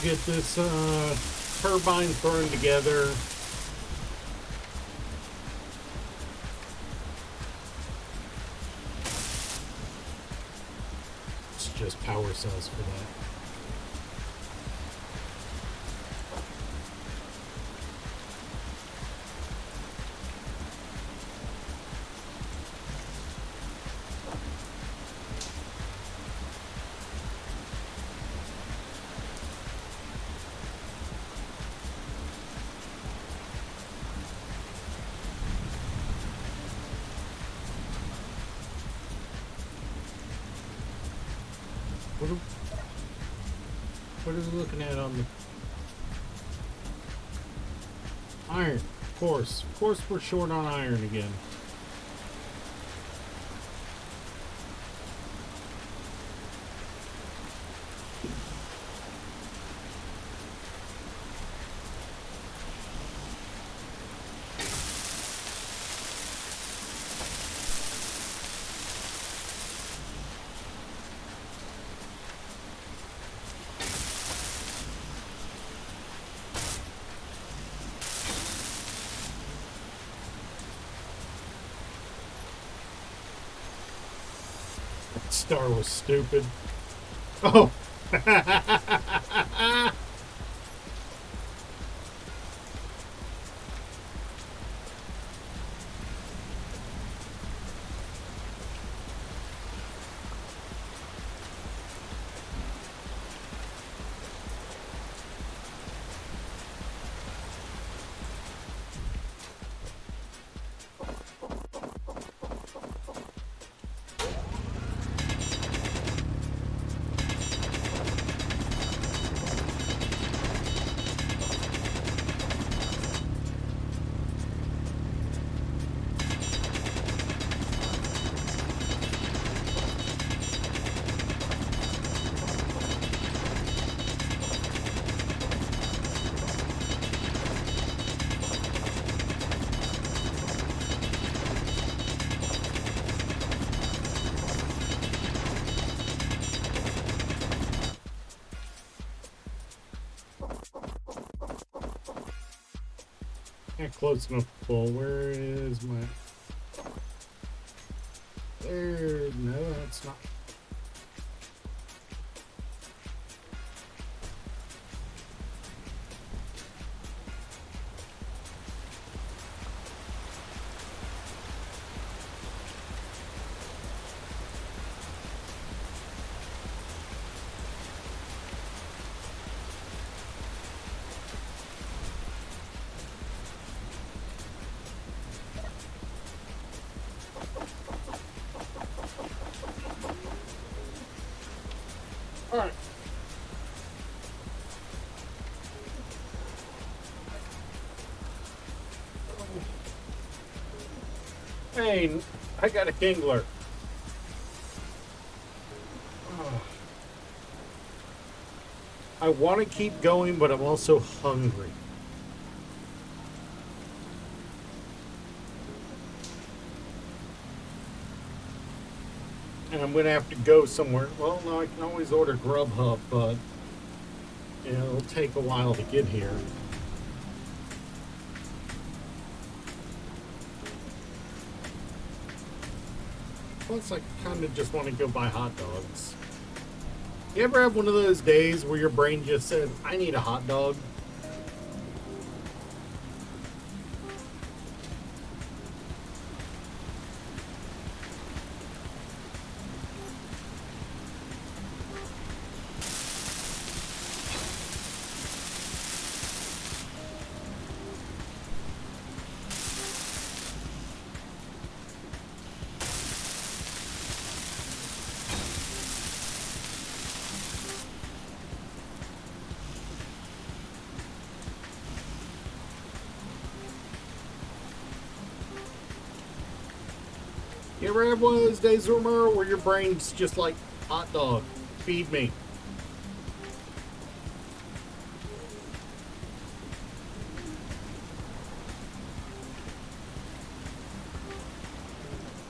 Get this turbine thrown together. It's just power cells for that. What is it looking at on the iron? Of course we're short on iron again. Star was stupid. Oh. Not close enough to pull. Where is my... There... No, that's not... Alright. Hey, I got a Kingler. I want to keep going, but I'm also hungry. And I'm going to have to go somewhere. Well, no, I can always order Grubhub, but you know, it'll take a while to get here. Plus, I kind of just want to go buy hot dogs. You ever have one of those days where your brain just says, I need a hot dog? You ever have one of those days, Romero, where your brain's just like, hot dog, feed me?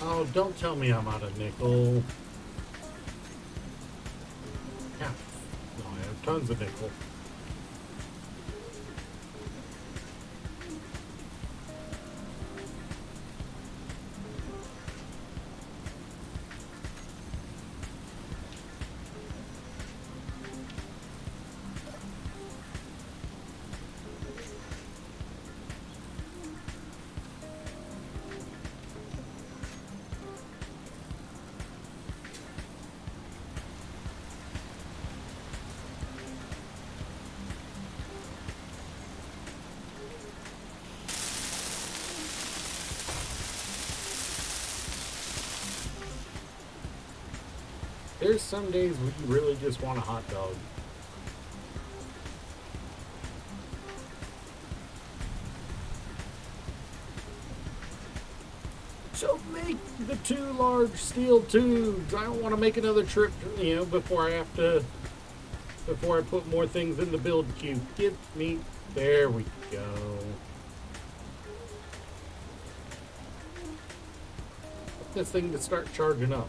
Oh, don't tell me I'm out of nickel. Yeah. No, I have tons of nickel. There's some days where you really just want a hot dog. So make the 2 large steel tubes. I don't want to make another trip, before I put more things in the build queue. Give me, there we go. Put this thing to start charging up.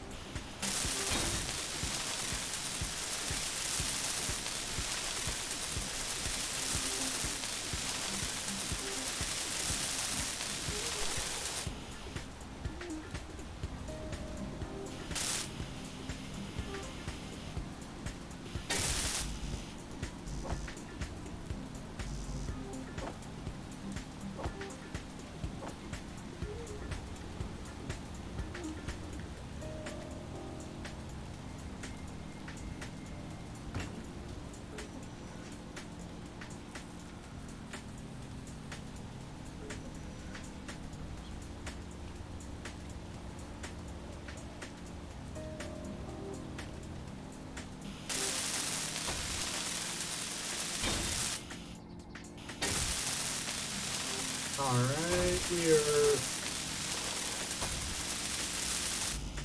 Alright, we are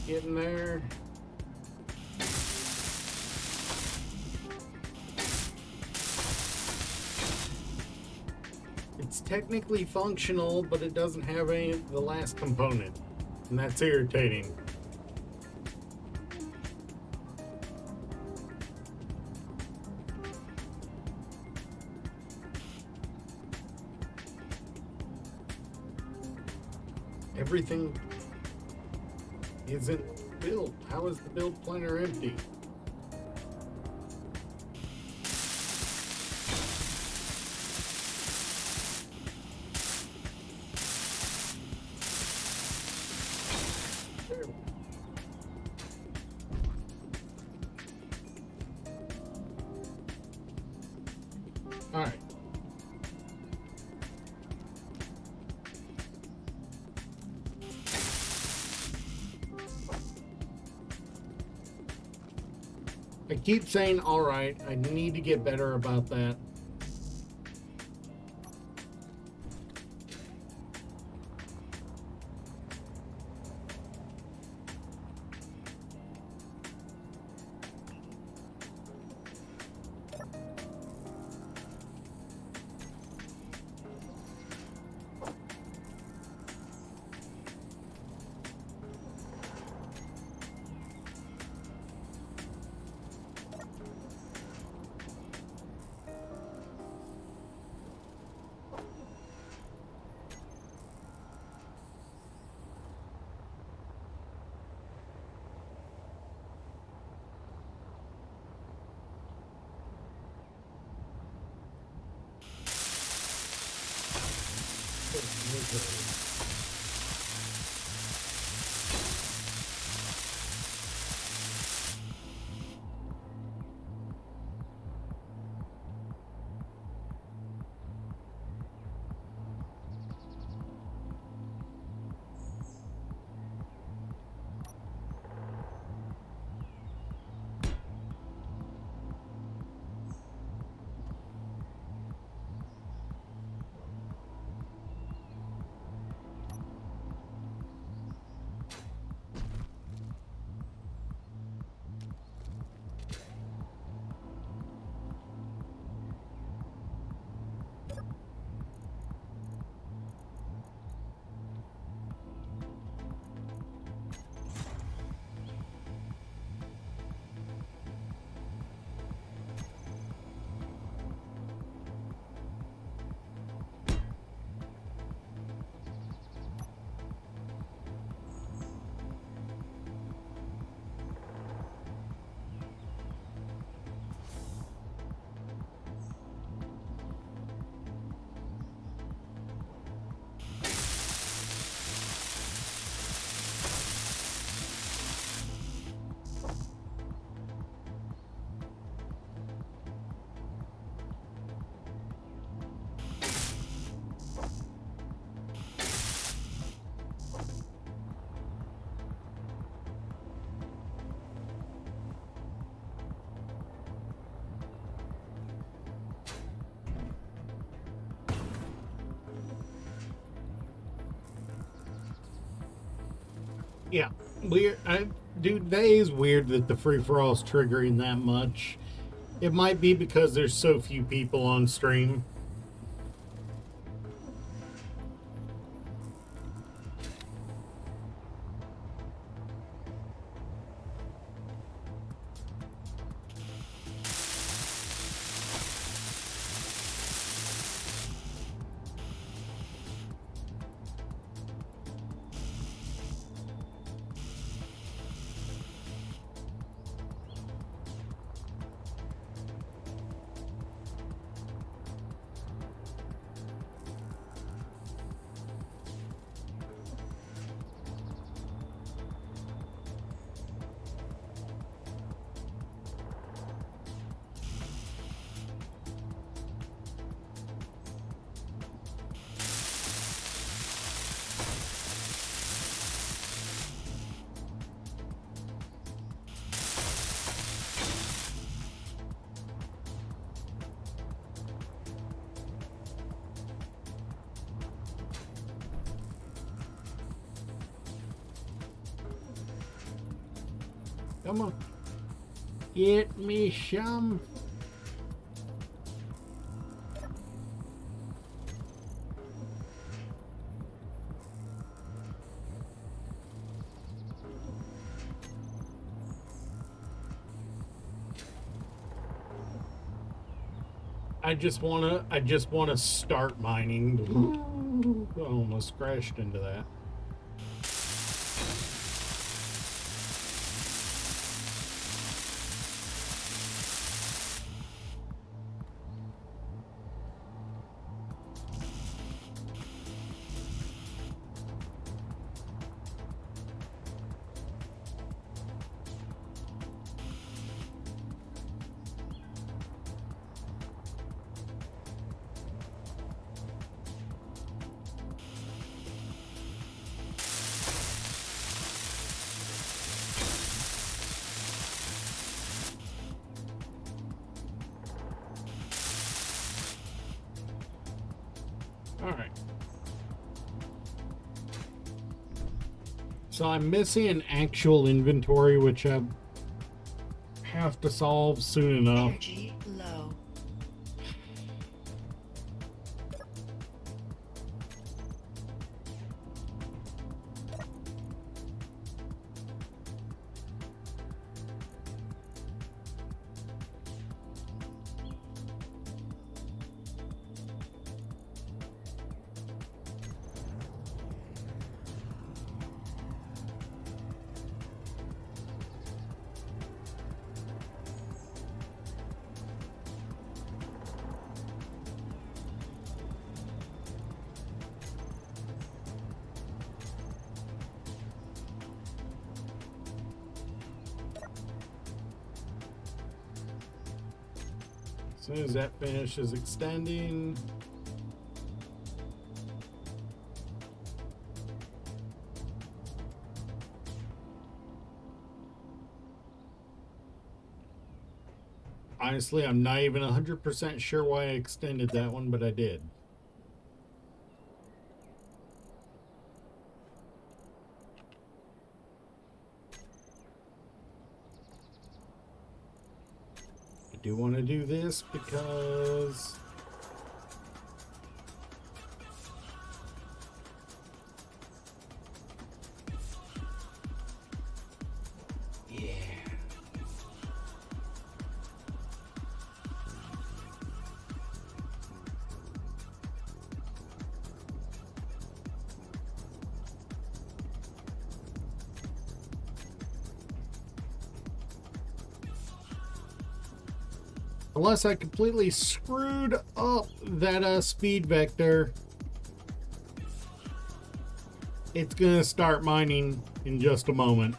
getting there. It's technically functional, but it doesn't have the last component, and that's irritating. Everything isn't built. How is the build planner empty? There. All right. I keep saying, all right, I need to get better about that. Yeah, weird. Dude, that is weird that the free for all's triggering that much. It might be because there's so few people on stream. Come on. Get me some. I just wanna start mining. I almost crashed into that. Alright. So I'm missing an actual inventory, which I have to solve soon enough. Energy low. As soon as that finishes extending. Honestly, I'm not even 100% sure why I extended that one, but I did. I do want to do this because unless I completely screwed up that speed vector, it's gonna start mining in just a moment.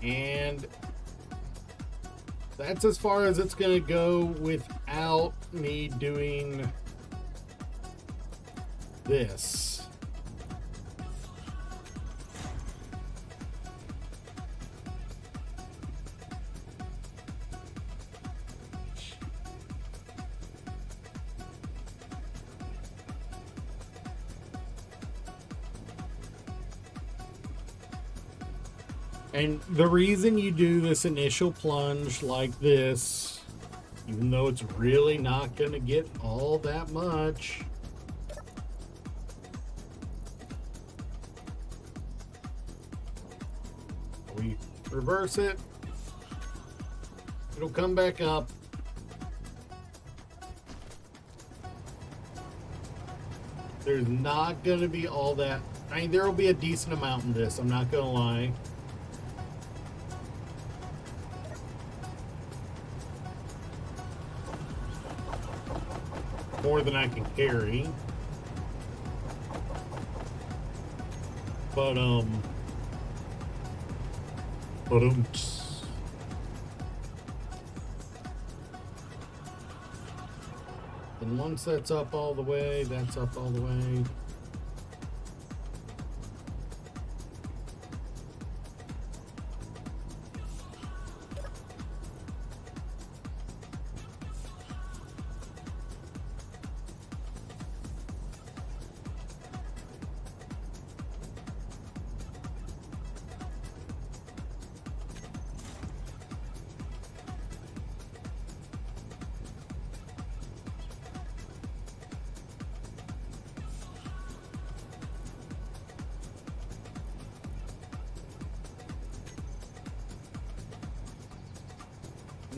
And that's as far as it's going to go without me doing this. And the reason you do this initial plunge like this, even though it's really not going to get all that much, we reverse it, it'll come back up. There's not going to be all that. I mean, there will be a decent amount in this, I'm not going to lie. More than I can carry. But, and once that's up all the way, that's up all the way.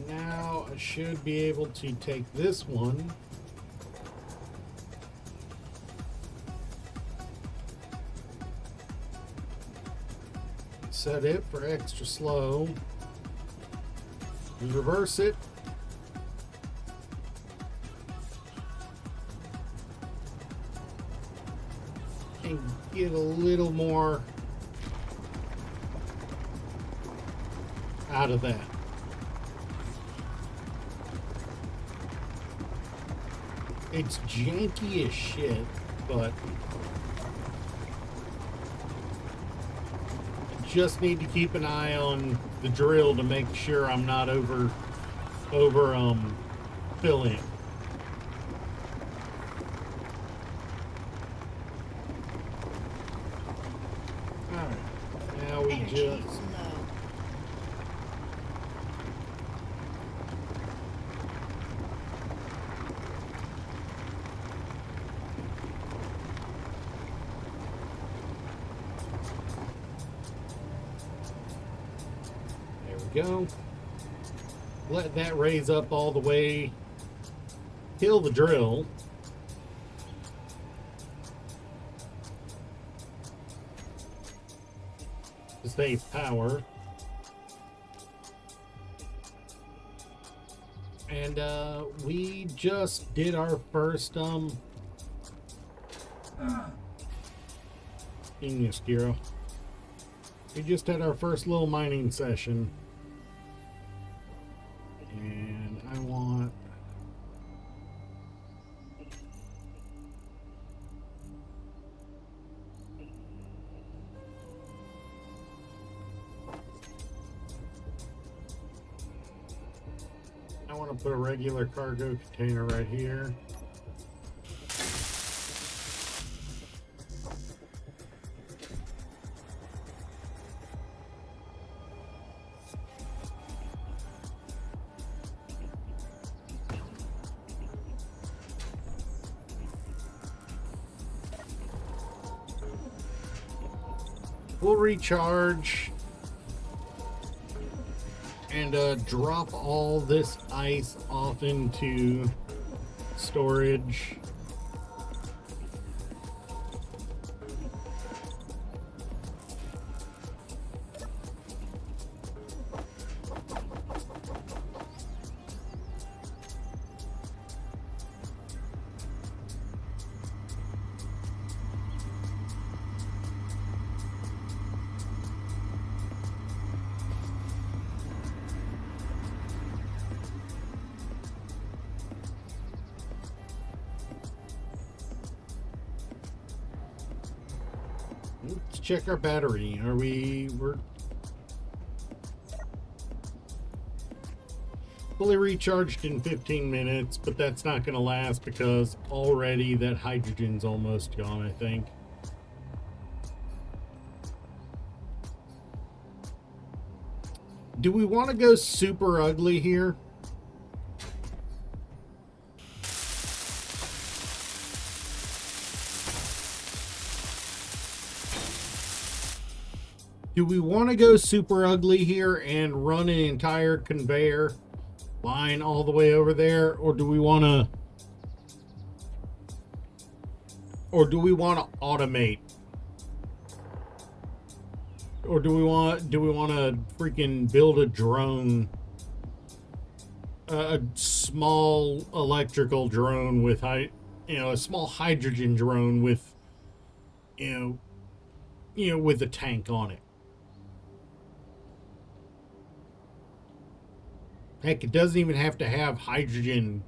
Now I should be able to take this one, set it for extra slow, and reverse it. And get a little more out of that. It's janky as shit, but I just need to keep an eye on the drill to make sure I'm not over filling. Alright, now we Energy just low. go. Let that raise up all the way. Kill the drill. To save power. And we just did our first Genius, Kiro. We just had our first little mining session. And I want to put a regular cargo container right here. We'll recharge and drop all this ice off into storage. Let's check our battery. We're fully recharged in 15 minutes, but that's not going to last because already that hydrogen's almost gone, I think. Do we want to go super ugly here? Do we want to go super ugly here and run an entire conveyor line all the way over there, or do we want to automate? Or do we want to freaking build a drone, a small electrical drone with a small hydrogen drone with with a tank on it? Heck, it doesn't even have to have hydrogen.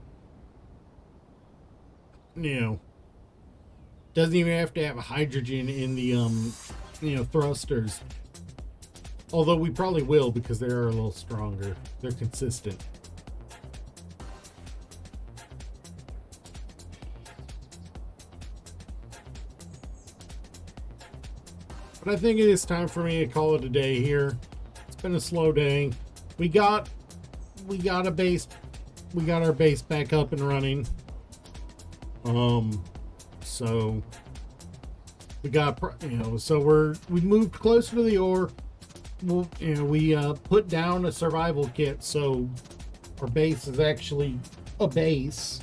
Doesn't even have to have hydrogen in the thrusters. Although we probably will, because they are a little stronger. They're consistent. But I think it is time for me to call it a day here. It's been a slow day. We got a base. We got our base back up and running. So we got, so we moved closer to the ore. We put down a survival kit, so our base is actually a base.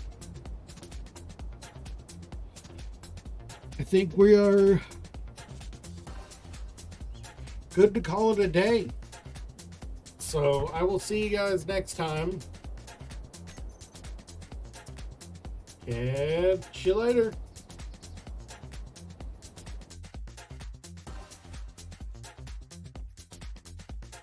I think we are good to call it a day. So I will see you guys next time. Catch you later.